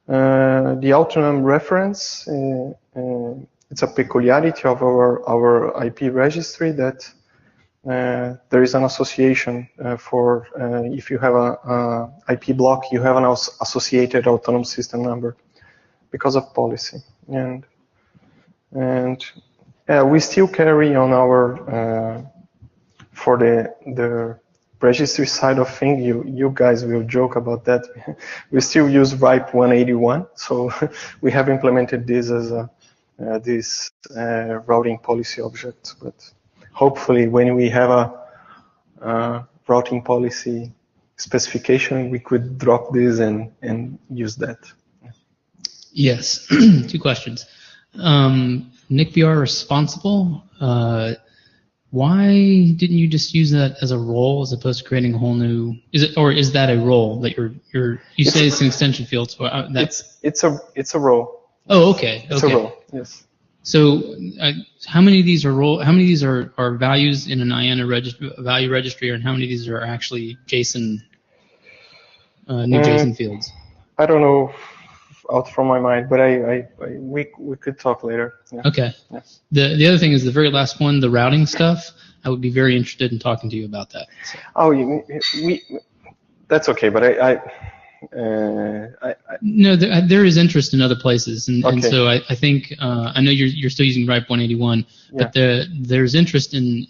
The autonym reference, it's a peculiarity of our IP registry that there is an association for if you have a IP block, you have an associated autonomous system number because of policy. And we still carry on our for the registry side of thing. You guys will joke about that. We still use RIPE 181, so we have implemented this as a this routing policy object. But hopefully, when we have a routing policy specification, we could drop this and use that. Yes. Two questions. NICBR responsible. Why didn't you just use that as a role as opposed to creating a whole new? Is that a role that you say it's an extension field? So it's a role. Oh, okay. It's a role. Yes. So how many of these are role? How many of these are values in an IANA value registry, and how many of these are actually JSON new JSON fields? I don't know out from my mind, but we could talk later. Yeah. Okay. Yes. The other thing is the very last one, the routing stuff. I would be very interested in talking to you about that. So. Oh, that's okay, but no, there is interest in other places, and so I think I know you're still using RIPE 181, but there's interest in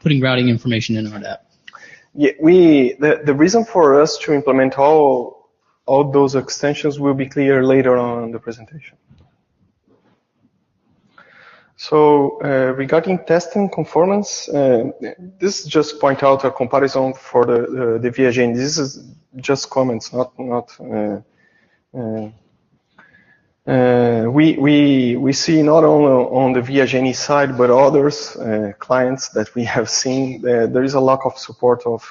putting routing information in RDAP. Yeah, the reason for us to implement all those extensions will be clear later on in the presentation. So regarding testing conformance, this just point out a comparison for the VIAGN. This is just comments, not we see not only on the VIAGN side but others clients that we have seen. There is a lack of support of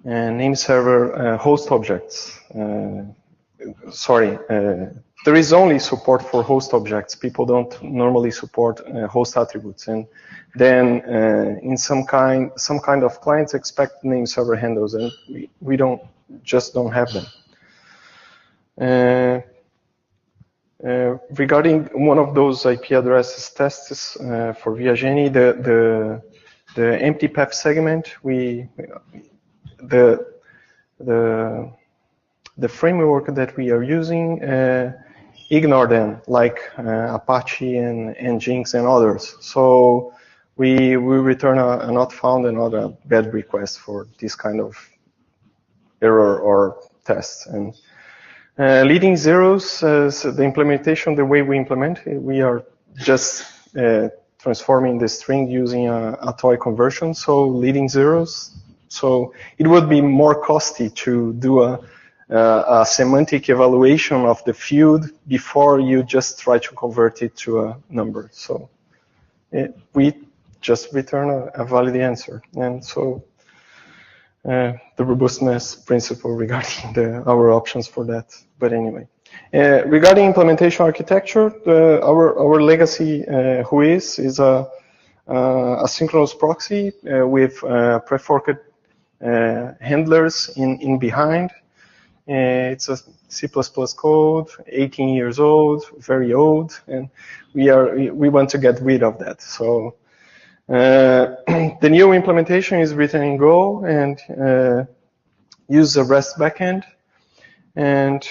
name server host objects. There is only support for host objects. People don't normally support host attributes, and then in some kind of clients expect name server handles, and we just don't have them. Regarding one of those IP addresses tests for VIAGN, the empty path segment, the framework that we are using ignore them, like Apache and Nginx and others. So we return a not found and not a bad request for this kind of error or test. And leading zeros, so the implementation, the way we implement it, we are just transforming the string using a toy conversion. So leading zeros So it would be more costly to do a semantic evaluation of the field before you just try to convert it to a number. So we just return a valid answer. And so the robustness principle regarding our options for that. But anyway, regarding implementation architecture, our legacy WHOIS is a asynchronous proxy with pre-forked handlers in behind. It's a C++ code, 18 years old, very old, and we want to get rid of that. So the new implementation is written in Go and use a REST backend, and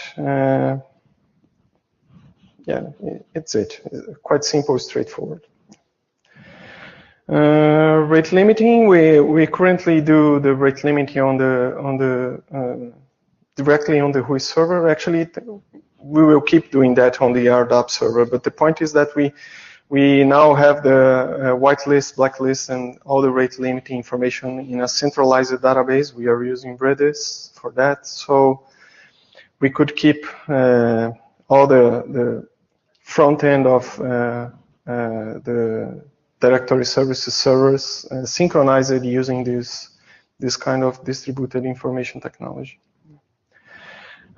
yeah, it's it. Quite simple, straightforward. Rate limiting, we currently do the rate limiting on the directly on the WHOIS server. Actually, we will keep doing that on the RDAP server, but the point is that we now have the whitelist, blacklist, and all the rate limiting information in a centralized database. We are using Redis for that, so we could keep all the front end of the directory services servers synchronized using this kind of distributed information technology.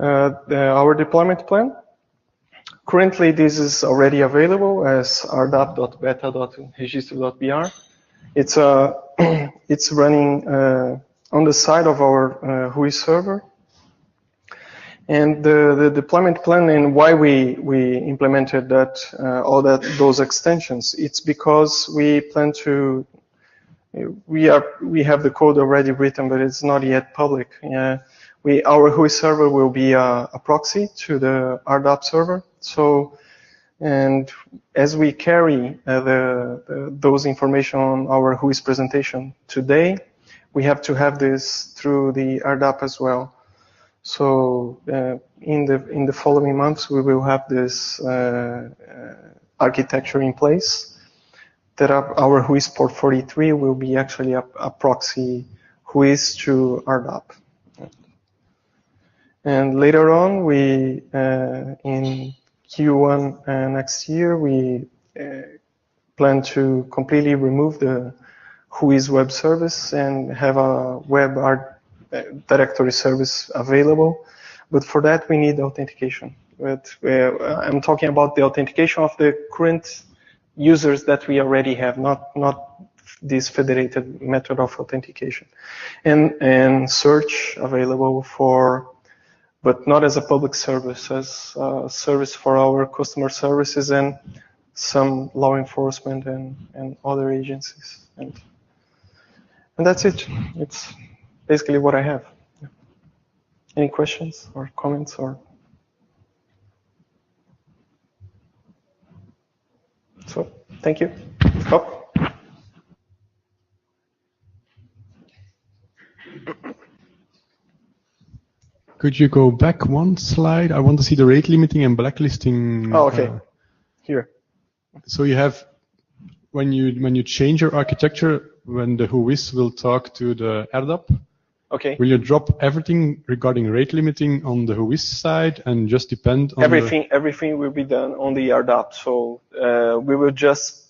Our deployment plan. Currently, this is already available as rdap.beta.registro.br. It's running on the side of our WHOIS server. And the deployment plan and why we implemented that those extensions, it's because we plan to we have the code already written, but it's not yet public. Our WHOIS server will be a proxy to the RDAP server. So, and as we carry those information on our WHOIS presentation today, we have to have this through the RDAP as well. So in the following months, we will have this architecture in place. That our WHOIS port 43 will be actually a proxy WHOIS to RDAP. And later on, we in Q1 next year, we plan to completely remove the WHOIS web service and have a web directory service available. But for that, we need authentication. But I'm talking about the authentication of the current users that we already have, not this federated method of authentication. And search available for, but not as a public service, as a service for our customer services and some law enforcement and other agencies. And that's it. It's basically what I have. Any questions or comments or? So, thank you. Stop. Could you go back one slide? I want to see the rate limiting and blacklisting. Oh, okay. Here. So you have, when you change your architecture, when the WHOIS will talk to the RDAP, okay. Will you drop everything regarding rate limiting on the WHOIS side and just depend on everything will be done on the RDAP. So we will just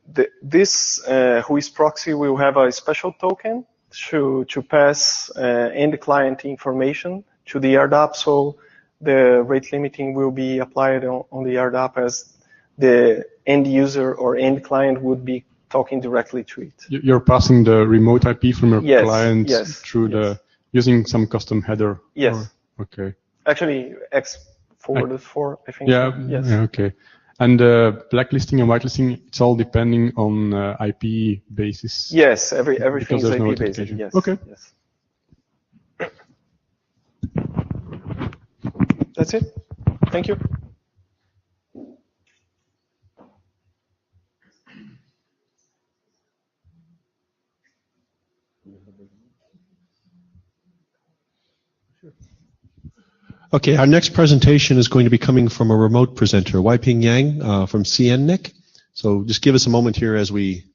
this WHOIS proxy will have a special token to pass end client information to the RDAP. So the rate limiting will be applied on the RDAP as the end user or end client would be talking directly to it. You're passing the remote IP from your client through the using some custom header. Yes. Okay. Actually, X forwarded for, I think. Yeah. Yes. Yeah, okay. And blacklisting and whitelisting, it's all depending on IP basis. Yes, everything is IP no based. Yes. Okay. Yes. That's it. Thank you. Okay, our next presentation is going to be coming from a remote presenter, Weiping Yang from CNNIC. So just give us a moment here as we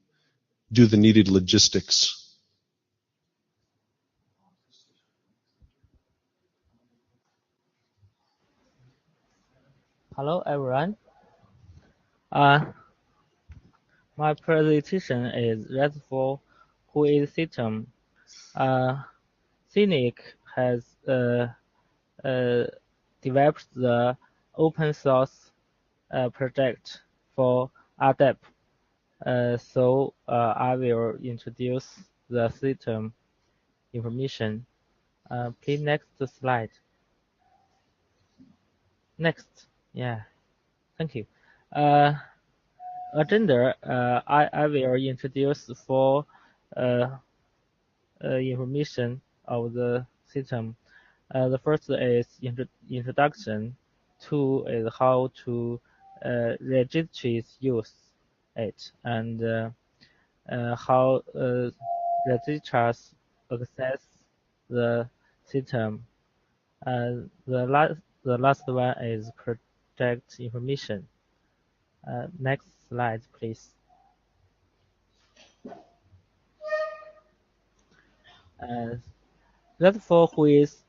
do the needed logistics. Hello, everyone. My presentation is RESTful GUI system. Cynic has developed the open source project for RDAP. So I will introduce the system information. Please next slide. Next, yeah, thank you. Agenda, I will introduce four information of the system. The first is introduction. Two is how to registries use it, and how registrars access the system. The last one is project information. Next slide, please. RESTful GUIs,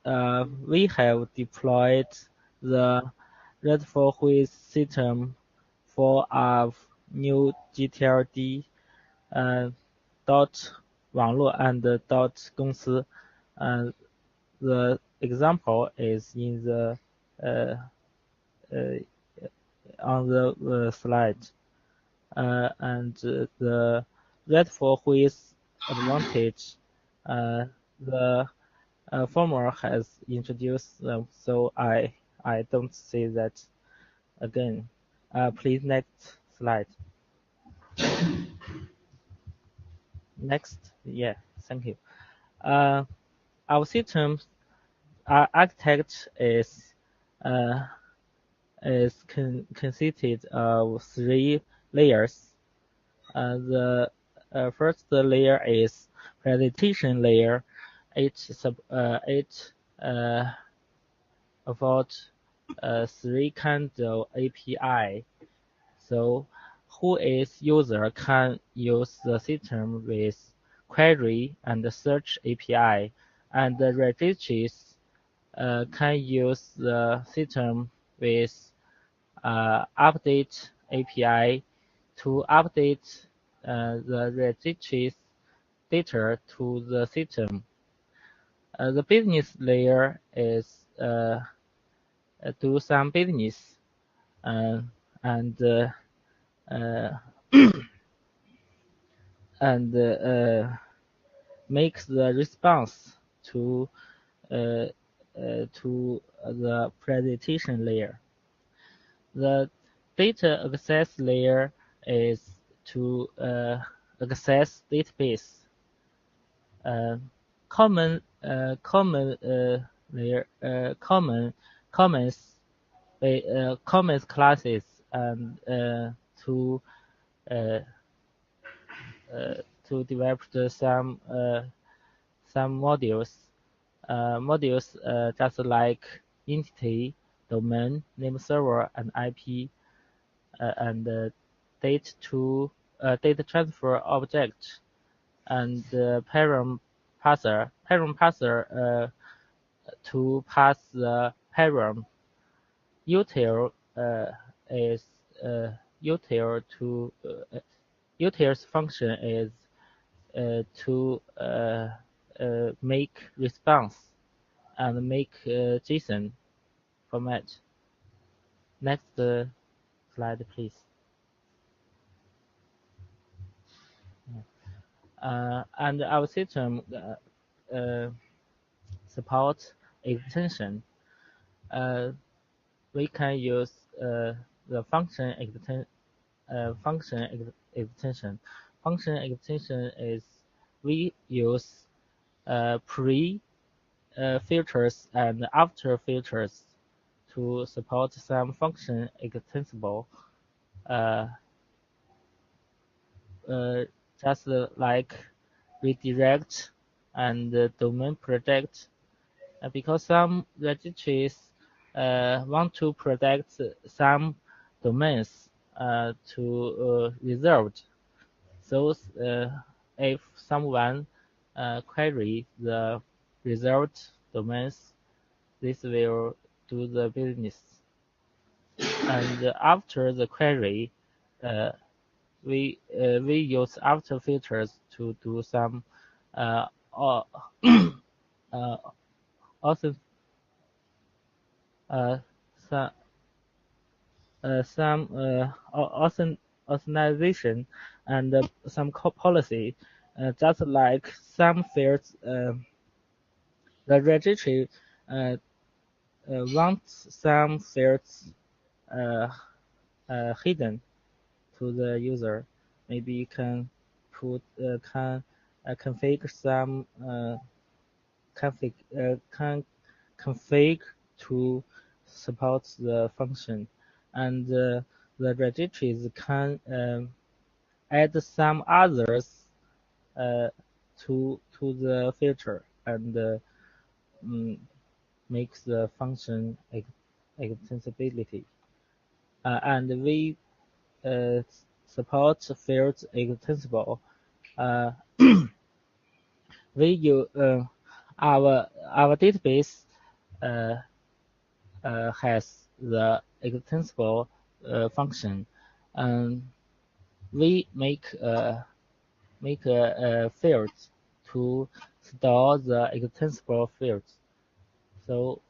we have deployed the RESTful GUI system for our new GTLD dot 网络 and dot 公司. The example is in the on the slide, and the RESTful GUI's advantage. The former has introduced them, so I don't say that again. Please next slide. Next, yeah, thank you. Our system architect is consisted of 3 layers. The first layer is presentation layer. It about 3 kinds of API. So who is user can use the system with query and search API, and the registries can use the system with update API to update the registries data to the system. The business layer is do some business and makes the response to the presentation layer. The data access layer is to access database. Common classes and to develop some modules. Modules just like entity, domain, name server, and IP, and data transfer object, and param parser. Param parser to pass the param. Util is util to util's function is to make response and make JSON format. Next slide, please. And our system supports extension. We can use the function extension. Function extension is we use pre filters and after filters to support some function extensible. Just like redirect and domain project, because some registries want to protect some domains to reserved. So if someone query the reserved domains, this will do the business. and after the query, we use after filters to do some also some authorization and some policy, just like some fields, the registry wants some fields hidden to the user. Maybe you can put configure some config to support the function, and the registries can add some others to the filter and makes the function extensibility. And we support fields extensible. We use our database has the extensible function, and we make fields to store the extensible fields. So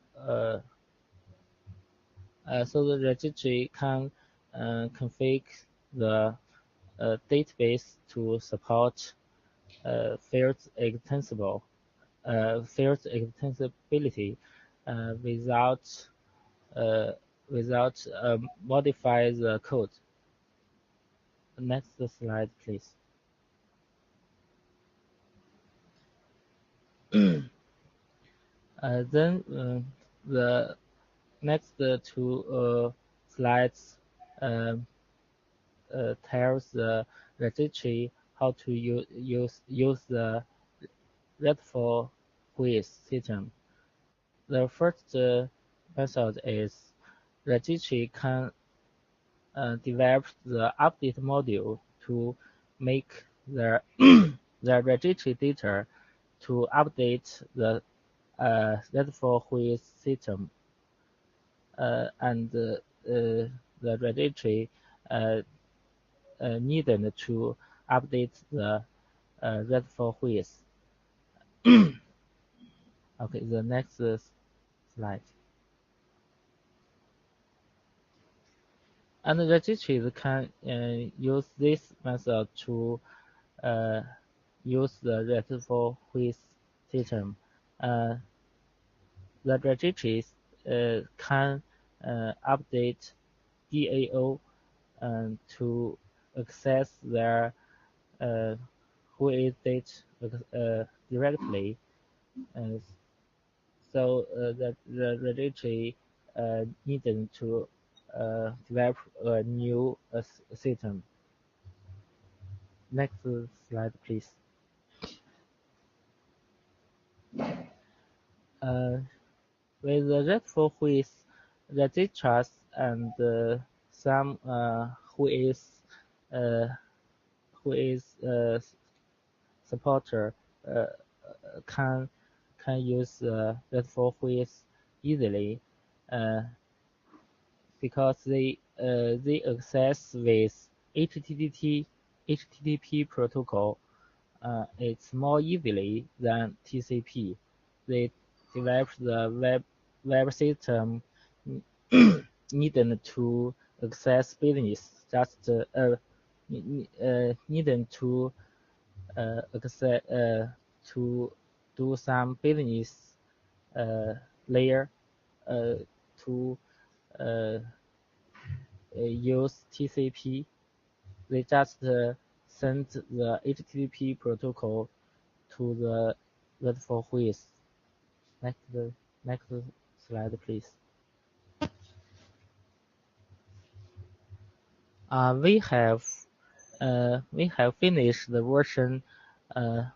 so the registry can configure the database to support fields extensibility without modify the code. Next slide, please. Then the next two slides tells the registry how to use the RESTful GUI system. The first method is registry can develop the update module to make the registry data to update the RESTful GUI system, and the registry needed to update the RESTful GUIs. Okay, the next slide. And the registries can use this method to use the RESTful GUI system. The registries can update DAO to access their GUI data directly. So the registry needed to develop a new system. Next slide, please. With the RESTful GUIs, registrars and some GUIs supporter can use RESTful GUIs easily because they access with HTTP protocol. It's more easily than TCP. They develop the web system needed to access business, just needed to access to do some business layer to use TCP. They just send the HTTP protocol to the RESTful GUIs. Next slide, please. We have finished the version and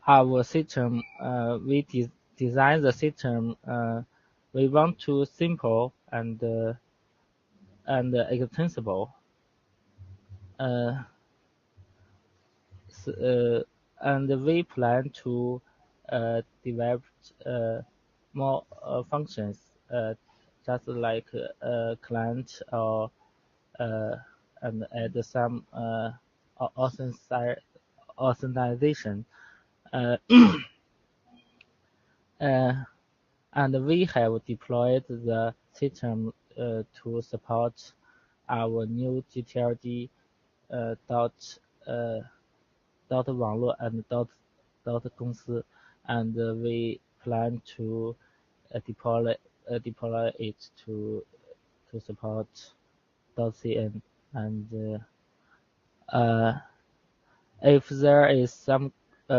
our system. We design the system. We want to simple and extensible. And we plan to developed more functions, just like client or and add some authorization. And we have deployed the system to support our new GTLD dot 网络 and dot 公司, and we plan to deploy it to support .cn, and if there is some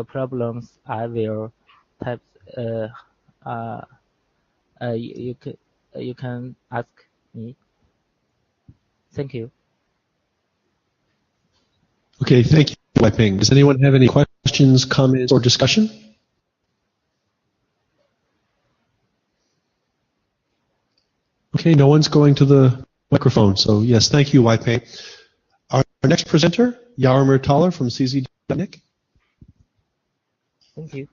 problems, I will type. You can ask me. Thank you. Okay, thank you, Wei-Ping. Does anyone have any questions, comments, or discussion? Okay, no one's going to the microphone, so yes, thank you, Wei-Ping. Our next presenter, Jaromir Thaler from CZ.NIC. Thank you.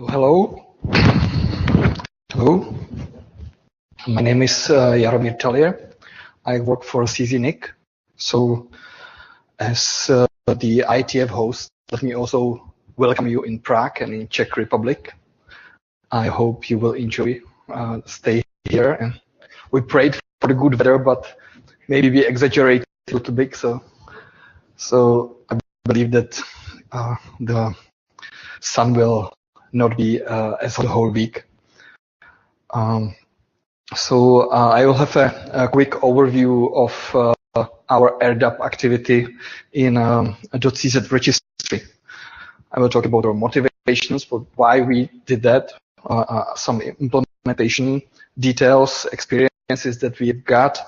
Hello. Hello. My name is Jaromir Thaler. I work for CZ.NIC. So, as the IETF host, let me also welcome you in Prague and in Czech Republic. I hope you will enjoy stay here. And we prayed for the good weather, but maybe we exaggerate a little bit. So I believe that the sun will not be as hot the whole week. So I will have a quick overview of our AirDAP activity in .cz registry. I will talk about our motivations for why we did that, some implementation details, experiences that we've got,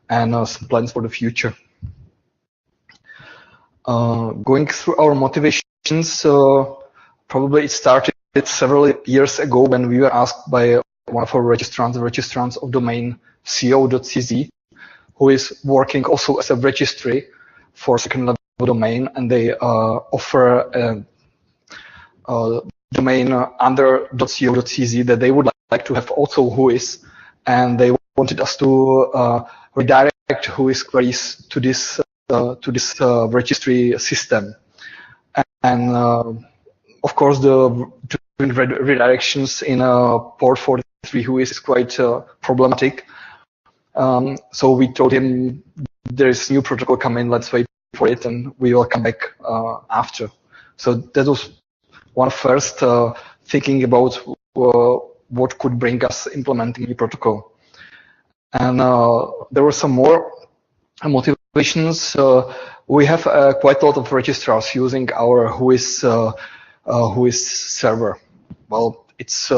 and some plans for the future. Going through our motivations, probably it started several years ago when we were asked by one of our registrants of domain co.cz, who is working also as a registry for second level domain, and they offer a domain under .co.cz that they would like to have also WHOIS, and they wanted us to redirect WHOIS queries to this registry system. And of course, doing redirections in port 43 WHOIS is quite problematic. So we told him there is new protocol coming, let's wait for it, and we will come back after. So that was one first thinking about what could bring us implementing the protocol. And there were some more motivations. We have quite a lot of registrars using our WHOIS server. Well, it's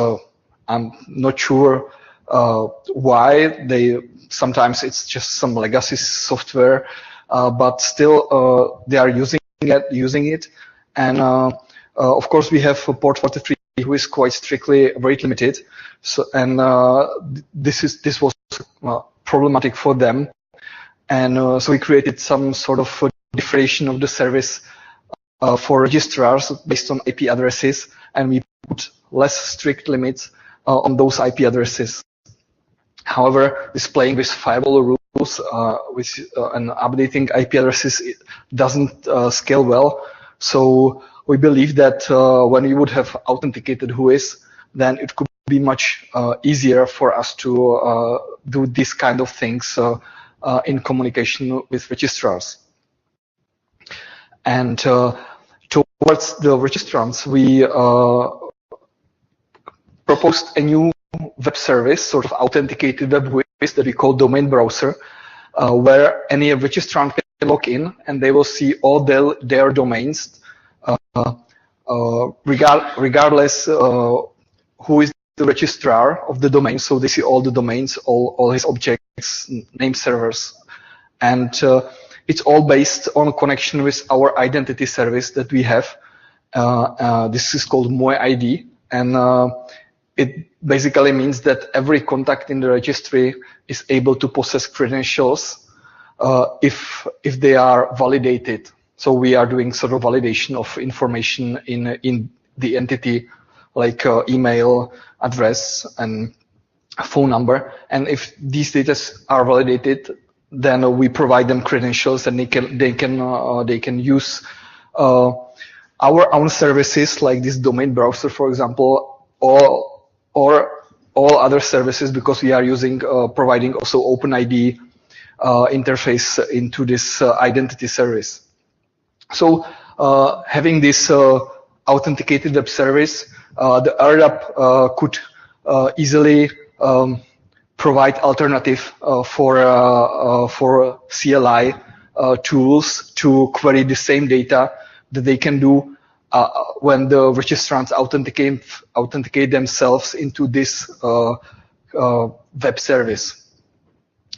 I'm not sure why sometimes it's just some legacy software, but still they are using it. And of course we have port 43 who is quite strictly rate limited. So, and this was problematic for them. And so we created some sort of differentiation of the service for registrars based on IP addresses, and we put less strict limits on those IP addresses. However, displaying with firewall rules and updating IP addresses, it doesn't scale well. So we believe that when we would have authenticated WHOIS, then it could be much easier for us to do these kind of things in communication with registrars. And towards the registrants, we proposed a new web service, sort of authenticated web WHOIS that we call domain browser, where any registrant log in and they will see all their domains, regardless who is the registrar of the domain. So they see all the domains, all his objects, name servers, and it's all based on connection with our identity service that we have. This is called MoiID, and it basically means that every contact in the registry is able to possess credentials if they are validated. So we are doing sort of validation of information in the entity, like email, address, and phone number. And if these data are validated, then we provide them credentials, and they can use our own services, like this domain browser, for example, or all other services, because we are using providing also OpenID interface into this identity service. So having this authenticated web service, the RDAP could easily provide alternative for CLI tools to query the same data that they can do when the registrants authenticate themselves into this web service.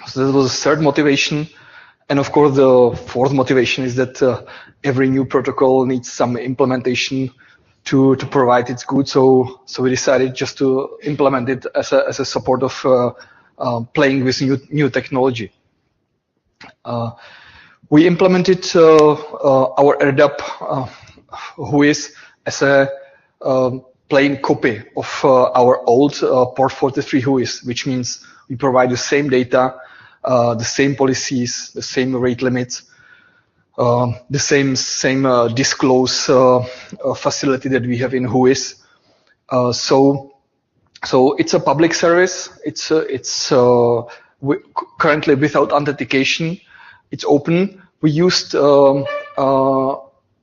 So that was the third motivation. And of course, the fourth motivation is that every new protocol needs some implementation to provide its good. So we decided just to implement it as a support of playing with new technology. We implemented our RDAP WHOIS as a plain copy of our old port 43 WHOIS, which means we provide the same data, the same policies, the same rate limits, the same disclose facility that we have in WHOIS. So it's a public service. It's currently without authentication. It's open. We used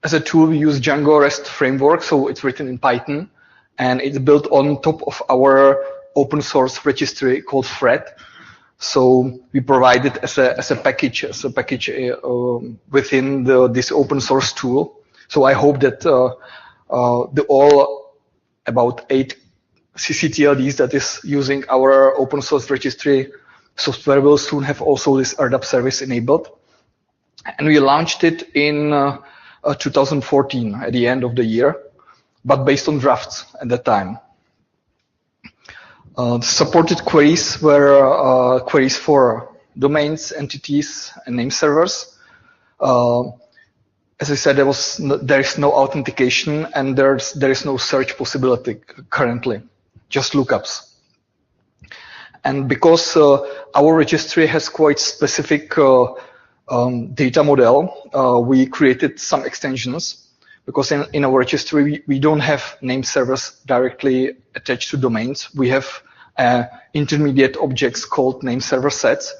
as a tool, we use Django REST framework, so it's written in Python, and it's built on top of our open source registry called Fred. So we provide it as a package within this open source tool. So I hope that all about 8 ccTLDs that is using our open source registry software will soon have also this RDAP service enabled. And we launched it in 2014 at the end of the year, but based on drafts at that time. Supported queries were queries for domains, entities, and name servers. As I said, there is no authentication, and there is no search possibility currently, just lookups. And because our registry has quite specific data model, we created some extensions, because in our registry we don't have name servers directly attached to domains. We have intermediate objects called name server sets.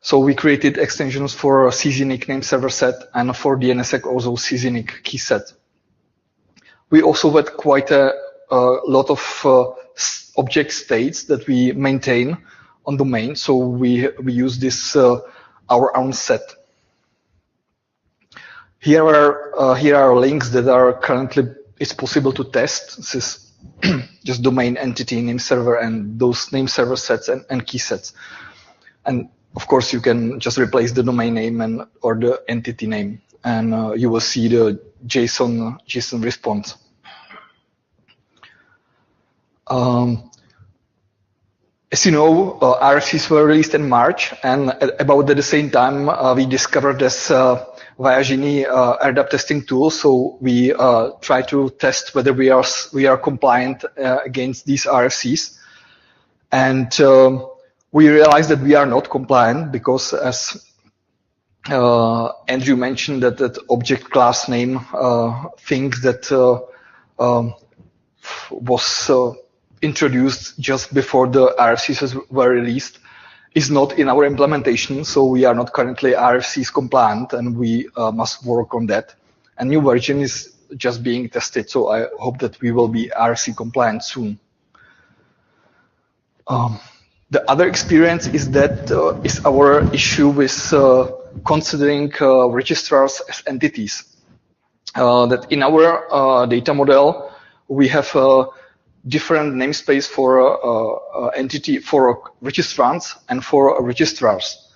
So we created extensions for CZNIC name server set and for DNSSEC also CZNIC key set. We also had quite a lot of object states that we maintain on domain. So we use this our own set. Here are links that are currently it's possible to test. This is just domain, entity, name server, and those name server sets and key sets. And of course, you can just replace the domain name or the entity name, and you will see the JSON response. As you know, RFCs were released in March, and about at the same time, we discovered this via Genie RDAP testing tool. So we try to test whether we are compliant against these RFCs, and we realized that we are not compliant because, as Andrew mentioned, that object class name things that was introduced just before the RFCs were released is not in our implementation. So we are not currently RFCs compliant, and we must work on that. A new version is just being tested. So I hope that we will be RFC compliant soon. The other experience is that is our issue with considering registrars as entities. That in our data model, we have different namespace for entity for registrants and for registrars.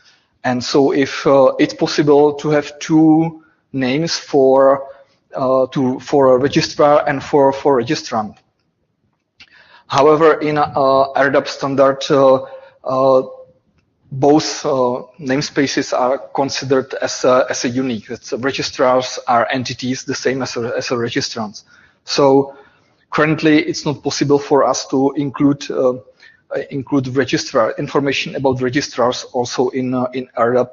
And so if it's possible to have two names for a registrar and for registrant. However, in RDAP standard, both namespaces are considered as a unique. It's registrars are entities the same as a registrants. So currently, it's not possible for us to include registrar information about registrars also in RDAP.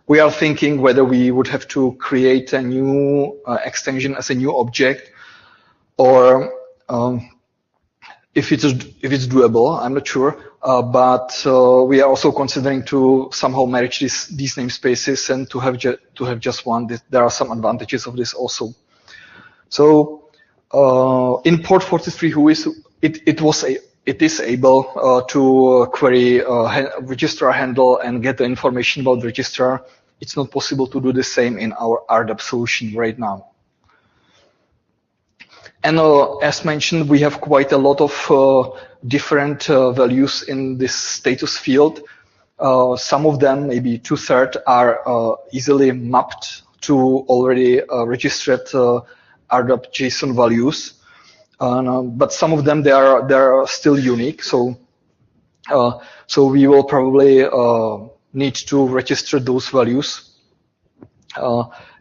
We are thinking whether we would have to create a new extension as a new object, or if it's doable. I'm not sure, but we are also considering to somehow merge these namespaces and to have just one. There are some advantages of this also. So in port 43, it is able to query registrar handle and get the information about registrar. It's not possible to do the same in our RDAP solution right now. And as mentioned, we have quite a lot of different values in this status field. Some of them, maybe 2/3, are easily mapped to already registered RDAP JSON values. But some of them, they are still unique. So we will probably need to register those values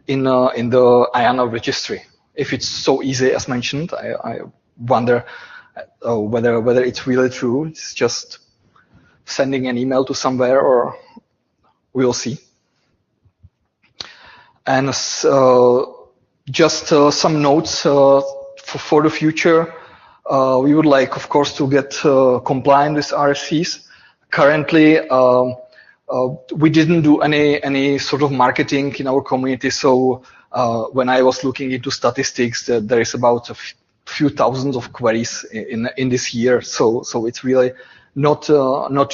in the IANA registry. If it's so easy as mentioned, I wonder whether it's really true. It's just sending an email to somewhere, or we'll see. And just some notes for the future. We would like, of course, to get compliant with RFCs. Currently, we didn't do any sort of marketing in our community. So when I was looking into statistics, there is about a few thousands of queries in this year. So it's really not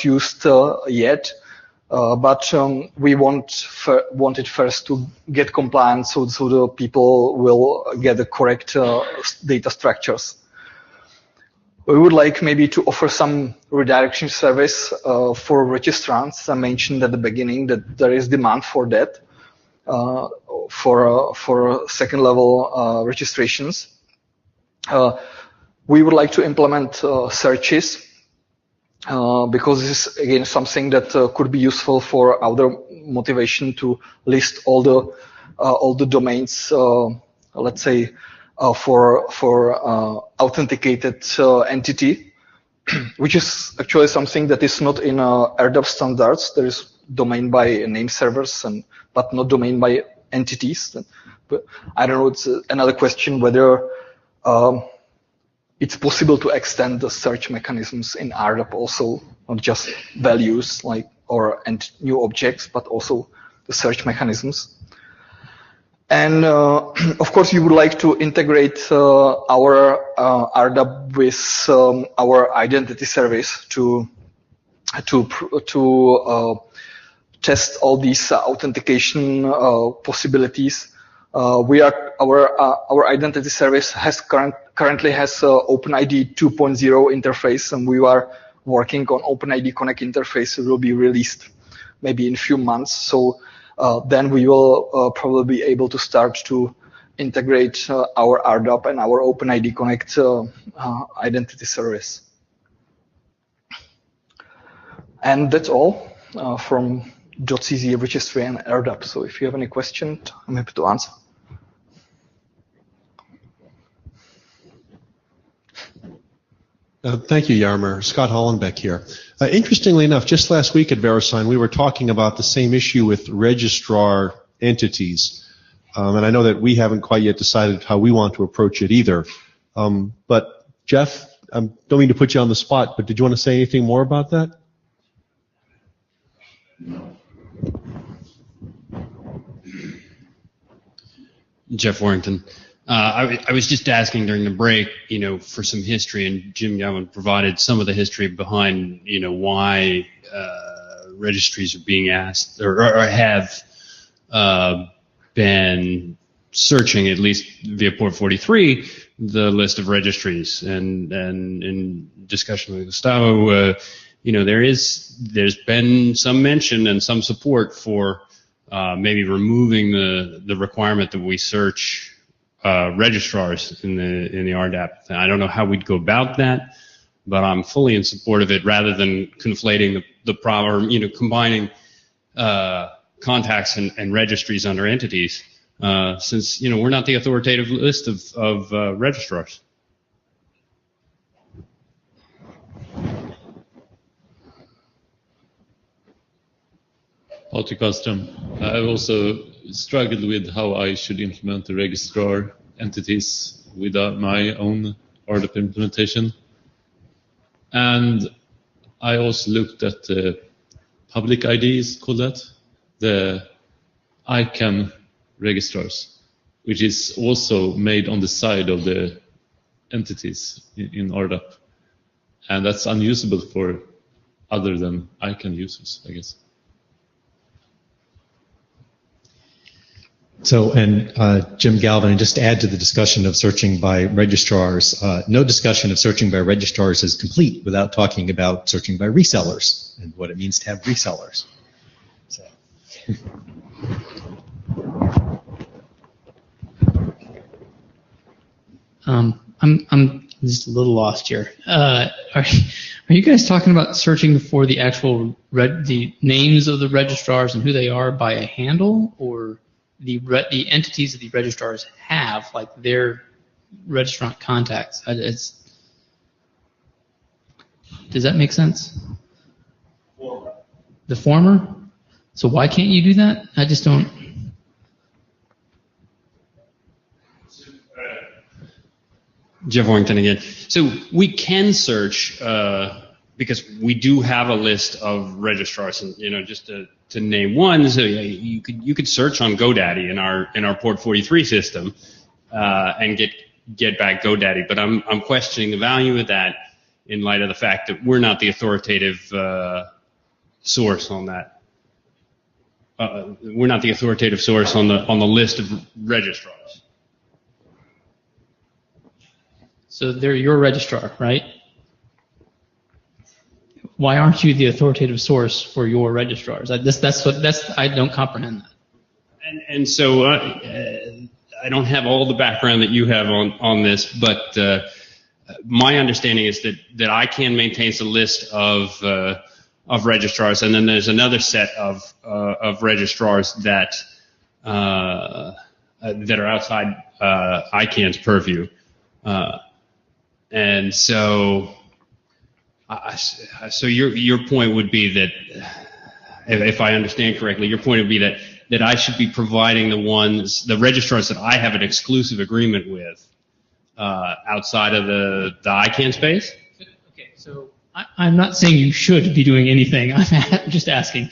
used yet. But we wanted first to get compliant, so the people will get the correct data structures. We would like maybe to offer some redirection service for registrants. I mentioned at the beginning that there is demand for that for second level registrations. We would like to implement searches. Because this is again something that could be useful for our motivation to list all the domains, let's say, for authenticated entity, which is actually something that is not in RDAP standards. There is domain by name servers, but not domain by entities. But I don't know. It's another question whether it's possible to extend the search mechanisms in RDAP also, not just values and new objects, but also the search mechanisms. And of course, we would like to integrate our RDAP with our identity service to test all these authentication possibilities. Our identity service currently has OpenID 2.0 interface, and we are working on OpenID Connect interface. It will be released maybe in a few months. So then we will probably be able to start to integrate our RDAP and our OpenID Connect identity service. And that's all from .cz registry and RDAP. So if you have any questions, I'm happy to answer. Thank you, Jaromír. Scott Hollenbeck here. Interestingly enough, just last week at VeriSign, we were talking about the same issue with registrar entities. And I know that we haven't quite yet decided how we want to approach it either. But Jeff, I don't mean to put you on the spot, but did you want to say anything more about that? Jeff Warrington. I was just asking during the break, for some history, and Jim Galvin provided some of the history behind, why registries are being asked or have been searching, at least via port 43, the list of registries. And in discussion with Gustavo, there's been some mention and some support for maybe removing the requirement that we search registrars in the RDAP. I don't know how we'd go about that, but I'm fully in support of it rather than conflating the problem, combining contacts and registries under entities, since we're not the authoritative list of registrars. Custom. I've also struggled with how I should implement the registrar entities with my own RDAP implementation. And I also looked at the public IDs, called that, the ICANN registrars, which is also made on the side of the entities in RDAP. And that's unusable for other than ICANN users, I guess. So, and Jim Galvin, and just to add to the discussion of searching by registrars, no discussion of searching by registrars is complete without talking about searching by resellers and what it means to have resellers. So. I'm just a little lost here. Are you guys talking about searching for the actual the names of the registrars and who they are by a handle, or the entities that the registrars have, like their registrant contacts? Does that make sense? The former? So why can't you do that? I just don't. Jeff Warrington again. So we can search because we do have a list of registrars, and just to name one. So you could search on GoDaddy in our port 43 system and get back GoDaddy. But I'm questioning the value of that in light of the fact that we're not the authoritative source on that. We're not the authoritative source on the list of registrars. So they're your registrar, right? Why aren't you the authoritative source for your registrars? I don't comprehend that. And so I don't have all the background that you have on this, but my understanding is that ICANN maintains a list of registrars, and then there's another set of registrars that are outside ICANN's purview. And so your point would be that, if I understand correctly, your point would be that I should be providing the registrars that I have an exclusive agreement with outside of the ICANN space? Okay, so I'm not saying you should be doing anything. I'm just asking.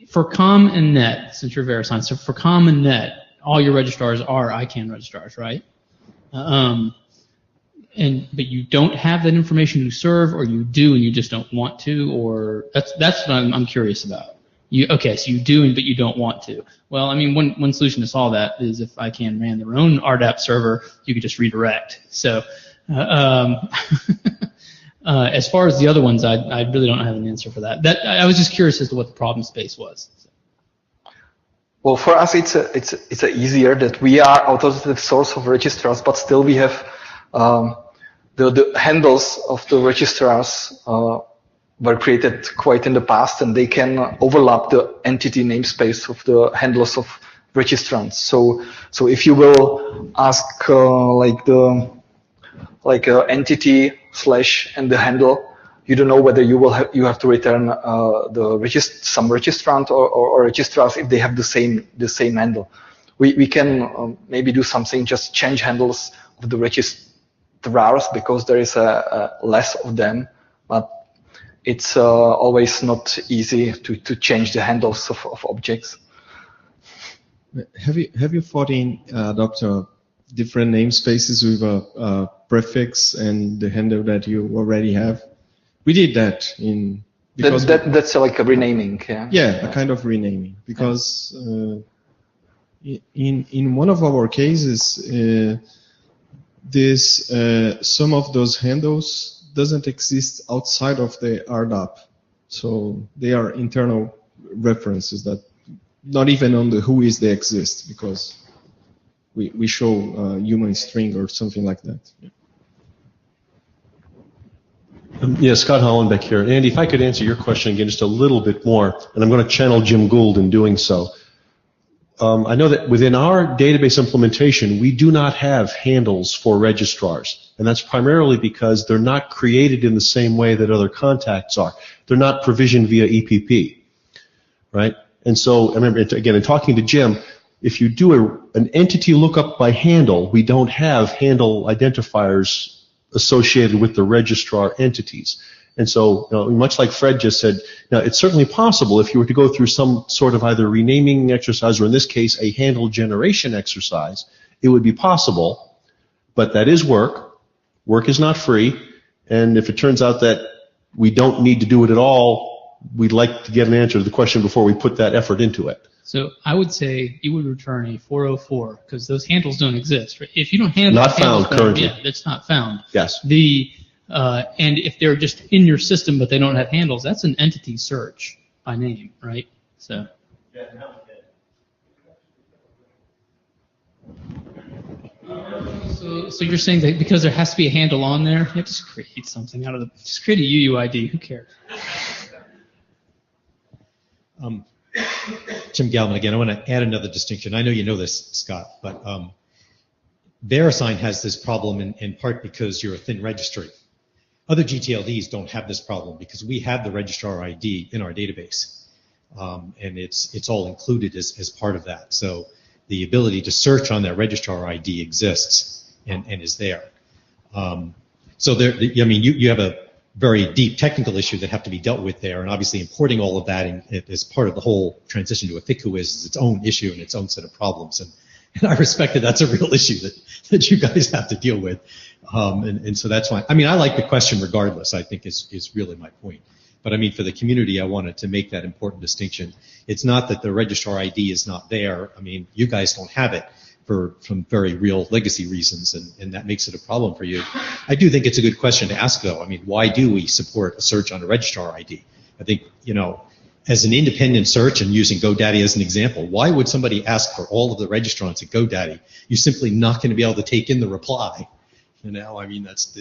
For COM and NET, since you're VeriSign, so for COM and NET, all your registrars are ICANN registrars, right? But you don't have that information to serve, or you do and you just don't want to, or that's what I'm curious about. So you do, but you don't want to. Well, I mean, one solution to solve that is if ICANN ran their own RDAP server, you could just redirect. So as far as the other ones, I really don't have an answer for that. I was just curious as to what the problem space was. Well, for us, it's easier that we are authoritative source of registrars, but still we have the handles of the registrars were created quite in the past, and they can overlap the entity namespace of the handlers of registrants. So if you will ask entity / and the handle, you don't know whether you have to return some registrant or registrars if they have the same handle. We can maybe do something, just change handles of the registrars because there is less of them, but it's always not easy to change the handles of objects. Have you thought in adopt different namespaces with a prefix and the handle that you already have? We did that in because That's like a renaming, yeah. Yeah, a kind of renaming, because in one of our cases, some of those handles doesn't exist outside of the RDAP, so they are internal references that not even on the whois they exist, because we show human string or something like that. Yeah, Scott Hollenbeck here. Andy, if I could answer your question again just a little bit more, and I'm going to channel Jim Gould in doing so. I know that within our database implementation, we do not have handles for registrars, and that's primarily because they're not created in the same way that other contacts are. They're not provisioned via EPP, right? And so, I remember, again, in talking to Jim, if you do an entity lookup by handle, we don't have handle identifiers associated with the registrar entities. And so, much like Fred just said, now it's certainly possible if you were to go through some sort of either renaming exercise or in this case a handle generation exercise, it would be possible, but that is work. Work is not free, and if it turns out that we don't need to do it at all, we'd like to get an answer to the question before we put that effort into it. So I would say you would return a 404 because those handles don't exist. Right? If you don't handle not found currently, yeah, that's not found. Yes. And if they're just in your system but they don't have handles, that's an entity search by name, right? So. So you're saying that because there has to be a handle on there, you have to just create something out of just create a UUID. Who cares? Jim Galvin again. I want to add another distinction. I know you know this, Scott, but VeriSign has this problem in part because you're a thin registry. Other GTLDs don't have this problem because we have the registrar ID in our database, and it's all included as part of that. So the ability to search on that registrar ID exists and is there. So there, I mean, you have a very deep technical issue that have to be dealt with there, and obviously importing all of that as part of the whole transition to a thick who is its own issue and its own set of problems. And I respect that that's a real issue that you guys have to deal with. And so that's why, I mean, I like the question regardless, I think is really my point. But I mean, for the community, I wanted to make that important distinction. It's not that the registrar ID is not there. I mean, you guys don't have it for some very real legacy reasons, and that makes it a problem for you. I do think it's a good question to ask, though. I mean, why do we support a search on a registrar ID? I think, as an independent search, and using GoDaddy as an example, why would somebody ask for all of the registrants at GoDaddy? You're simply not going to be able to take in the reply. I mean, that's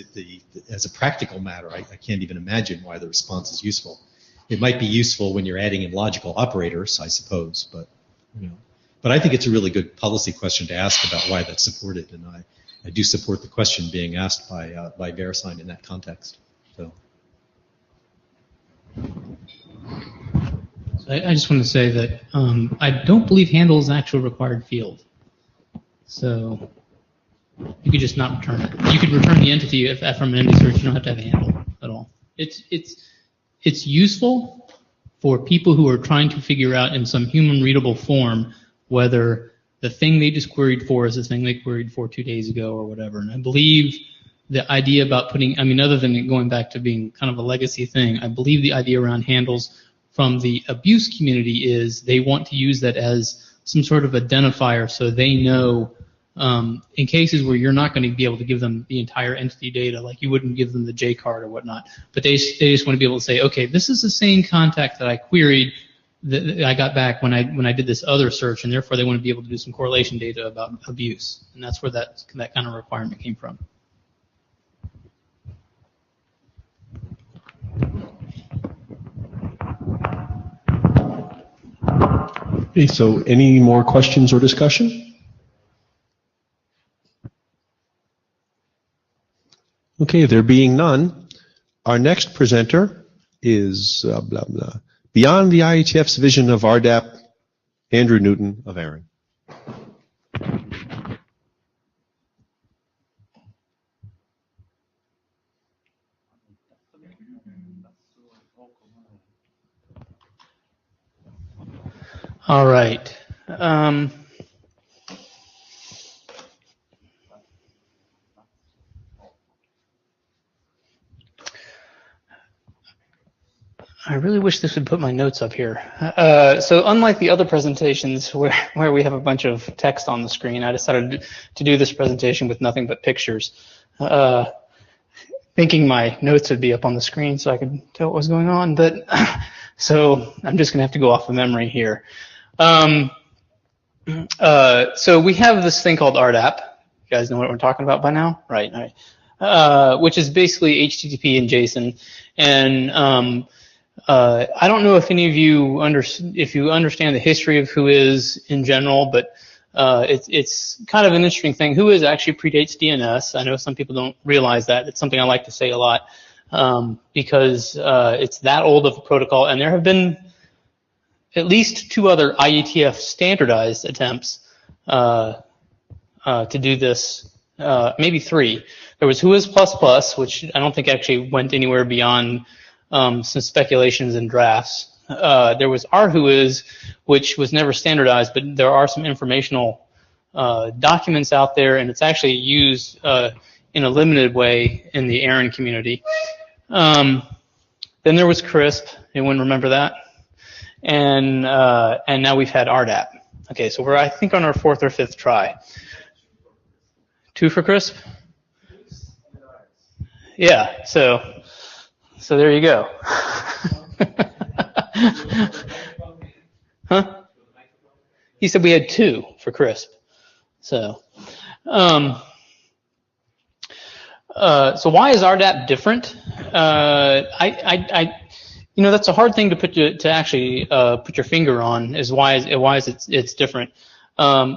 as a practical matter, I can't even imagine why the response is useful. It might be useful when you're adding in logical operators, I suppose, but But I think it's a really good policy question to ask about why that's supported, and I do support the question being asked by VeriSign in that context. So. I just want to say that I don't believe handle is an actual required field. So you could just not return it. You could return the entity from an entity search. You don't have to have a handle at all. It's useful for people who are trying to figure out in some human readable form whether the thing they just queried for is the thing they queried for 2 days ago or whatever. And I believe the idea about putting, I mean, other than it going back to being kind of a legacy thing, I believe the idea around handles from the abuse community is they want to use that as some sort of identifier so they know in cases where you're not going to be able to give them the entire entity data, like you wouldn't give them the J card or whatnot, but they just want to be able to say, okay, this is the same contact that I queried that I got back when I did this other search, and therefore they want to be able to do some correlation data about abuse, and that's where that kind of requirement came from. Okay, so any more questions or discussion? Okay, there being none, our next presenter is blah, blah. Beyond the IETF's vision of RDAP, Andrew Newton of Aaron. All right. I really wish this would put my notes up here. So unlike the other presentations where we have a bunch of text on the screen, I decided to do this presentation with nothing but pictures, thinking my notes would be up on the screen so I could tell what was going on. But so I'm just going to have to go off of memory here. So we have this thing called RDAP. You guys know what we're talking about by now? Right. Which is basically HTTP and JSON. And I don't know if any of you understand the history of Whois in general, but it's kind of an interesting thing. Whois actually predates DNS. I know some people don't realize that. It's something I like to say a lot because it's that old of a protocol, and there have been at least 2 other IETF standardized attempts to do this, maybe 3. There was Whois++, which I don't think actually went anywhere beyond some speculations and drafts. There was rWhois, which was never standardized, but there are some informational documents out there, and it's actually used in a limited way in the Aaron community. Then there was CRISP. Anyone remember that? And now we've had RDAP. Okay, so we're I think on our 4th or 5th try. 2 for CRISP? Yeah, so there you go. Huh? He said we had 2 for CRISP. So why is RDAP different? That's a hard thing to actually put your finger on. Is why it's different.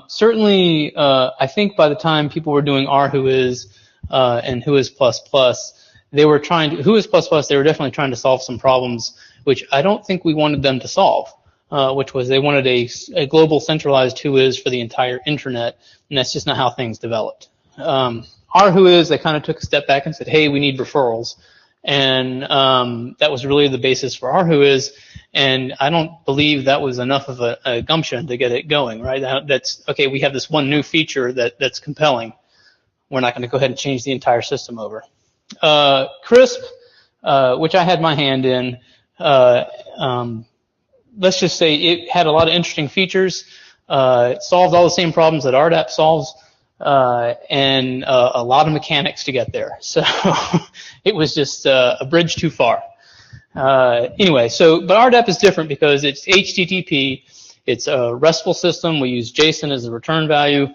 Certainly, I think by the time people were doing rWhois and Whois++, they were Whois++, they were definitely trying to solve some problems, which I don't think we wanted them to solve, which was they wanted a global centralized Whois for the entire internet, and that's just not how things developed. rWhois, they kind of took a step back and said, hey, we need referrals. And that was really the basis for rWhois, and I don't believe that was enough of a gumption to get it going, right? That's okay, we have this one new feature that's compelling. We're not going to go ahead and change the entire system over. CRISP, which I had my hand in, let's just say it had a lot of interesting features. It solved all the same problems that RDAP solves, and a lot of mechanics to get there. So it was just a bridge too far. Anyway, but RDAP is different because it's HTTP. It's a RESTful system. We use JSON as the return values,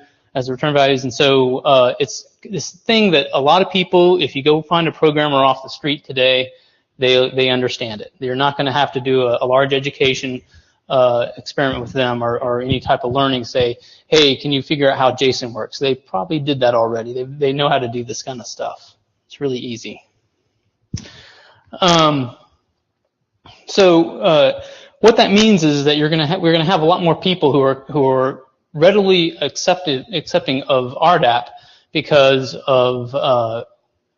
and so it's this thing that a lot of people, if you go find a programmer off the street today, they understand it. You're not going to have to do a large education experiment with them or any type of learning. Say, hey, can you figure out how JSON works? They probably did that already. They know how to do this kind of stuff. It's really easy. So what that means is that we're going to have a lot more people who are readily accepting of RDAP because of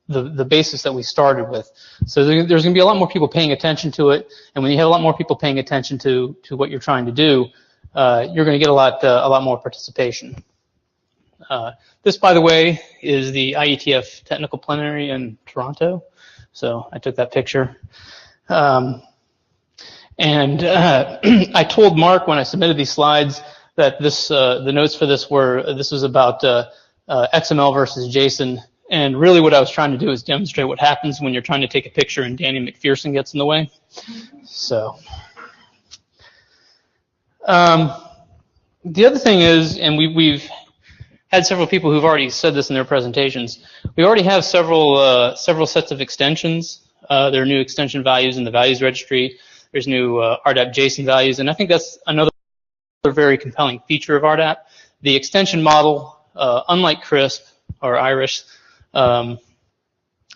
the basis that we started with. So there's going to be a lot more people paying attention to it, and when you have a lot more people paying attention to what you're trying to do, you're going to get a lot more participation. This, by the way, is the IETF Technical Plenary in Toronto. So I took that picture. And I told Mark when I submitted these slides that the notes for this was about XML versus JSON. And really what I was trying to do is demonstrate what happens when you're trying to take a picture and Danny McPherson gets in the way. So the other thing is, and we've had several people who've already said this in their presentations, we already have several sets of extensions. There are new extension values in the values registry. There's new RDAP JSON values, and I think that's another very compelling feature of RDAP. The extension model, unlike CRISP or Irish, the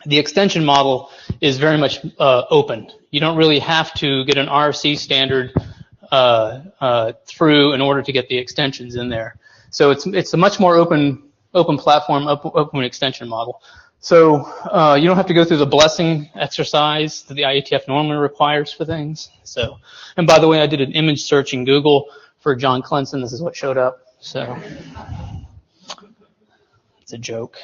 extension model is very much open. You don't really have to get an RFC standard through in order to get the extensions in there. So it's a much more open platform, open extension model. So you don't have to go through the blessing exercise that the IETF normally requires for things. So, and by the way, I did an image search in Google for John Clenson. This is what showed up. So it's a joke.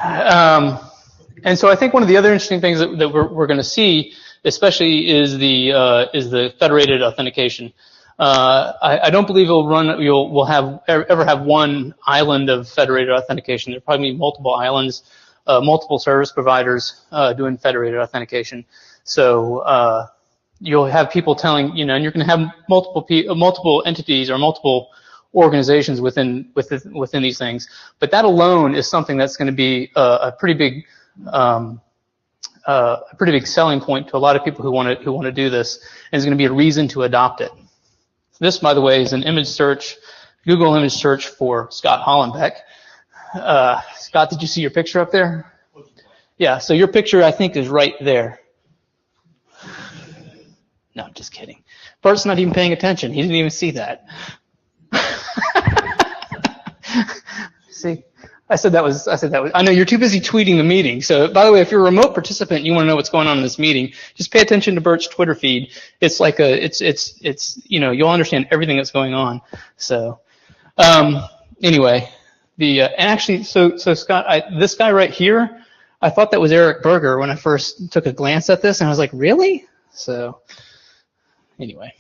And so I think one of the other interesting things that we're going to see especially is the federated authentication. I don't believe we'll ever have one island of federated authentication. There'll probably be multiple islands, multiple service providers doing federated authentication. So you'll have people telling, and you're going to have multiple entities or multiple organizations within these things. But that alone is something that's going to be a pretty big selling point to a lot of people who want to do this, and is going to be a reason to adopt it. This, by the way, is an image search, Google image search for Scott Hollenbeck. Scott, did you see your picture up there? Yeah, so your picture, I think, is right there. No, just kidding. Bart's not even paying attention. He didn't even see that. See, I said that was. I know you're too busy tweeting the meeting. So, by the way, if you're a remote participant and you want to know what's going on in this meeting, just pay attention to Bert's Twitter feed. It's like you'll understand everything that's going on. So, anyway, so Scott, this guy right here, I thought that was Eric Berger when I first took a glance at this, and I was like, really? So, anyway.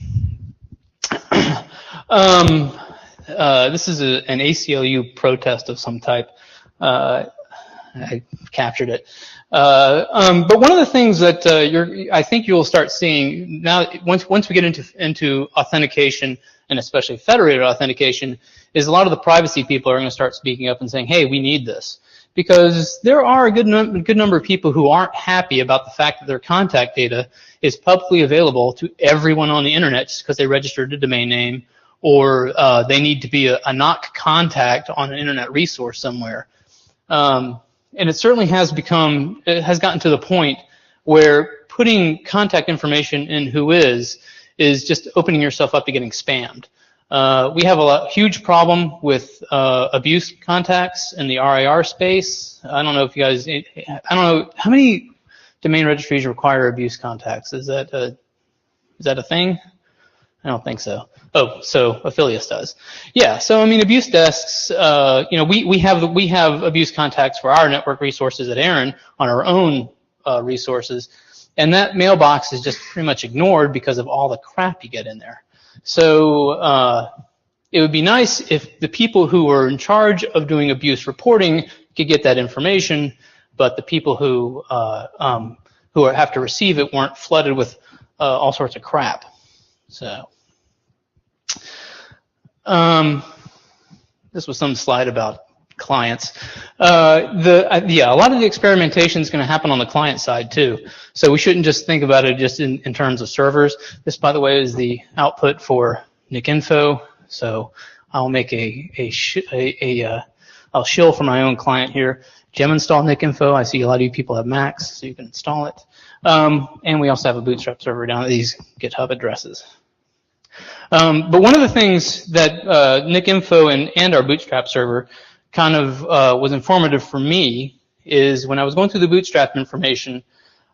This is an ACLU protest of some type. I captured it. But one of the things that I think you'll start seeing now, once we get into authentication, and especially federated authentication, is a lot of the privacy people are going to start speaking up and saying, hey, we need this. Because there are a good number of people who aren't happy about the fact that their contact data is publicly available to everyone on the internet just because they registered a domain name, or they need to be a NOC contact on an internet resource somewhere. And it certainly has gotten to the point where putting contact information in Whois is just opening yourself up to getting spammed. We have a huge problem with abuse contacts in the RIR space. I don't know if you guys, I don't know, how many domain registries require abuse contacts? Is that a thing? I don't think so. Oh, so Affilius does. Yeah, so I mean, abuse desks, we have abuse contacts for our network resources at Aaron on our own resources, and that mailbox is just pretty much ignored because of all the crap you get in there. So it would be nice if the people who are in charge of doing abuse reporting could get that information, but the people who have to receive it weren't flooded with all sorts of crap. So this was some slide about clients. A lot of the experimentation is going to happen on the client side too. So we shouldn't just think about it just in terms of servers. This, by the way, is the output for NICinfo. So I'll make I'll shill for my own client here. Gem install NICinfo. I see a lot of you people have Macs, so you can install it. And we also have a Bootstrap server down at these GitHub addresses. But one of the things that NICinfo and our Bootstrap server kind of was informative for me is when I was going through the Bootstrap information,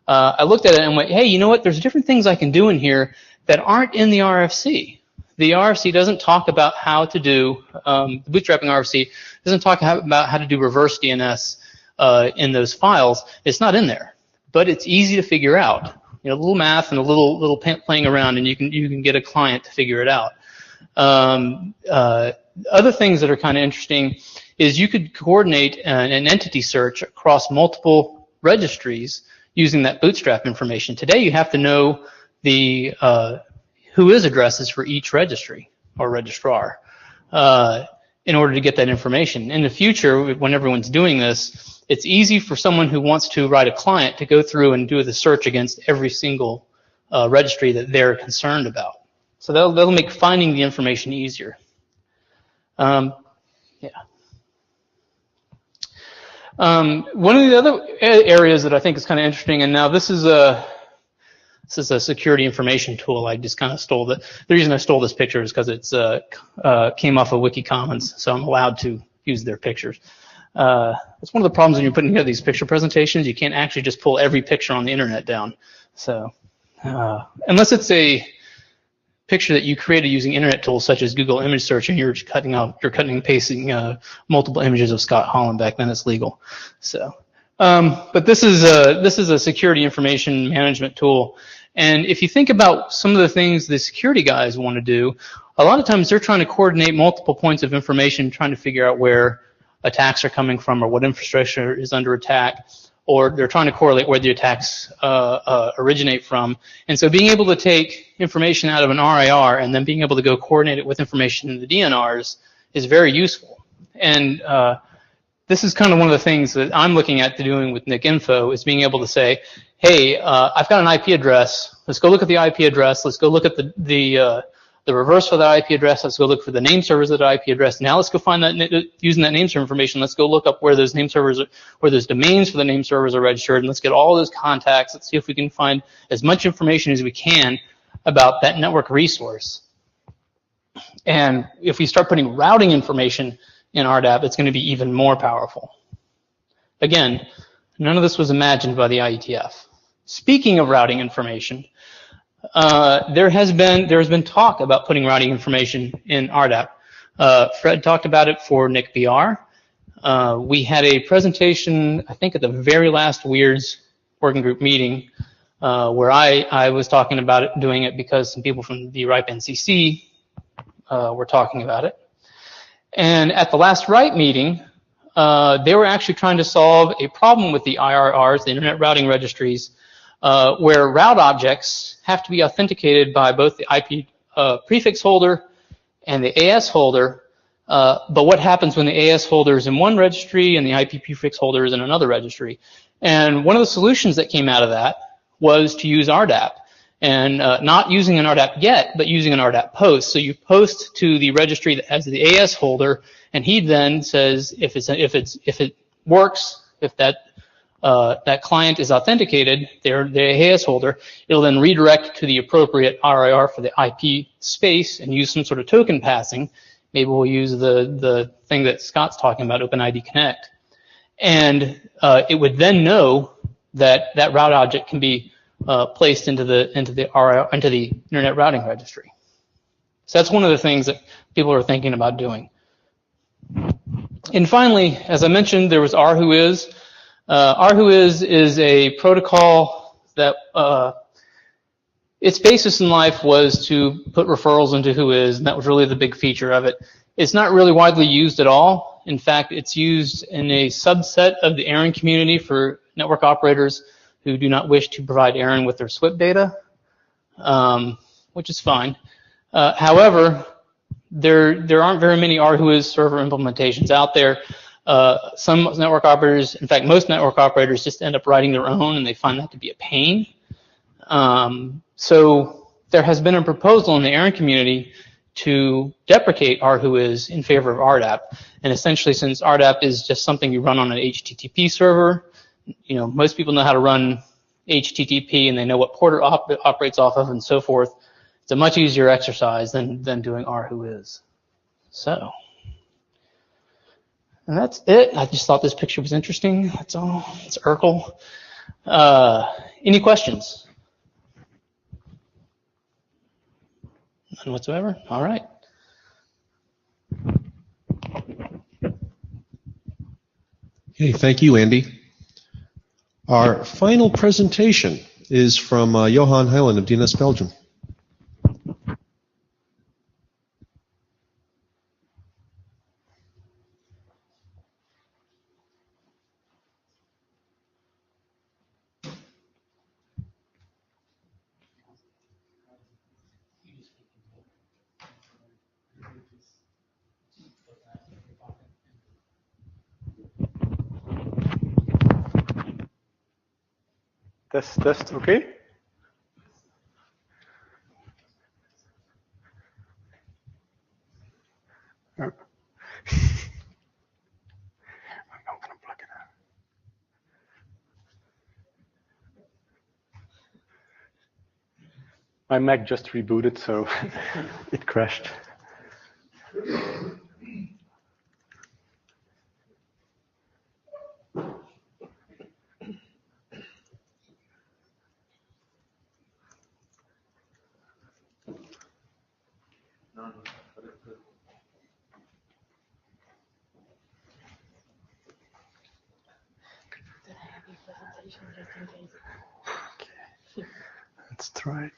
I looked at it and went, hey, you know what? There's different things I can do in here that aren't in the RFC. The RFC doesn't talk about how to do, the bootstrapping RFC doesn't talk about how to do reverse DNS in those files. It's not in there, but it's easy to figure out. A little math and a little playing around, and you can get a client to figure it out. Other things that are kind of interesting is you could coordinate an entity search across multiple registries using that bootstrap information. Today you have to know the Whois addresses for each registry or registrar in order to get that information. In the future, when everyone's doing this, it's easy for someone who wants to write a client to go through and do the search against every single registry that they're concerned about. So that'll make finding the information easier. One of the other areas that I think is kind of interesting, and now this is a security information tool. I just kind of stole the reason I stole this picture is because it's came off of WikiCommons, so I'm allowed to use their pictures. It's one of the problems when you're putting together these picture presentations. You can't actually just pull every picture on the internet down. So unless it's a picture that you created using internet tools such as Google Image Search, and you're cutting and pasting multiple images of Scott Hollenbeck, then it's legal. So, But this is a security information management tool. And if you think about some of the things the security guys want to do, a lot of times they're trying to coordinate multiple points of information, trying to figure out where attacks are coming from or what infrastructure is under attack, or they're trying to correlate where the attacks originate from. And so being able to take information out of an RIR and then being able to go coordinate it with information in the DNRs is very useful. And this is kind of one of the things that I'm looking at doing with Nick Info, is being able to say, hey, I've got an IP address. Let's go look at the IP address. Let's go look at the reverse for that IP address. Let's go look for the name servers of that IP address. Now let's go find that, using that name server information, let's go look up where those name servers, where those domains for the name servers are registered, and let's get all those contacts. Let's see if we can find as much information as we can about that network resource. And if we start putting routing information in RDAP, it's going to be even more powerful. Again, none of this was imagined by the IETF. Speaking of routing information, there has been talk about putting routing information in RDAP. Fred talked about it for Nick BR. We had a presentation, I think at the very last WEIRDS working group meeting, where I was talking about it, doing it because some people from the RIPE NCC were talking about it. And at the last RIPE meeting, they were actually trying to solve a problem with the IRRs, the Internet Routing Registries, where route objects have to be authenticated by both the IP prefix holder and the AS holder. But what happens when the AS holder is in one registry and the IP prefix holder is in another registry? And one of the solutions that came out of that was to use RDAP. And not using an RDAP get, but using an RDAP post. So you post to the registry that has the AS holder, and he then says if it works, if that client is authenticated, the AS holder, it'll then redirect to the appropriate RIR for the IP space and use some sort of token passing. Maybe we'll use the thing that Scott's talking about, OpenID Connect, and it would then know that that route object can be placed into the Internet Routing Registry. So that's one of the things that people are thinking about doing. And finally, as I mentioned, there was RWhois. RWhois is a protocol that its basis in life was to put referrals into Whois, and that was really the big feature of it. It's not really widely used at all. In fact, it's used in a subset of the ARIN community for network operators who do not wish to provide ARIN with their SWIP data, which is fine. However, there aren't very many RWhois server implementations out there. Some network operators, in fact, most network operators just end up writing their own, and they find that to be a pain. So there has been a proposal in the ARIN community to deprecate RWhois in favor of RDAP. And essentially, since RDAP is just something you run on an HTTP server, you know, most people know how to run HTTP and they know what port it operates off of and so forth. It's a much easier exercise than doing RWhois. So, and that's it. I just thought this picture was interesting. That's all. It's Urkel. Any questions? None whatsoever? All right. Okay, thank you, Andy. Our final presentation is from Johan Heiland of DNS Belgium. Test, okay? I'm not gonna plug it out. My Mac just rebooted, so it crashed. Let's try again.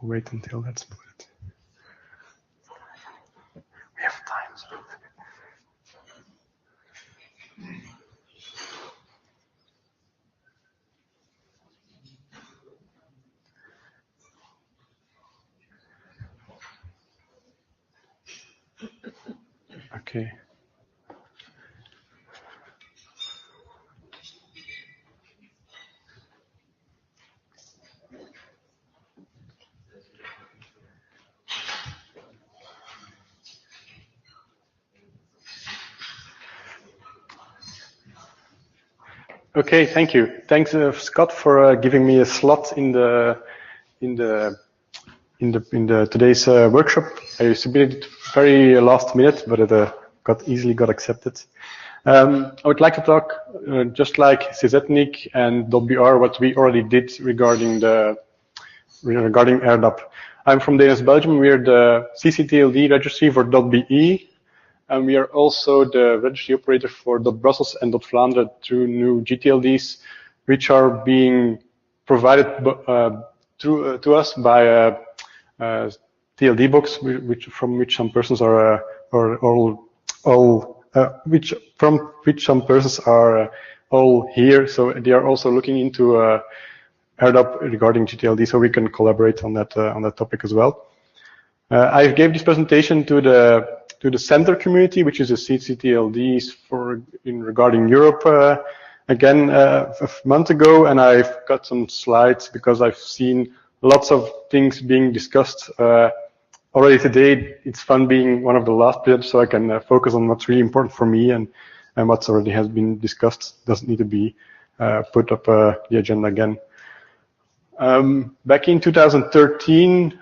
Wait until that's put. We have time. Okay. Okay, thank you. Thanks, Scott, for giving me a slot in today's workshop. I submitted it very last minute, but it easily got accepted. I would like to talk just like Sysetnik and .br, what we already did regarding AirDAP. I'm from DNS Belgium. We are the ccTLD registry for .be. And we are also the registry operator for .Brussels and .Vlaanderen, two new GTLDs, which are being provided to us by TLD books, from which some persons are all here. So they are also looking into AirDAP regarding GTLD, so we can collaborate on that topic as well. I gave this presentation to the center community, which is a ccTLDs regarding Europe again a month ago, and I've got some slides because I've seen lots of things being discussed already today. It's fun being one of the last presenters, so I can focus on what's really important for me, and what's already has been discussed doesn't need to be put up the agenda again. Back in 2013.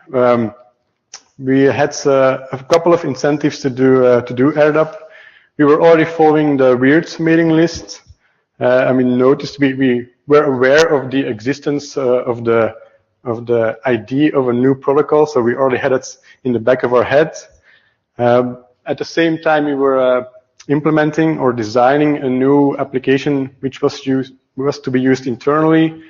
We had a couple of incentives to do AirDAP. We were already following the WEIRD mailing list. And we noticed we were aware of the existence of the idea of a new protocol, so we already had it in the back of our head. At the same time, we were implementing or designing a new application which was to be used internally.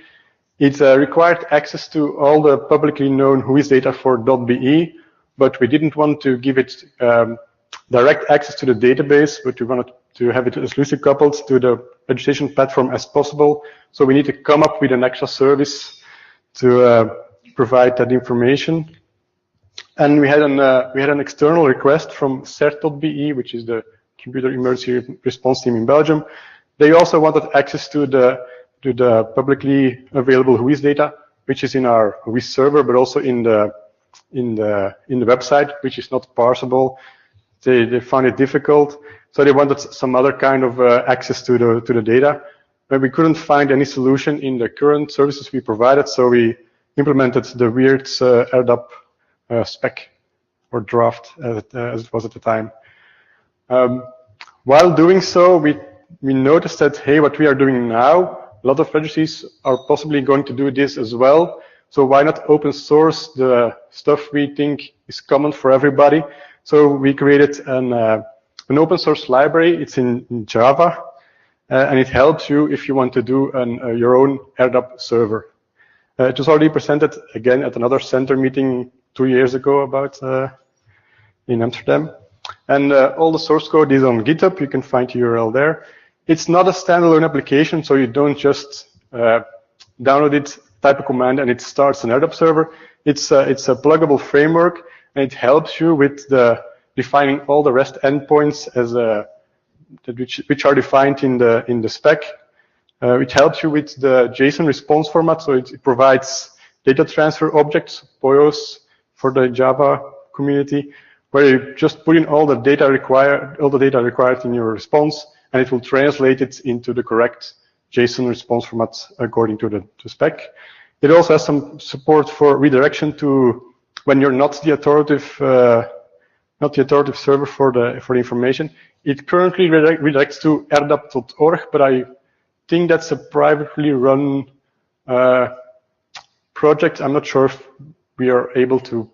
It required access to all the publicly known WHOIS data for .be. But we didn't want to give it direct access to the database, but we wanted to have it as loosely coupled to the registration platform as possible. So we need to come up with an extra service to provide that information. And we had an external request from CERT.be, which is the Computer Emergency Response Team in Belgium. They also wanted access to the publicly available WHOIS data, which is in our WHOIS server, but also in the website, which is not parsable. They found it difficult, so they wanted some other kind of access to the data. But we couldn't find any solution in the current services we provided, so we implemented the WEIRD AirDAP spec or draft as it was at the time. While doing so, we noticed that, hey, what we are doing now, a lot of registries are possibly going to do this as well. So why not open source the stuff we think is common for everybody? So we created an open source library. It's in Java, and it helps you if you want to do your own AirDAP server. It was already presented again at another center meeting 2 years ago about in Amsterdam. And all the source code is on GitHub. You can find the URL there. It's not a standalone application, so you don't just download it, type a command, and it starts an AirDAP server. It's a pluggable framework, and it helps you with defining all the REST endpoints as which are defined in the spec. It helps you with the JSON response format, so it provides data transfer objects, POIOs, for the Java community, where you just put in all the data required in your response, and it will translate it into the correct JSON response format according to the spec. It also has some support for redirection to when you're not the authoritative not the authoritative server for the information. It currently redirects to erdap.org, but I think that's a privately run project. I'm not sure if we are able to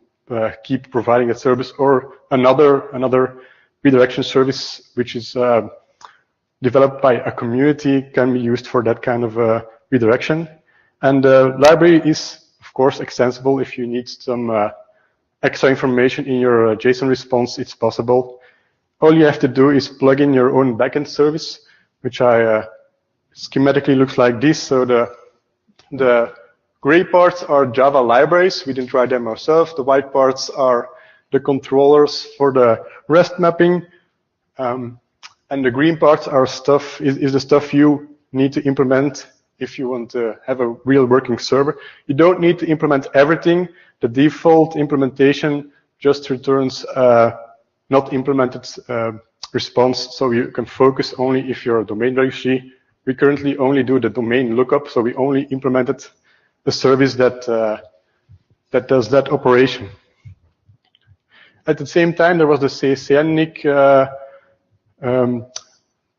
keep providing that service, or another redirection service which is developed by a community can be used for that kind of redirection. And the library is, of course, extensible. If you need some extra information in your JSON response, it's possible. All you have to do is plug in your own backend service, which schematically looks like this. So the gray parts are Java libraries. We didn't write them ourselves. The white parts are the controllers for the REST mapping. And the green parts are is the stuff you need to implement if you want to have a real working server. You don't need to implement everything. The default implementation just returns not implemented response, so you can focus only if you're a domain registry. We currently only do the domain lookup, so we only implemented the service that does that operation. At the same time, there was the CSNIC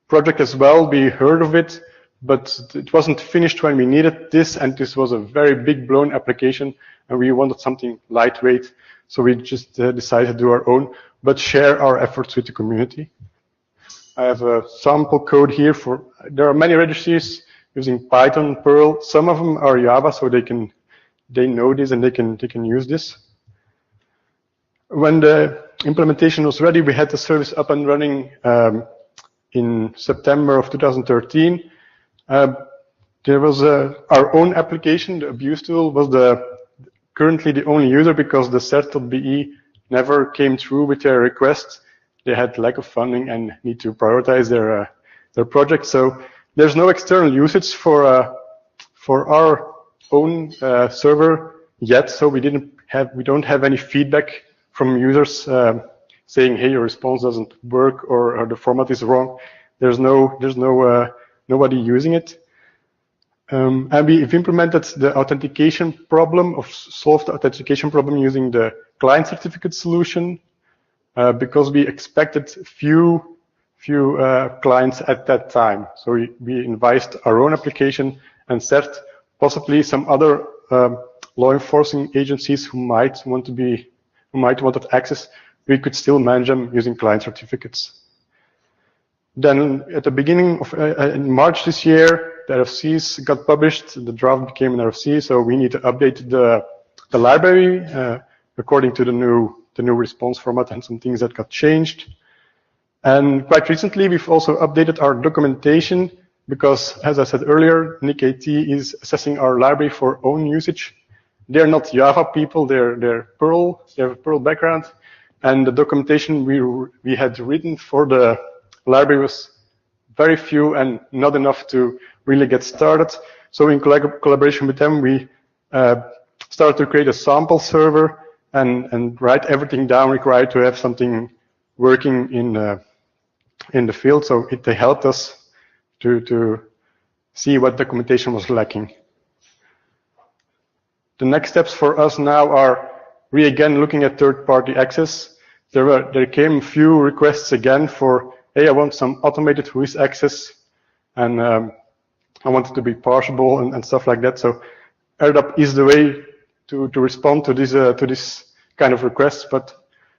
project as well. We heard of it, but it wasn't finished when we needed this, and this was a very big blown application, and we wanted something lightweight, so we just decided to do our own, but share our efforts with the community. I have a sample code here there are many registries using Python, Perl. Some of them are Java, so they know this and they can use this. When the implementation was ready, we had the service up and running in September of 2013. There was our own application. The abuse tool was currently the only user because the cert.be never came through with their request. They had lack of funding and need to prioritize their project. So there's no external usage for our own server yet. So we don't have any feedback from users saying, hey, your response doesn't work or the format is wrong. There's nobody using it. And we've implemented the authentication problem, or solved the authentication problem using the client certificate solution, because we expected few clients at that time. So we advised our own application and CERT, possibly some other law enforcement agencies who might want access. We could still manage them using client certificates. Then at the beginning of in March this year, the RFCs got published. The draft became an RFC, so we need to update the library according to the new response format and some things that got changed. And quite recently, we've also updated our documentation because, as I said earlier, NIC-AT is assessing our library for own usage. They're not Java people, they're Perl, they have a Perl background, and the documentation we had written for the library was very few and not enough to really get started. So in collaboration with them, we started to create a sample server and write everything down required to have something working in the field. So they helped us to see what documentation was lacking. The next steps for us now are again looking at third-party access. There came a few requests again for, hey, I want some automated whois access, and I want it to be parsable and stuff like that. So erdap is the way to respond to this kind of requests, but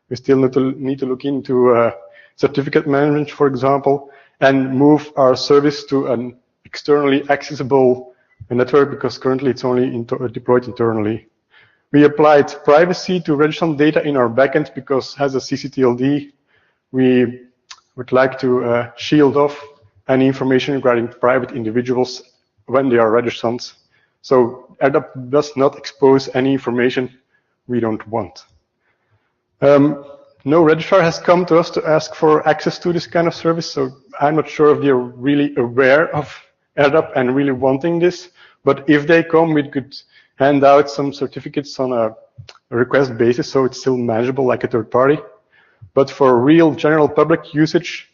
we still need to look into certificate management, for example, and move our service to an externally accessible network, because currently it's only deployed internally. We applied privacy to registrant data in our backend because as a CCTLD, we would like to shield off any information regarding private individuals when they are registrants. So erdap does not expose any information we don't want. No registrar has come to us to ask for access to this kind of service, so I'm not sure if they're really aware of erdap and really wanting this, but if they come, we could hand out some certificates on a request basis, so it's still manageable like a third party. But for real general public usage,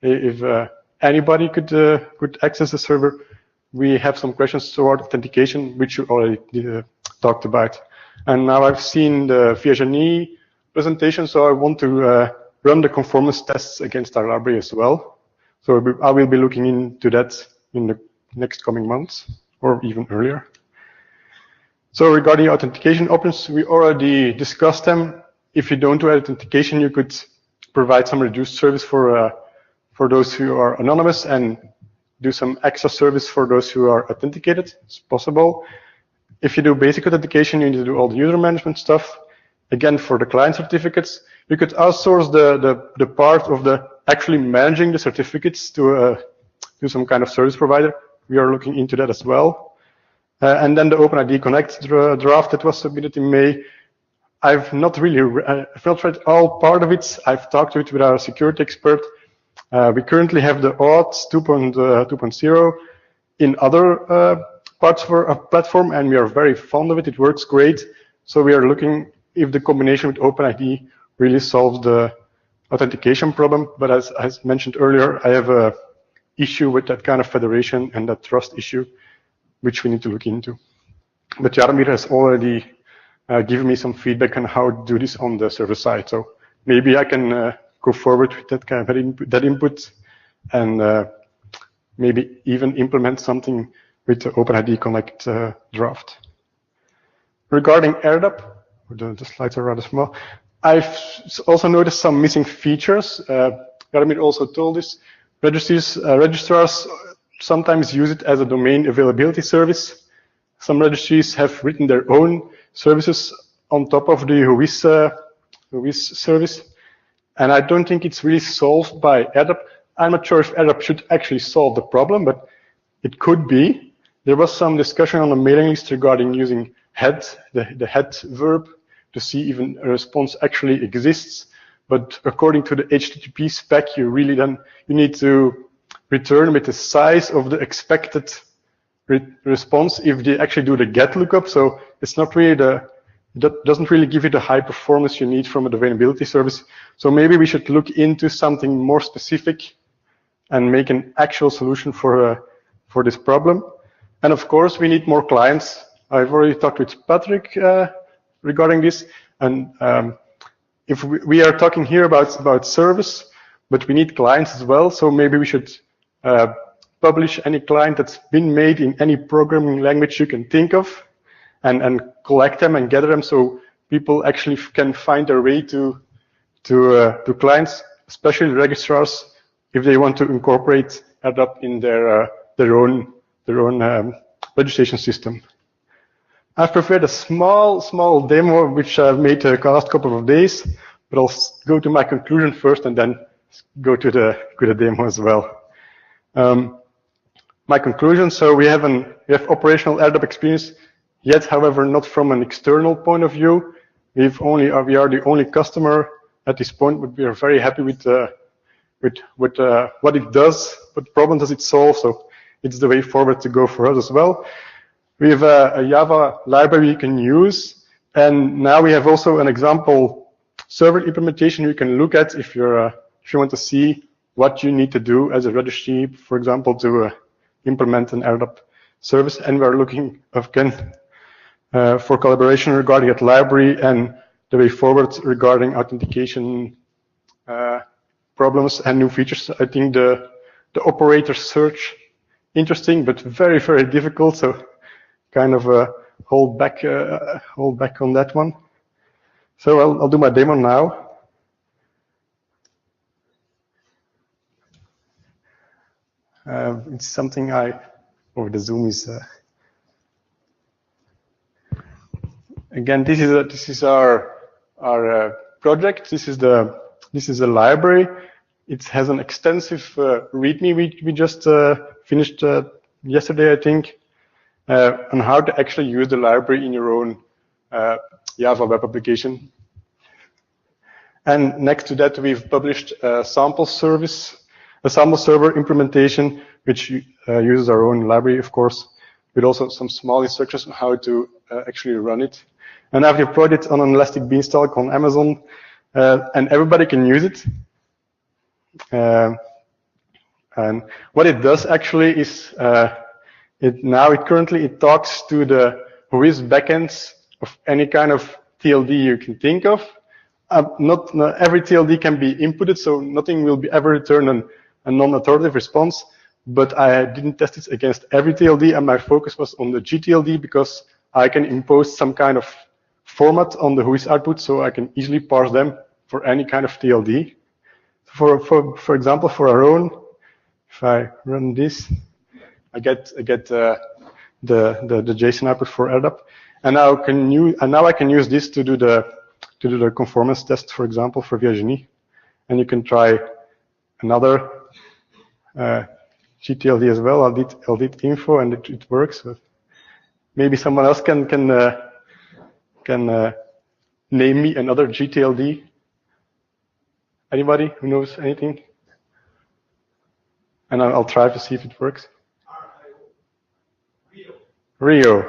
if anybody could access the server, we have some questions toward authentication, which you already talked about. And now I've seen the Virginie presentation, so I want to run the conformance tests against our library as well. So I will be looking into that in the next coming months, or even earlier. So regarding authentication options, we already discussed them. If you don't do authentication, you could provide some reduced service for those who are anonymous and do some extra service for those who are authenticated. It's possible. If you do basic authentication, you need to do all the user management stuff. Again, for the client certificates, you could outsource the part of the actually managing the certificates to some kind of service provider. We are looking into that as well. And then the OpenID Connect draft that was submitted in May. I've not read all part of it. I've talked to it with our security expert. We currently have the OAuth 2.0 in other parts of our platform, and we are very fond of it. It works great. So we are looking if the combination with OpenID really solves the authentication problem. But as mentioned earlier, I have a issue with that kind of federation and that trust issue, which we need to look into. But Jaromir has already given me some feedback on how to do this on the server side. So maybe I can go forward with that kind of input and maybe even implement something with the OpenID Connect draft. Regarding AirDAP, the slides are rather small. I've also noticed some missing features. Jaromir also told us. Registrars sometimes use it as a domain availability service. Some registries have written their own services on top of the WHOIS service. And I don't think it's really solved by AirDAP. I'm not sure if AirDAP should actually solve the problem, but it could be. There was some discussion on the mailing list regarding using head, the head verb, to see if a response actually exists. But according to the HTTP spec, you need to return with the size of the expected response if they actually do the GET lookup. So it's not really that doesn't really give you the high performance you need from a availability service. So maybe we should look into something more specific and make an actual solution for this problem. And of course, we need more clients. I've already talked with Patrick regarding this. And if we are talking here about service, but we need clients as well. So maybe we should publish any client that's been made in any programming language you can think of, and collect them and gather them so people actually can find their way to clients, especially the registrars, if they want to incorporate AirDAP in their own registration system. I've prepared a small demo which I've made the last couple of days, but I'll go to my conclusion first and then go to the demo as well. My conclusion, so we have operational AirDAP experience, yet however not from an external point of view. We are the only customer at this point, but we are very happy with what it does, what problem does it solve, so it's the way forward to go for us as well. We have a Java library you can use, and now we have also an example server implementation you can look at if you want to see what you need to do as a registry, for example, to implement an AirDAP service. And we're looking again for collaboration regarding that library and the way forward regarding authentication problems and new features. I think the operator search interesting, but very, very difficult. So kind of hold back on that one. So I'll do my demo now. It's something the Zoom is. Again, this is our project. This is the library. It has an extensive README we just finished yesterday, I think, on how to actually use the library in your own Java web application. And next to that, we've published a sample server implementation, which uses our own library, of course, with also some small instructions on how to actually run it. And I've deployed it on an Elastic Beanstalk on Amazon, and everybody can use it. And what it does actually is it currently talks to the WHOIS backends of any kind of TLD you can think of, not every TLD can be inputted, so nothing will be ever return a non-authoritative response. But I didn't test it against every TLD, and my focus was on the GTLD because I can impose some kind of format on the WHOIS output, so I can easily parse them for any kind of TLD. For example, for our own, if I run this, I get the JSON output for LDAP, and now I can use this to do the conformance test, for example, for Virginie, and you can try another GTLD as well. I'll did info, and it works. But maybe someone else can name me another GTLD. Anybody who knows anything? And I'll try to see if it works. Rio.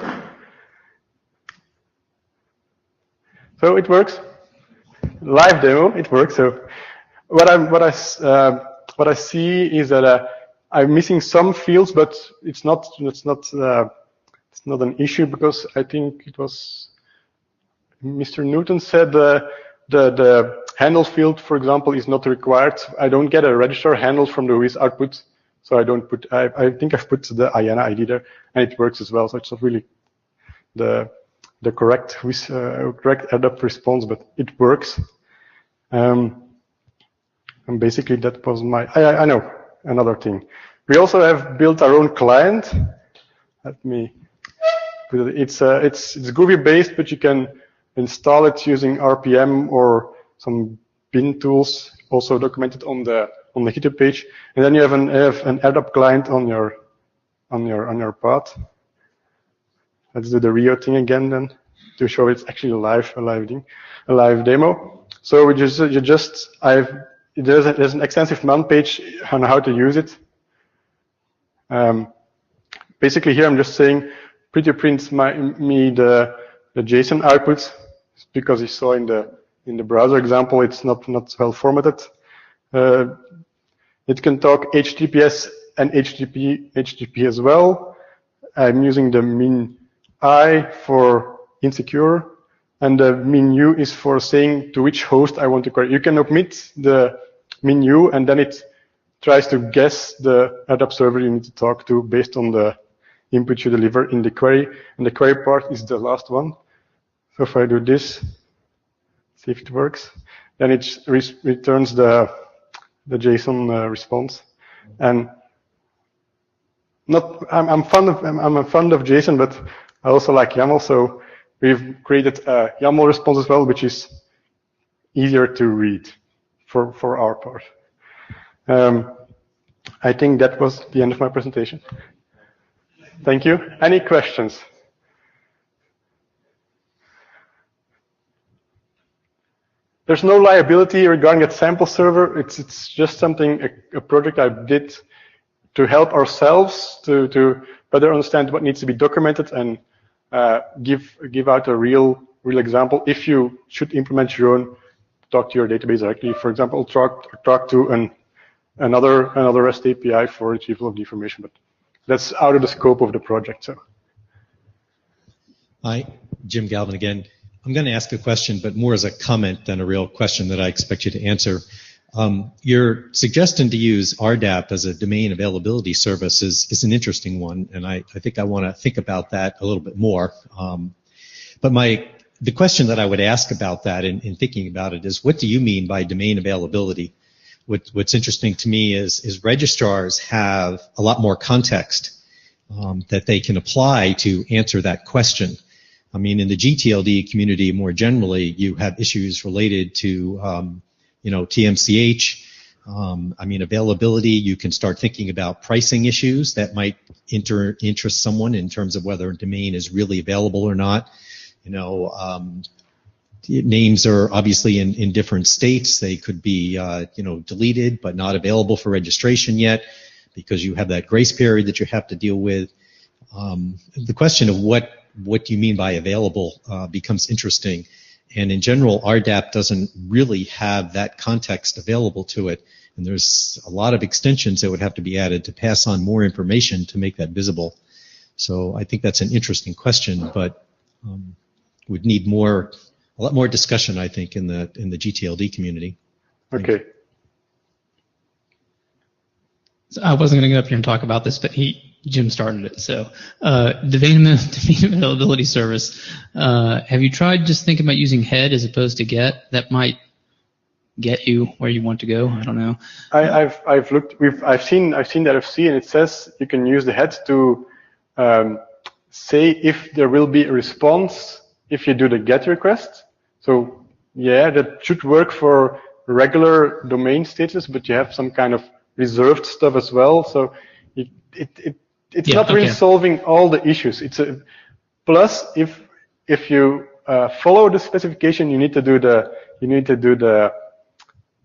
So it works. Live demo, it works. So what I see is that I'm missing some fields, but it's not an issue because I think it was Mr. Newton said the handle field, for example, is not required. I don't get a registrar handle from the WHOIS output, so I don't put. I think I've put the IANA ID there, and it works as well. So it's not really the correct correct LDAP response, but it works. And basically that was my. I know another thing. We also have built our own client. Let me. It's Groovy based, but you can install it using RPM or some bin tools, also documented on the GitHub page. And then you have an LDAP client on your pod. Let's do the Rio thing again then to show it's actually a live demo. So there's an extensive man page on how to use it. Basically here I'm just saying pretty print me the JSON output because you saw in the browser example it's not well formatted. It can talk HTTPS and HTTP as well. I'm using the min I for insecure, and the min u is for saying to which host I want to query. You can omit the min u, and then it tries to guess the LDAP server you need to talk to based on the input you deliver in the query, and the query part is the last one. So if I do this, see if it works, then it returns the JSON response. And I'm fond of JSON, but I also like YAML, so we've created a YAML response as well, which is easier to read for our part. I think that was the end of my presentation. Thank you. Any questions? There's no liability regarding that sample server. It's just something, a project I did to help ourselves to better understand what needs to be documented and give out a real example. If you should implement your own, talk to your database directly. For example, talk to another REST API for retrieval of the information, but that's out of the scope of the project. So. Hi, Jim Galvin again. I'm going to ask a question, but more as a comment than a real question that I expect you to answer. Your suggestion to use RDAP as a domain availability service is an interesting one, and I think I want to think about that a little bit more. But the question that I would ask about that in thinking about it is, what do you mean by domain availability? What's interesting to me is registrars have a lot more context that they can apply to answer that question. I mean, in the GTLD community more generally, you have issues related to TMCH. I mean, availability. You can start thinking about pricing issues that might interest someone in terms of whether a domain is really available or not. Names are obviously in different states. They could be deleted but not available for registration yet because you have that grace period that you have to deal with. The question of what do you mean by available becomes interesting. And in general, RDAP doesn't really have that context available to it. And there's a lot of extensions that would have to be added to pass on more information to make that visible. So I think that's an interesting question, but would need more lot more discussion, I think, in the GTLD community. Okay. So I wasn't going to get up here and talk about this, but Jim started it. So domain availability service. Have you tried just thinking about using head as opposed to get? That might get you where you want to go. I don't know. I've looked. I've seen the RFC, and it says you can use the head to say if there will be a response if you do the GET request. So yeah, that should work for regular domain status, but you have some kind of reserved stuff as well. So it's not really solving all the issues. It's a plus if you follow the specification, you need to do the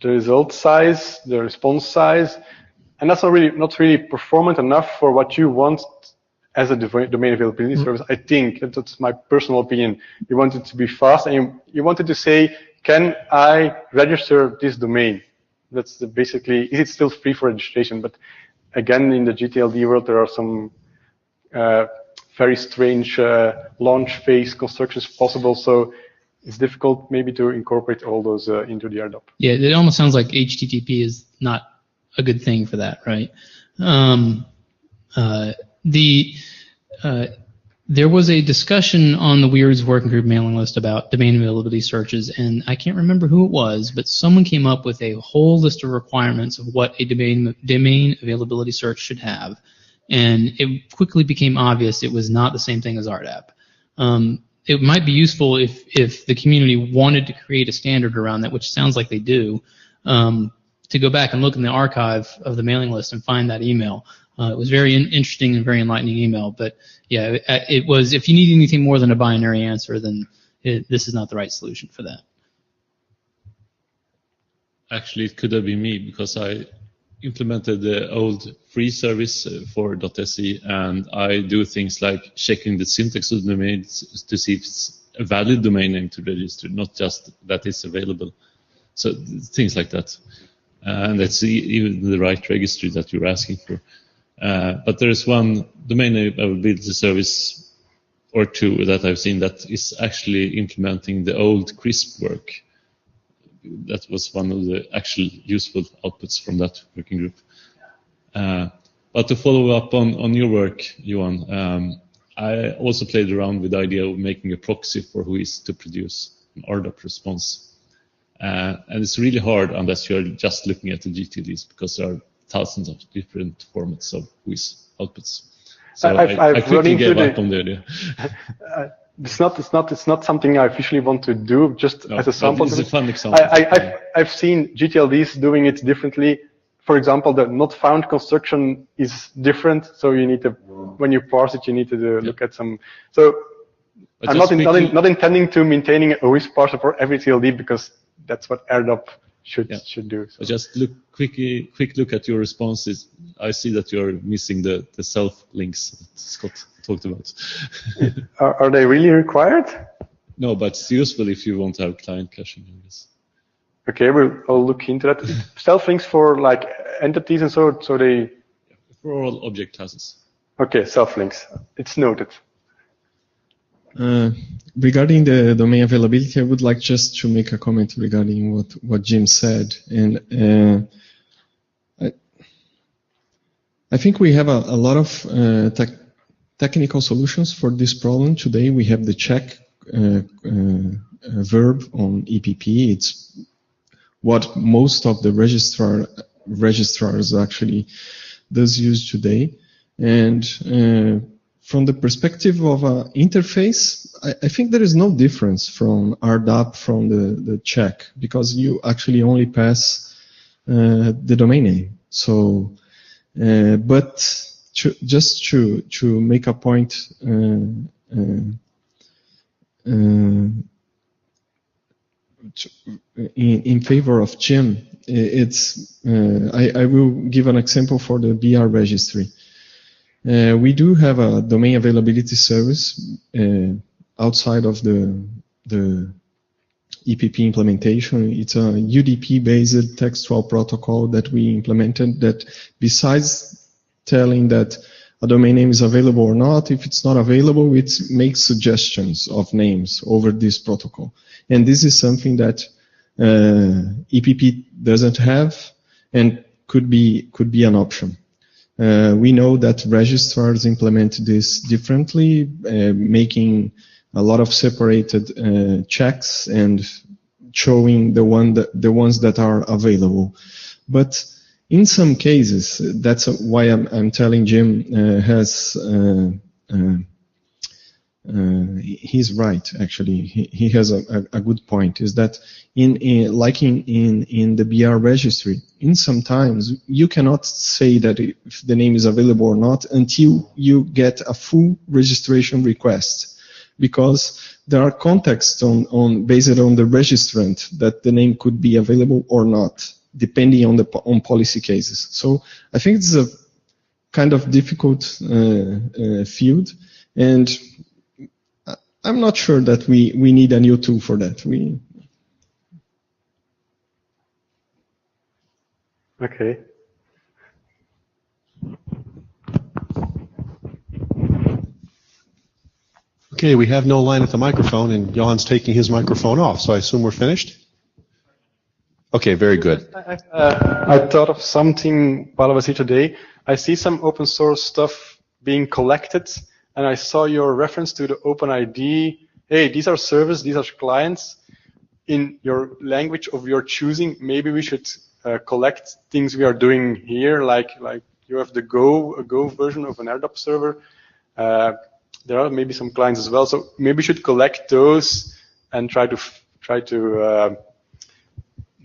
result size, the response size, and that's not really performant enough for what you want as a domain availability service. I think that's my personal opinion. You want it to be fast, and you wanted to say, can I register this domain? That's basically, is it still free for registration? But again, in the GTLD world, there are some very strange launch phase constructions possible. So it's difficult maybe to incorporate all those into the RDOP. Yeah, it almost sounds like HTTP is not a good thing for that, right? There was a discussion on the WEIRD's working group mailing list about domain availability searches, and I can't remember who it was, but someone came up with a whole list of requirements of what a domain availability search should have, and it quickly became obvious it was not the same thing as RDAP. It might be useful if the community wanted to create a standard around that, which sounds like they do, to go back and look in the archive of the mailing list and find that email. It was very interesting and very enlightening email, but yeah, it was, if you need anything more than a binary answer, then this is not the right solution for that. Actually, it could have been me, because I implemented the old free service for .se, and I do things like checking the syntax of the domain to see if it's a valid domain name to register, not just that it's available. So things like that. And that's even the right registry that you're asking for. But there is one domain availability service or two that I've seen that is actually implementing the old CRISP work. That was one of the actual useful outputs from that working group. But to follow up on your work, Johan, I also played around with the idea of making a proxy for who is to produce an RDOP response. And it's really hard unless you're just looking at the GTDs, because there are thousands of different formats of WHOIS outputs. So I quickly gave up on the idea. It's not something I officially want to do, just as a sample. It's a fun example. I've seen GTLDs doing it differently. For example, the not found construction is different, so you need to, when you parse it, you need to look at some. So but I'm not intending to maintaining a WHOIS parser for every TLD, because that's what RDOP should do. So. Just quick look at your responses. I see that you're missing the self links that Scott talked about. Are they really required? No, but it's useful if you want to have client caching, I guess. Okay, I'll look into that. Self links for like entities and so they. For all object classes. Okay, self links. It's noted. Regarding the domain availability, I would like just to make a comment regarding what Jim said. And I think we have a lot of technical solutions for this problem today. We have the check verb on EPP. It's what most of the registrars actually does use today. And from the perspective of an interface, I think there is no difference from RDAP from the check, because you actually only pass the domain name. So, but just to make a point in favor of Jim, I will give an example for the BR registry. We do have a domain availability service outside of the EPP implementation. It's a UDP-based textual protocol that we implemented that, besides telling that a domain name is available or not. If it's not available, it makes suggestions of names over this protocol. And this is something that EPP doesn't have and could be an option. We know that registrars implement this differently, making a lot of separated checks and showing the ones that are available. But in some cases, that's why I'm telling Jim he's right, actually. He has a good point, is that in the BR registry, in sometimes you cannot say that if the name is available or not until you get a full registration request, because there are contexts based on the registrant that the name could be available or not, depending on policy cases. So I think it's a kind of difficult field, and I'm not sure that we need a new tool for that. Okay. Okay, we have no line at the microphone, and Johan's taking his microphone off, so I assume we're finished? Okay, very good. I thought of something while I was here today. I see some open source stuff being collected, and I saw your reference to the OpenID. Hey, these are servers, these are clients. In your language of your choosing, maybe we should collect things we are doing here, like you have the a Go version of an AirDAP server. There are maybe some clients as well, so maybe we should collect those and try to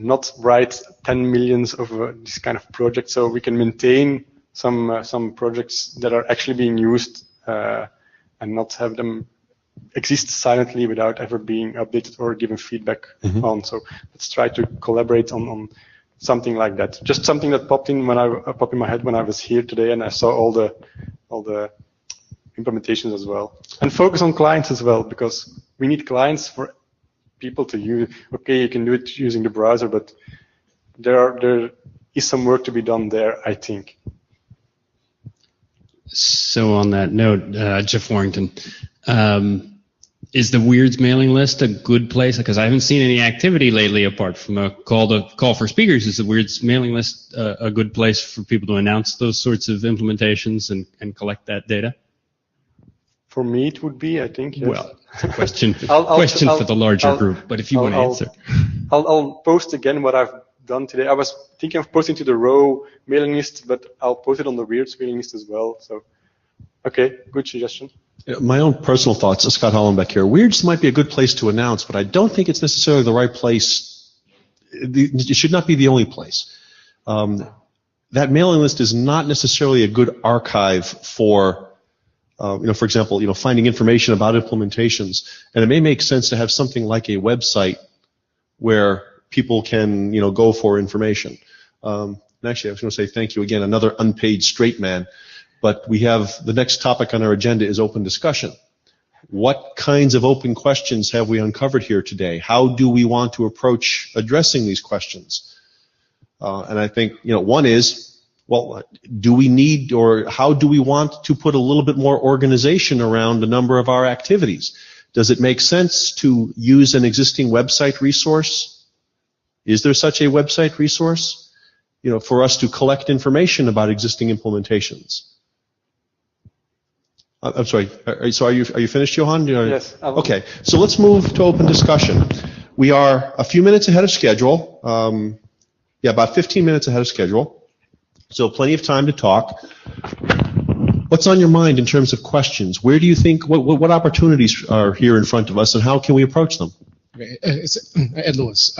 not write 10 millions of this kind of project, so we can maintain some projects that are actually being used and not have them exist silently without ever being updated or given feedback on. So let's try to collaborate on something like that. Just something that popped in my head when I was here today, and I saw all the implementations as well. And focus on clients as well, because we need clients for people to use. Okay, you can do it using the browser, but there is some work to be done there, I think. So on that note, Jeff Warrington, is the Weirds mailing list a good place? Because I haven't seen any activity lately apart from a call for speakers. Is the Weirds mailing list a good place for people to announce those sorts of implementations and collect that data? For me, it would be, I think. Yes. Well, it's a question for the larger group, but if you want to answer. I'll post again what I've done today. I was thinking of posting to the Row mailing list, but I'll post it on the Weirds mailing list as well. So, okay, good suggestion. My own personal thoughts, Scott Hollenbeck here. Weirds might be a good place to announce, but I don't think it's necessarily the right place. It should not be the only place. That mailing list is not necessarily a good archive for for example, finding information about implementations, and it may make sense to have something like a website where people can, go for information. And actually, I was going to say thank you again, another unpaid straight man, but we have the next topic on our agenda is open discussion. What kinds of open questions have we uncovered here today? How do we want to approach addressing these questions? And I think, one is, well, do we need, or how do we want to put a little bit more organization around a number of our activities? Does it make sense to use an existing website resource? Is there such a website resource, for us to collect information about existing implementations? I'm sorry. So are you finished, Johan? Yes. Okay. So let's move to open discussion. We are a few minutes ahead of schedule. About 15 minutes ahead of schedule. So plenty of time to talk. What's on your mind in terms of questions? Where do you think, what opportunities are here in front of us, and how can we approach them? Okay. It's Ed Lewis.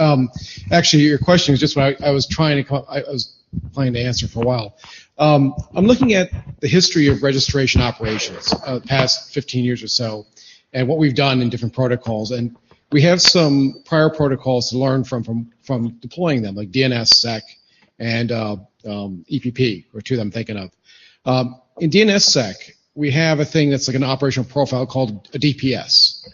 Actually, your question is just what I was trying to I was planning to answer for a while. I'm looking at the history of registration operations, the past 15 years or so, and what we've done in different protocols. And we have some prior protocols to learn from deploying them, like DNSSEC and EPP, or two that I'm thinking of. In DNSSEC, we have a thing that's like an operational profile called a DPS.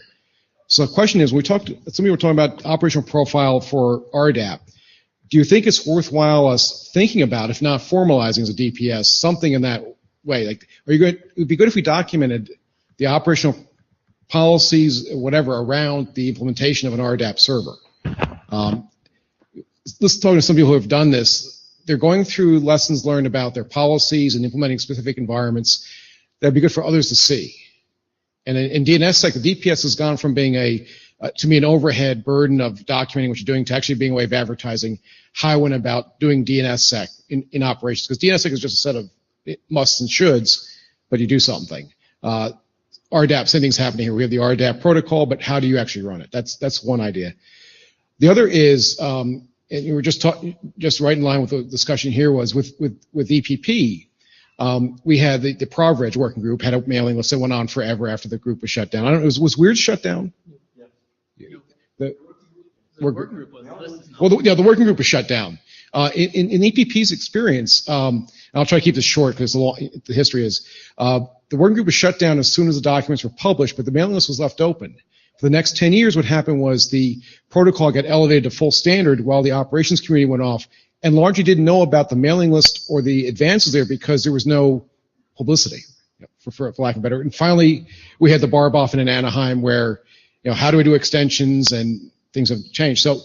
So the question is, somebody were talking about operational profile for RDAP. Do you think it's worthwhile us thinking about, if not formalizing as a DPS, something in that way? Like, it would be good if we documented the operational policies, whatever, around the implementation of an RDAP server. Let's talk to some people who have done this. They're going through lessons learned about their policies and implementing specific environments. That'd be good for others to see. And in DNSSEC, the DPS has gone from being to me, an overhead burden of documenting what you're doing to actually being a way of advertising how I went about doing DNSSEC in operations. Because DNSSEC is just a set of musts and shoulds, but you do something. RDAP, same thing's happening here. We have the RDAP protocol, but how do you actually run it? That's one idea. The other is, and you were just right in line with the discussion here, was with EPP. We had the ProvReg working group had a mailing list that went on forever after the group was shut down. I don't know, was Weird shut down? The working group was the working group was shut down. In EPP's experience, and I'll try to keep this short because the history is, the working group was shut down as soon as the documents were published, but the mailing list was left open. For the next 10 years, what happened was the protocol got elevated to full standard while the operations community went off, and largely didn't know about the mailing list or the advances there because there was no publicity, for lack of better. And finally, we had the barb off in Anaheim where, how do we do extensions, and things have changed. So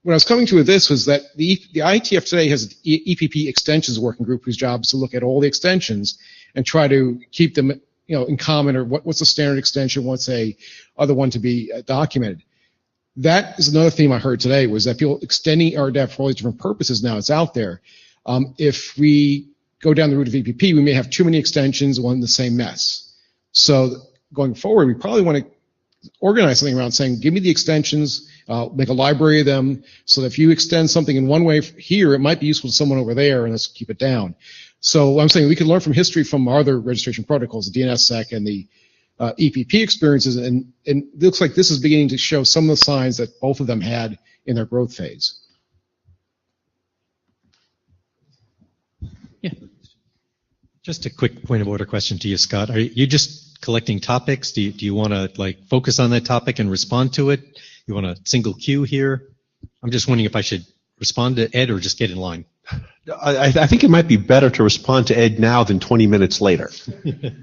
what I was coming to with this was that the IETF today has an EPP extensions working group whose job is to look at all the extensions and try to keep them, in common, or what's a standard extension, what's a other one to be documented. That is another theme I heard today, was that people extending RDAP for all these different purposes now. It's out there. If we go down the route of EPP, we may have too many extensions, one in the same mess. So going forward, we probably want to organize something around saying, give me the extensions, make a library of them, so that if you extend something in one way here, it might be useful to someone over there, and let's keep it down. So I'm saying we can learn from history from our other registration protocols, the DNSSEC and the EPP experiences, and it looks like this is beginning to show some of the signs that both of them had in their growth phase. Yeah. Just a quick point of order question to you, Scott. Are you just collecting topics? Do you want to focus on that topic and respond to it? You want a single queue here? I'm just wondering if I should respond to Ed or just get in line. I think it might be better to respond to Ed now than 20 minutes later. But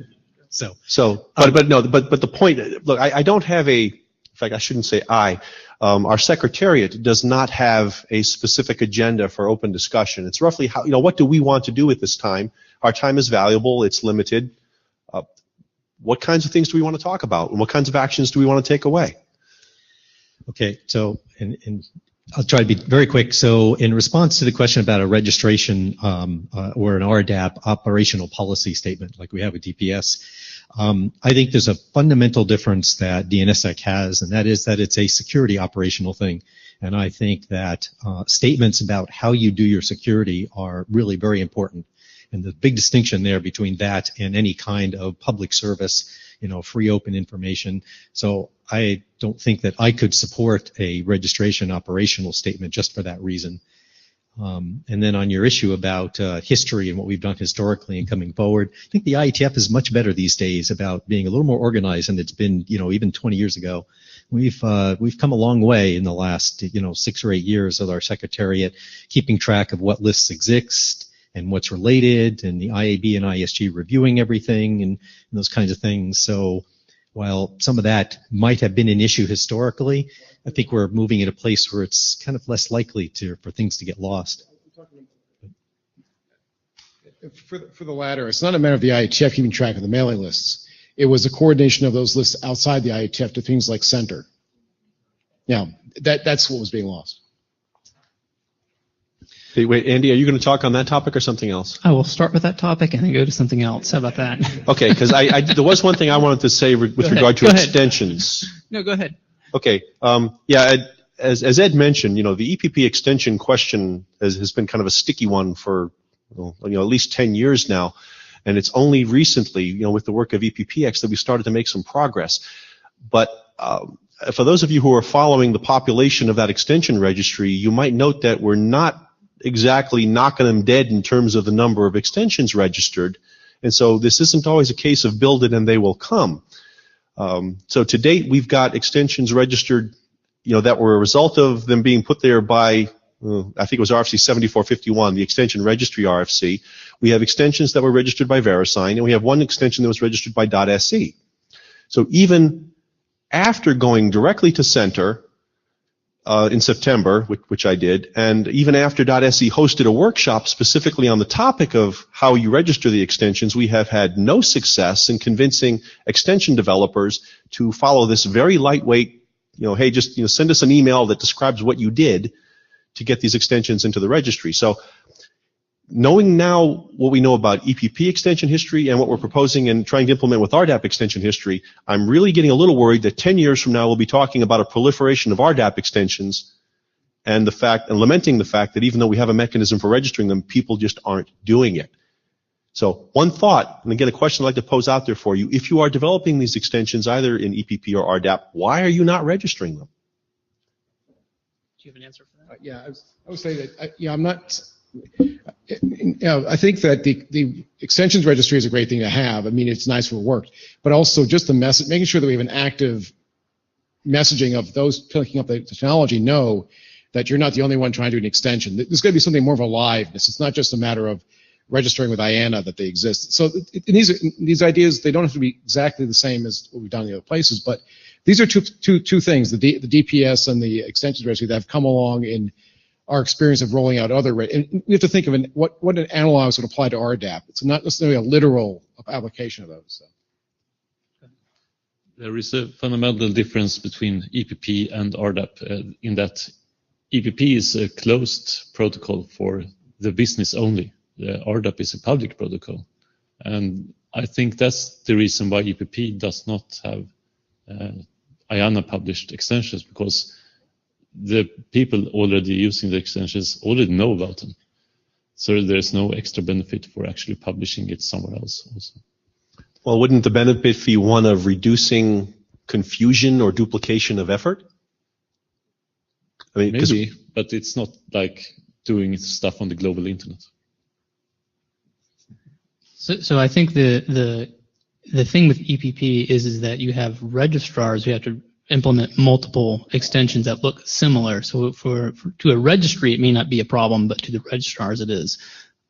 the point, look, I don't have in fact, I shouldn't say our secretariat does not have a specific agenda for open discussion. It's roughly what do we want to do at this time? Our time is valuable, it's limited. What kinds of things do we want to talk about? And what kinds of actions do we want to take away? Okay, so, and I'll try to be very quick. So in response to the question about a registration or an RDAP operational policy statement like we have with DPS, I think there's a fundamental difference that DNSSEC has, and that is that it's a security operational thing. And I think that statements about how you do your security are really very important. And the big distinction there between that and any kind of public service, free open information. So I don't think that I could support a registration operational statement just for that reason. And then on your issue about history and what we've done historically and coming forward, I think the IETF is much better these days about being a little more organized than it's been, even 20 years ago. We've come a long way in the last, 6 or 8 years of our secretariat, keeping track of what lists exist and what's related, and the IAB and ISG reviewing everything and those kinds of things. So while some of that might have been an issue historically, I think we're moving at a place where it's kind of less likely for things to get lost. For the latter, it's not a matter of the IETF keeping track of the mailing lists. It was a coordination of those lists outside the IETF to things like Center. Yeah, that's what was being lost. Hey, wait, Andy, are you going to talk on that topic or something else? I will start with that topic and then go to something else. How about that? Okay, because there was one thing I wanted to say with regard to extensions. No, go ahead. Okay. As Ed mentioned, the EPP extension question has been kind of a sticky one for at least 10 years now, and it's only recently, with the work of EPPX that we started to make some progress. But for those of you who are following the population of that extension registry, you might note that we're not exactly knocking them dead in terms of the number of extensions registered, and so this isn't always a case of build it and they will come. So to date, we've got extensions registered, that were a result of them being put there by I think it was RFC 7451, the extension registry RFC. We have extensions that were registered by VeriSign, and we have one extension that was registered by .SE. So even after going directly to Center in September, which I did, and even after .SE hosted a workshop specifically on the topic of how you register the extensions, we have had no success in convincing extension developers to follow this very lightweight, hey, just send us an email that describes what you did to get these extensions into the registry. So knowing now what we know about EPP extension history and what we're proposing and trying to implement with RDAP extension history, I'm really getting a little worried that 10 years from now we'll be talking about a proliferation of RDAP extensions and lamenting the fact that even though we have a mechanism for registering them, people just aren't doing it. So one thought, and again a question I'd like to pose out there for you, if you are developing these extensions either in EPP or RDAP, why are you not registering them? Do you have an answer for that? Yeah, I would say that, I'm not... I think that the extensions registry is a great thing to have. I mean, it's nice for work, but also just the message, making sure that we have an active messaging of those picking up the technology know that you're not the only one trying to do an extension. There's going to be something more of a liveness. It's not just a matter of registering with IANA that they exist. So these ideas, they don't have to be exactly the same as what we've done in the other places, but these are two things, the DPS and the extensions registry that have come along in our experience of rolling out other, and we have to think of what an analogs would apply to RDAP. It's not necessarily a literal application of those. So. There is a fundamental difference between EPP and RDAP in that EPP is a closed protocol for the business only. The RDAP is a public protocol. And I think that's the reason why EPP does not have IANA published extensions, because the people already using the extensions already know about them. So there's no extra benefit for actually publishing it somewhere else also. Well, wouldn't the benefit be one of reducing confusion or duplication of effort? I mean, maybe, but it's not like doing stuff on the global internet. So I think the thing with EPP is that you have registrars who have to implement multiple extensions that look similar. So to a registry, it may not be a problem, but to the registrars, it is.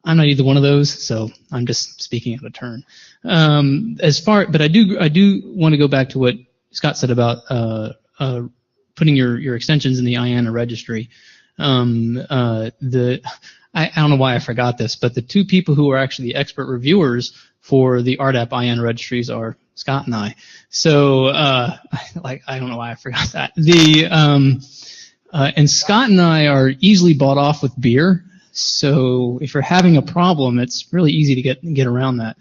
I'm not either one of those, so I'm just speaking out of turn. But I do want to go back to what Scott said about putting your extensions in the IANA registry. I don't know why I forgot this, but the two people who are actually the expert reviewers for the RDAP IANA registries are Scott and I. So, I don't know why I forgot that. And Scott and I are easily bought off with beer. So if you're having a problem, it's really easy to get around that.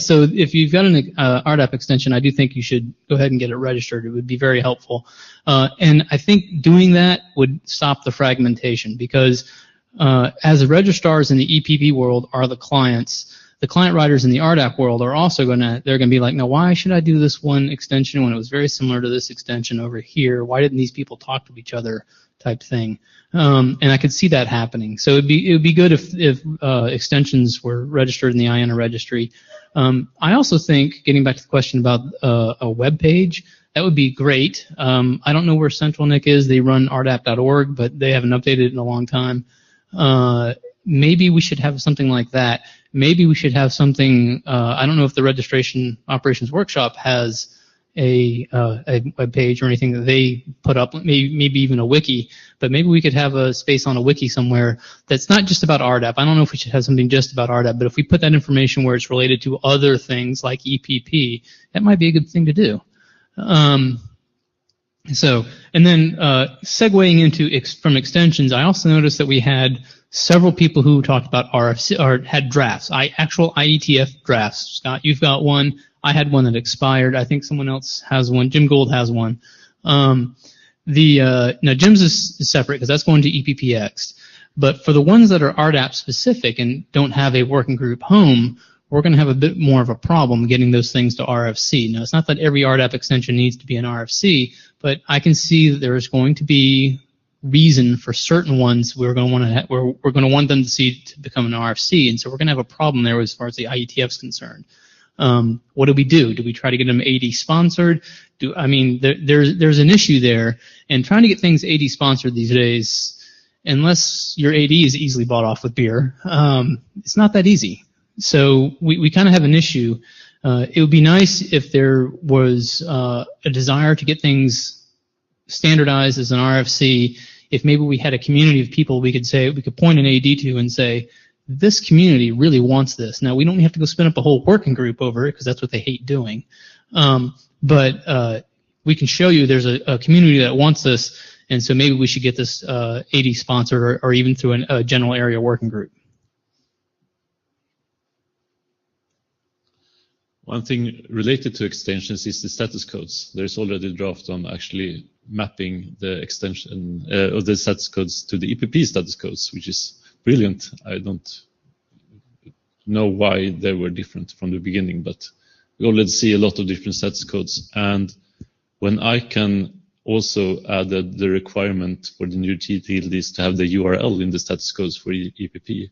So if you've got an RDAP extension, I do think you should go ahead and get it registered. It would be very helpful. And I think doing that would stop the fragmentation, because as the registrars in the EPP world are the clients writers in the RDAP world are also they're gonna be like, now why should I do this one extension when it was very similar to this extension over here? Why didn't these people talk to each other? Type thing. And I could see that happening. So it would be good if extensions were registered in the IANA registry. I also think, getting back to the question about a web page, that would be great. I don't know where CentralNIC is. They run rdap.org, but they haven't updated it in a long time. Maybe we should have something like that. Maybe we should have something, I don't know if the Registration Operations Workshop has a web page or anything that they put up, maybe even a wiki, but maybe we could have a space on a wiki somewhere that's not just about RDAP. I don't know if we should have something just about RDAP, but if we put that information where it's related to other things like EPP, that might be a good thing to do. And then segueing into from extensions, I also noticed that we had several people who talked about RFC or had drafts, actual IETF drafts. Scott, you've got one. I had one that expired. I think someone else has one. Jim Gould has one. Now Jim's is separate because that's going to EPPX. But for the ones that are RDAP specific and don't have a working group home, we're going to have a bit more of a problem getting those things to RFC. Now, it's not that every RDAP extension needs to be an RFC, but I can see that there's going to be reason for certain ones we're going to want them to become an RFC, and so we're going to have a problem there as far as the IETF is concerned. What do we do? Do we try to get them AD sponsored? There's an issue there, and trying to get things AD sponsored these days unless your AD is easily bought off with beer, it's not that easy. So we kind of have an issue. It would be nice if there was a desire to get things standardized as an RFC. If maybe we had a community of people we could point an AD to and say, this community really wants this. Now, we don't have to go spin up a whole working group over it because that's what they hate doing. But we can show you there's a community that wants this, and so maybe we should get this AD sponsored or even through a general area working group. One thing related to extensions is the status codes. There's already a draft on actually mapping the extension of the status codes to the EPP status codes, which is brilliant. I don't know why they were different from the beginning, but we already see a lot of different status codes. And when ICANN also added the requirement for the new TTLDs to have the URL in the status codes for EPP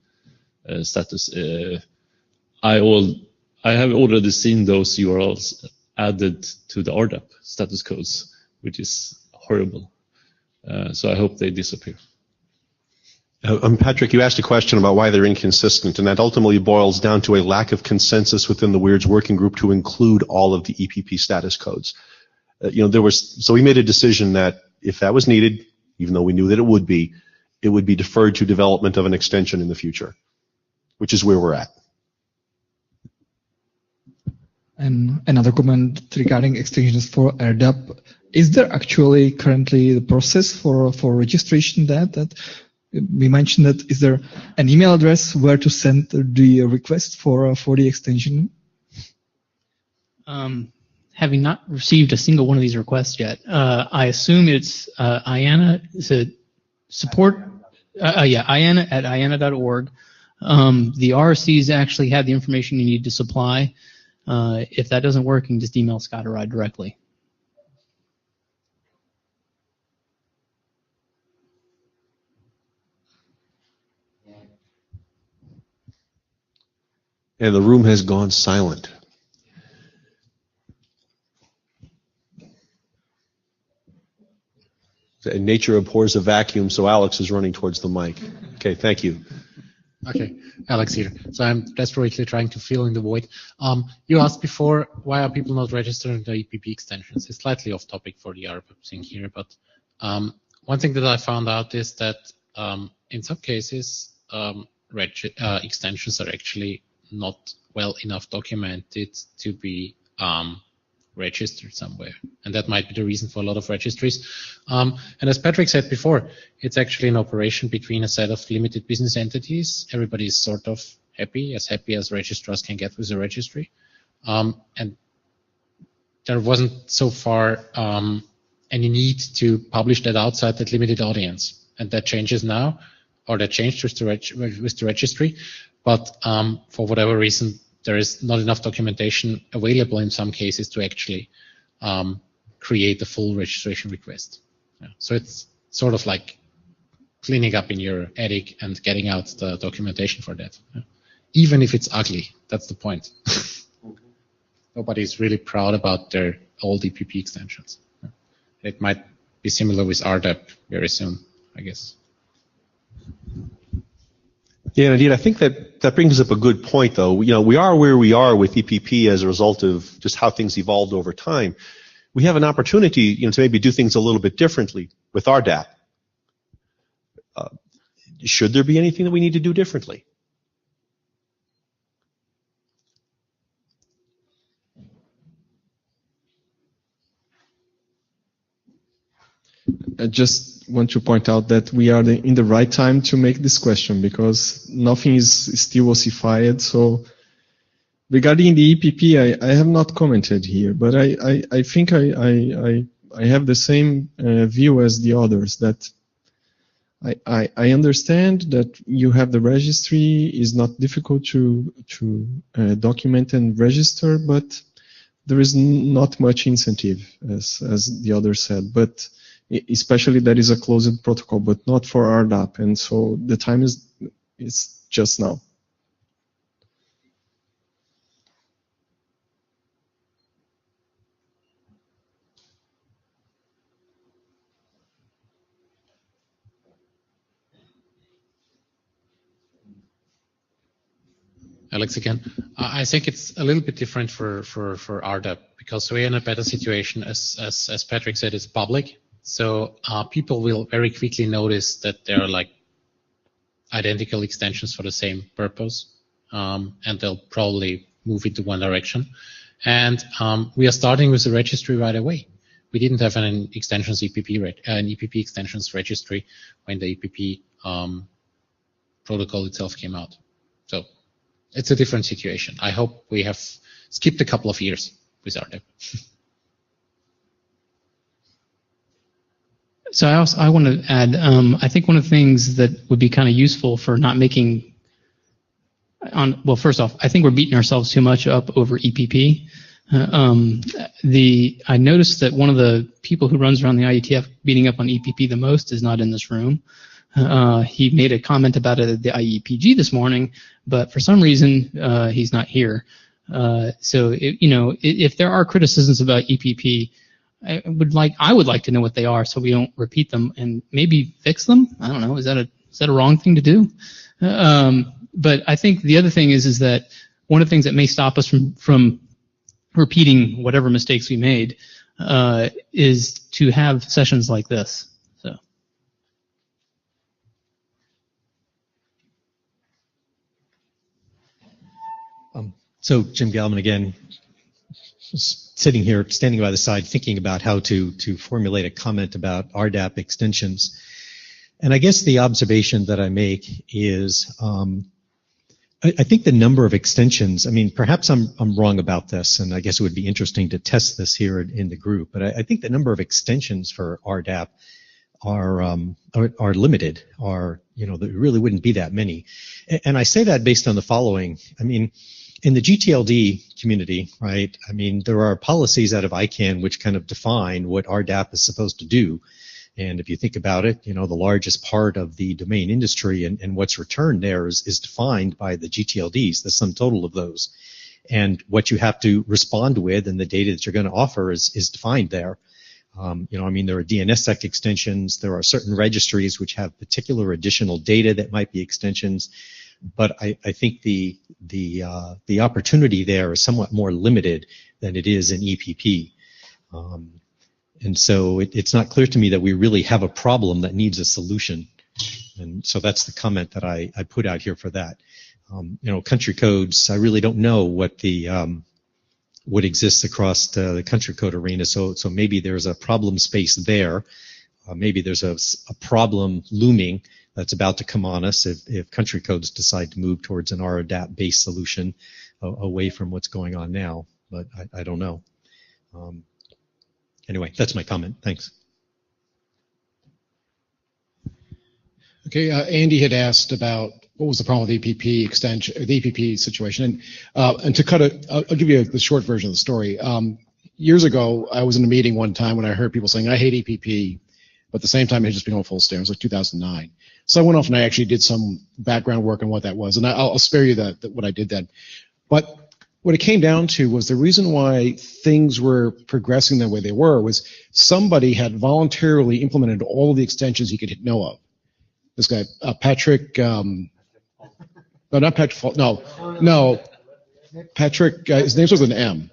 status, I have already seen those URLs added to the RDAP status codes, which is horrible. So I hope they disappear. Patrick, you asked a question about why they're inconsistent, and that ultimately boils down to a lack of consensus within the WEIRD's working group to include all of the EPP status codes. So we made a decision that if that was needed, even though we knew that it would be deferred to development of an extension in the future, which is where we're at. And another comment regarding extensions for RDAP. Is there actually currently the process for registration that we mentioned that? Is there an email address where to send the request for the extension? Having not received a single one of these requests yet, I assume it's IANA. Is it support? IANA at IANA.org. The RCs actually have the information you need to supply. If that doesn't work, you can just email Scott or I directly. And the room has gone silent. Nature abhors a vacuum, so Alex is running towards the mic. Okay, thank you. Okay, Alex here. So I'm desperately trying to fill in the void. You asked before, why are people not registering the EPP extensions? It's slightly off topic for the RPAP thing here, but one thing that I found out is that in some cases, extensions are actually not well enough documented to be registered somewhere. And that might be the reason for a lot of registries. And as Patrick said before, it's actually an operation between a set of limited business entities. Everybody is sort of happy as registrars can get with a registry. And there wasn't so far any need to publish that outside that limited audience. And that changes now, or that changed with the registry. But for whatever reason, there is not enough documentation available in some cases to actually create a full registration request. Yeah. So it's sort of like cleaning up in your attic and getting out the documentation for that. Yeah. Even if it's ugly, that's the point. Nobody's really proud about their old EPP extensions. Yeah. It might be similar with RDAP very soon, I guess. Yeah, indeed. I think that brings up a good point, though. We are where we are with EPP as a result of just how things evolved over time. We have an opportunity, to maybe do things a little bit differently with RDAP. Should there be anything that we need to do differently? I just want to point out that we are in the right time to make this question because nothing is still ossified. So regarding the EPP, I have not commented here, but I think I have the same view as the others, that I understand that you have the registry, is not difficult to document and register, but there is not much incentive, as the other said. But especially that is a closed protocol, but not for RDAP, and so the time is just now. Alex again. I think it's a little bit different for RDAP because we're in a better situation. As Patrick said, it's public. So people will very quickly notice that there are like identical extensions for the same purpose, and they'll probably move into one direction. And we are starting with the registry right away. We didn't have an extensions an EPP extensions registry when the EPP protocol itself came out. So it's a different situation. I hope we have skipped a couple of years with RDAP. So I want to add, I think one of the things that would be kind of useful for not making well, first off, I think we're beating ourselves too much up over EPP. I noticed that one of the people who runs around the IETF beating up on EPP the most is not in this room. He made a comment about it at the IEPG this morning, but for some reason he's not here. So if there are criticisms about EPP, I would like to know what they are so we don't repeat them and maybe fix them. I don't know. Is that a wrong thing to do? But I think the other thing is that one of the things that may stop us from repeating whatever mistakes we made is to have sessions like this. So Jim Galvin again, sitting here, standing by the side, thinking about how to formulate a comment about RDAP extensions. And I guess the observation that I make is I think the number of extensions, I mean, perhaps I'm wrong about this, and I guess it would be interesting to test this here in the group, but I think the number of extensions for RDAP are limited, there really wouldn't be that many. And I say that based on the following. I mean, in the GTLD community, right, I mean, there are policies out of ICANN which kind of define what RDAP is supposed to do. And if you think about it, the largest part of the domain industry and what's returned there is defined by the GTLDs, the sum total of those. And what you have to respond with and the data that you're going to offer is defined there. There are DNSSEC extensions. There are certain registries which have particular additional data that might be extensions. But I think the opportunity there is somewhat more limited than it is in EPP. And so it's not clear to me that we really have a problem that needs a solution. And so that's the comment that I put out here for that. Country codes, I really don't know what exists across the country code arena. So maybe there's a problem space there. Maybe there's a problem looming that's about to come on us if country codes decide to move towards an RDAP-based solution away from what's going on now. But I don't know. Anyway, that's my comment. Thanks. Okay, Andy had asked about what was the problem with EPP extension, the EPP situation, and to cut it, I'll give you the short version of the story. Years ago, I was in a meeting one time when I heard people saying, "I hate EPP," but at the same time, it had just been on full stay. It was like 2009. So I went off and I actually did some background work on what that was, and I'll spare you what I did then. But what it came down to was the reason why things were progressing the way they were was somebody had voluntarily implemented all of the extensions he could know of. This guy, Patrick, no, not Patrick, no, Patrick, his name was with an M.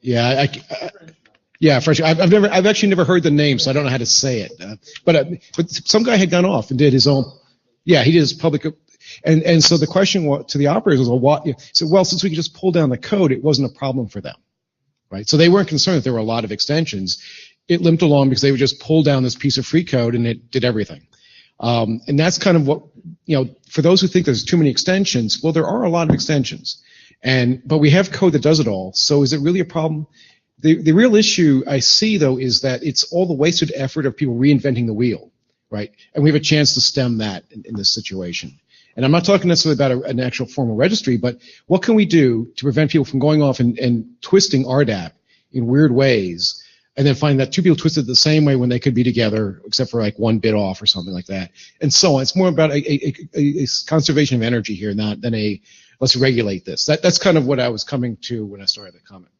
Yeah, I've actually never heard the name, so I don't know how to say it. But some guy had gone off and did his own, he did his public. And so the question to the operators was, since we could just pull down the code, it wasn't a problem for them, right? So they weren't concerned that there were a lot of extensions. It limped along because they would just pull down this piece of free code and it did everything. And that's kind of what, for those who think there's too many extensions, well, there are a lot of extensions. But we have code that does it all. So is it really a problem? The real issue I see, though, is that it's all the wasted effort of people reinventing the wheel, right? And we have a chance to stem that in this situation. And I'm not talking necessarily about an actual formal registry, but what can we do to prevent people from going off and twisting RDAP in weird ways, and then finding that two people twisted the same way when they could be together, except for like one bit off or something like that, and so on. It's more about a conservation of energy here, not than let's regulate this. That's kind of what I was coming to when I started the comment.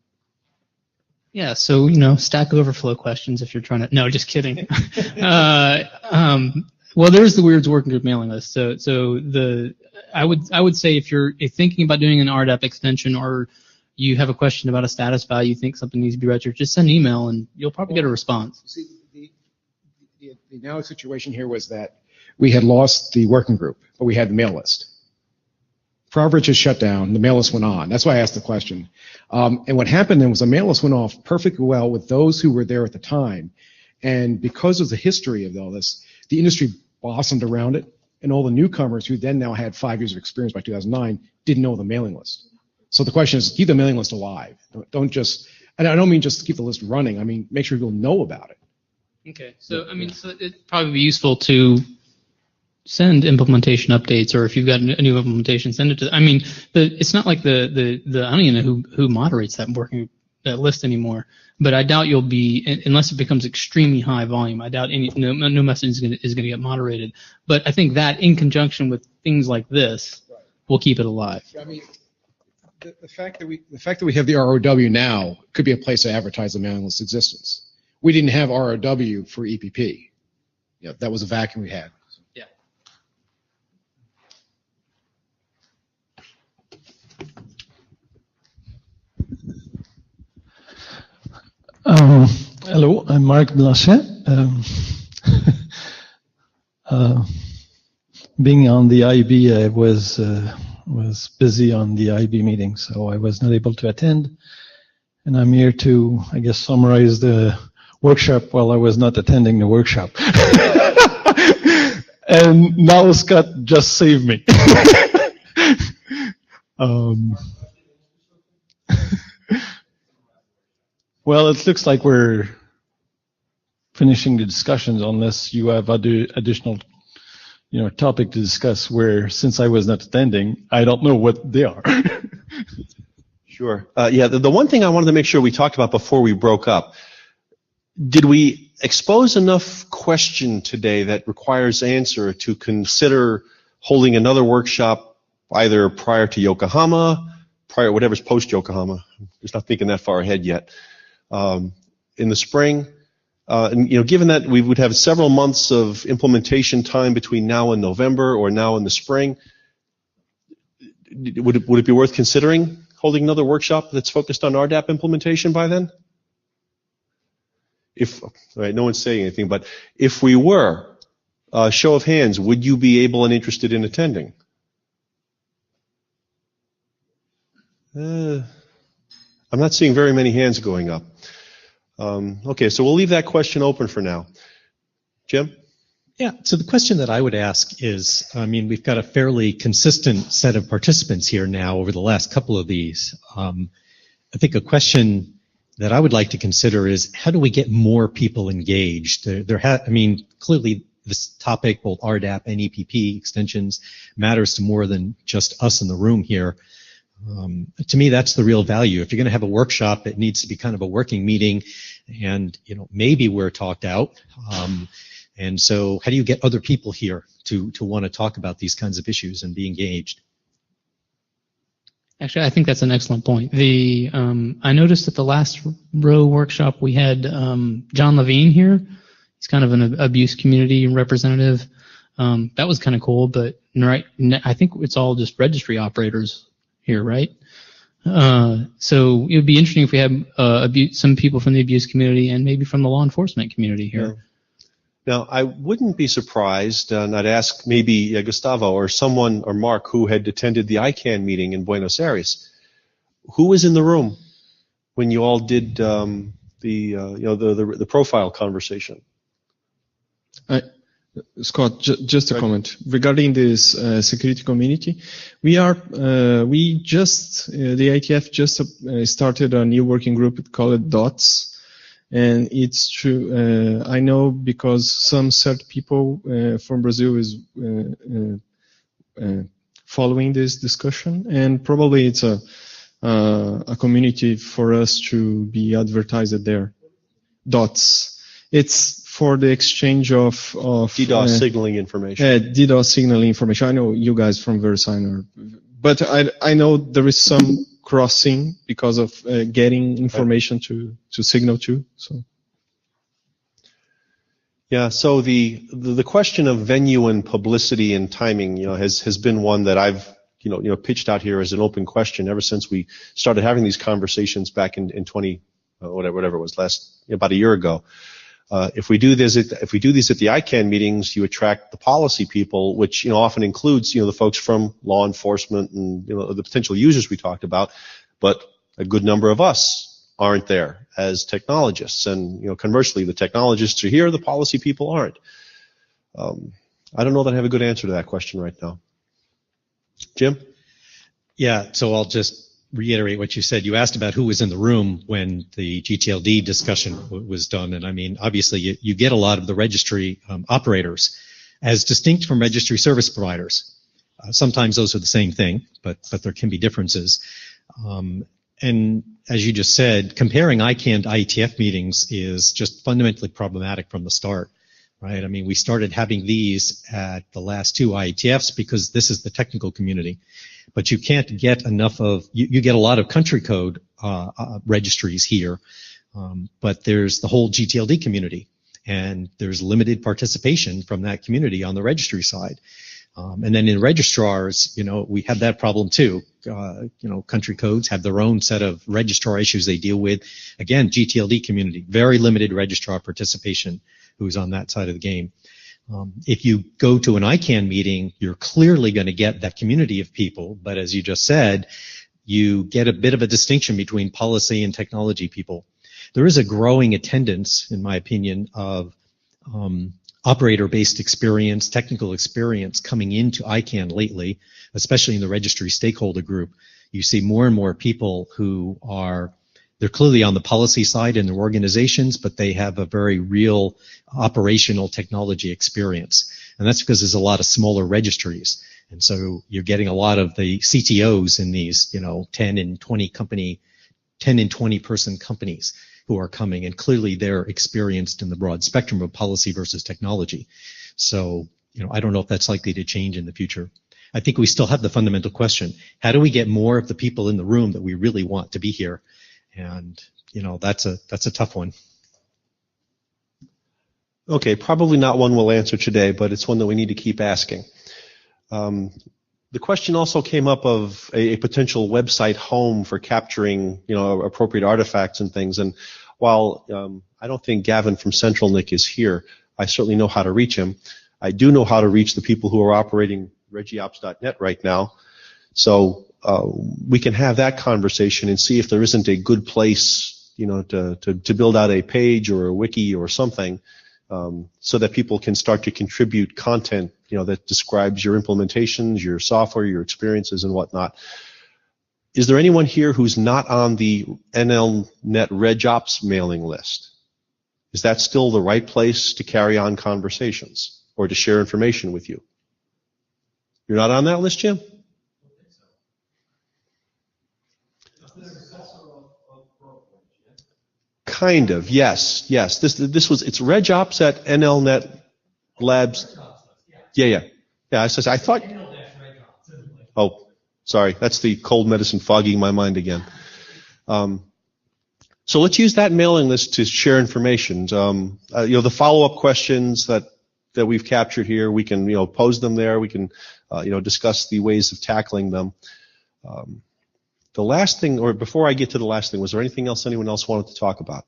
Yeah, so Stack Overflow questions if you're trying to. No, just kidding. Well, there's the Weirds Working Group mailing list. I would say if you're thinking about doing an RDAP extension or you have a question about a status value, you think something needs to be registered, just send an email and you'll probably get a response. See, the analogous situation here was that we had lost the working group, but we had the mail list. Proverbridge has shut down. The mail list went on. That's why I asked the question. And what happened then was the mail list went off perfectly well with those who were there at the time. And because of the history of all this, the industry blossomed around it, and all the newcomers who then now had 5 years of experience by 2009 didn't know the mailing list. So the question is, keep the mailing list alive. Don't just, and I don't mean just keep the list running. I mean, make sure people know about it. Okay. So, so it'd probably be useful to send implementation updates, or if you've got a new implementation, send it to, it's not like I don't even know who moderates that list anymore, but I doubt you'll be, unless it becomes extremely high volume, I doubt no message is going to get moderated. But I think that in conjunction with things like this will keep it alive. I mean, the fact that we have the ROW now could be a place to advertise the mailing list existence. We didn't have ROW for EPP. Yeah, that was a vacuum we had. Yeah. Hello, I'm Mark Blanchet. Being on the IB, I was busy on the IB meeting, so I was not able to attend. And I'm here to, I guess, summarize the workshop while I was not attending the workshop. And now Scott just saved me. Well, it looks like we're finishing the discussions unless you have other additional, topic to discuss where, since I was not attending, I don't know what they are. Sure. The one thing I wanted to make sure we talked about before we broke up, did we expose enough question today that requires answer to consider holding another workshop either prior to Yokohama, whatever's post-Yokohama? I'm just not thinking that far ahead yet. In the spring, and given that we would have several months of implementation time between now and November, or now in the spring, would it be worth considering holding another workshop that's focused on RDAP implementation by then? All right, no one's saying anything, but if we were, show of hands, would you be able and interested in attending? I'm not seeing very many hands going up. Okay, so we'll leave that question open for now. Jim? Yeah, so the question that I would ask is, we've got a fairly consistent set of participants here now over the last couple of these. I think a question that I would like to consider is, how do we get more people engaged? Clearly this topic, both RDAP and EPP extensions, matters to more than just us in the room here. To me, that's the real value. If you're going to have a workshop, it needs to be kind of a working meeting, and maybe we're talked out. And so, how do you get other people here to want to talk about these kinds of issues and be engaged? Actually, I think that's an excellent point. I noticed at the last row workshop we had John Levine here. He's kind of an abuse community representative. That was kind of cool, but I think it's all just registry operators here, right? So it would be interesting if we had some people from the abuse community and maybe from the law enforcement community here. Yeah. Now, I wouldn't be surprised, and I'd ask maybe Gustavo or someone or Mark who had attended the ICANN meeting in Buenos Aires. Who was in the room when you all did the profile conversation? Scott, just a comment regarding this security community. The IETF just started a new working group called DOTS. And it's true. I know because some certain people from Brazil is following this discussion, and probably it's a community for us to be advertised there. DOTS. It's for the exchange of DDoS signaling information. DDoS signaling information. I know you guys from VeriSign, but I know there is some crossing because of getting information to signal to. So. Yeah, so the question of venue and publicity and timing, has been one that I've pitched out here as an open question ever since we started having these conversations back in 20 whatever it was about a year ago. If we do these at the ICANN meetings, you attract the policy people, which often includes the folks from law enforcement and the potential users we talked about, but a good number of us aren't there as technologists, and conversely, the technologists are here, the policy people aren't. I don't know that I have a good answer to that question right now. Jim? Yeah, so I'll just reiterate what you said. You asked about who was in the room when the GTLD discussion was done, and I mean, obviously, you get a lot of the registry operators as distinct from registry service providers. Sometimes those are the same thing, but there can be differences. And as you just said, comparing ICANN to IETF meetings is just fundamentally problematic from the start, right? I mean, we started having these at the last two IETFs because this is the technical community, but you can't get enough of, you get a lot of country code registries here, but there's the whole GTLD community, and there's limited participation from that community on the registry side. And then in registrars, we have that problem too. Country codes have their own set of registrar issues they deal with. Again, GTLD community, very limited registrar participation who's on that side of the game. If you go to an ICANN meeting, you're clearly going to get that community of people, but as you just said, you get a bit of a distinction between policy and technology people. There is a growing attendance, in my opinion, of operator-based experience, technical experience coming into ICANN lately, especially in the registry stakeholder group. You see more and more people who they're clearly on the policy side in their organizations, but they have a very real operational technology experience. And that's because there's a lot of smaller registries. And so you're getting a lot of the CTOs in these, 10 and 20 person companies who are coming, and clearly they're experienced in the broad spectrum of policy versus technology. So, I don't know if that's likely to change in the future. I think we still have the fundamental question: how do we get more of the people in the room that we really want to be here? And that's a tough one. Okay, probably not one we'll answer today, but it's one that we need to keep asking. The question also came up of a potential website home for capturing, appropriate artifacts and things. And while I don't think Gavin from CentralNIC is here, I certainly know how to reach him. I do know how to reach the people who are operating regiops.net right now. So we can have that conversation and see if there isn't a good place, to build out a page or a wiki or something, so that people can start to contribute content, that describes your implementations, your software, your experiences, and whatnot. Is there anyone here who's not on the NLNet RegOps mailing list? Is that still the right place to carry on conversations or to share information with you? You're not on that list, Jim? Kind of, yes. It's RegOps at NLNet Labs. Yeah. I thought. Oh, sorry. That's the cold medicine fogging my mind again. So let's use that mailing list to share information. The follow-up questions that we've captured here, we can pose them there. We can discuss the ways of tackling them. The last thing, or before I get to the last thing, was there anything else anyone else wanted to talk about?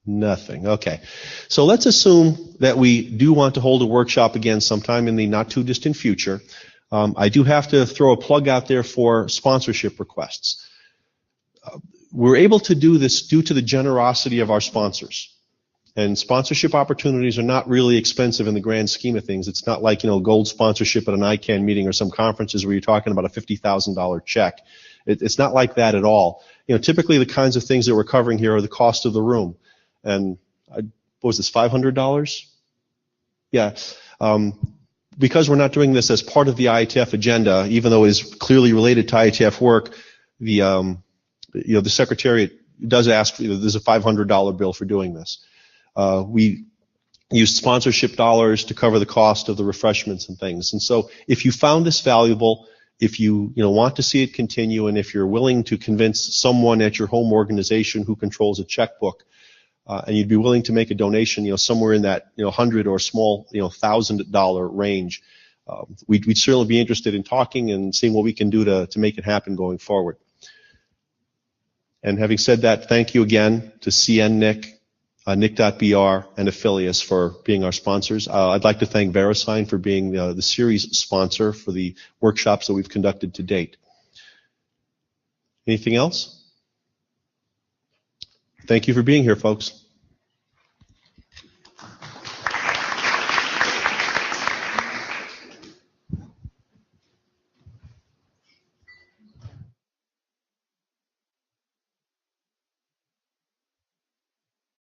Nothing. Okay. So let's assume that we do want to hold a workshop again sometime in the not too distant future. I do have to throw a plug out there for sponsorship requests. We're able to do this due to the generosity of our sponsors. And sponsorship opportunities are not really expensive in the grand scheme of things. It's not like, gold sponsorship at an ICANN meeting or some conferences where you're talking about a $50,000 check. It's not like that at all. Typically the kinds of things that we're covering here are the cost of the room. And what was this, $500? Yeah. Because we're not doing this as part of the IETF agenda, even though it is clearly related to IETF work, the Secretariat does ask, there's a $500 bill for doing this. We use sponsorship dollars to cover the cost of the refreshments and things. And so if you found this valuable, if you want to see it continue, and if you're willing to convince someone at your home organization who controls a checkbook, and you'd be willing to make a donation, somewhere in that, $100 or small, $1,000 range, we'd certainly be interested in talking and seeing what we can do to make it happen going forward. And having said that, thank you again to CNNIC, NIC.BR, and Affilius for being our sponsors. I'd like to thank VeriSign for being the series sponsor for the workshops that we've conducted to date. Anything else? Thank you for being here, folks.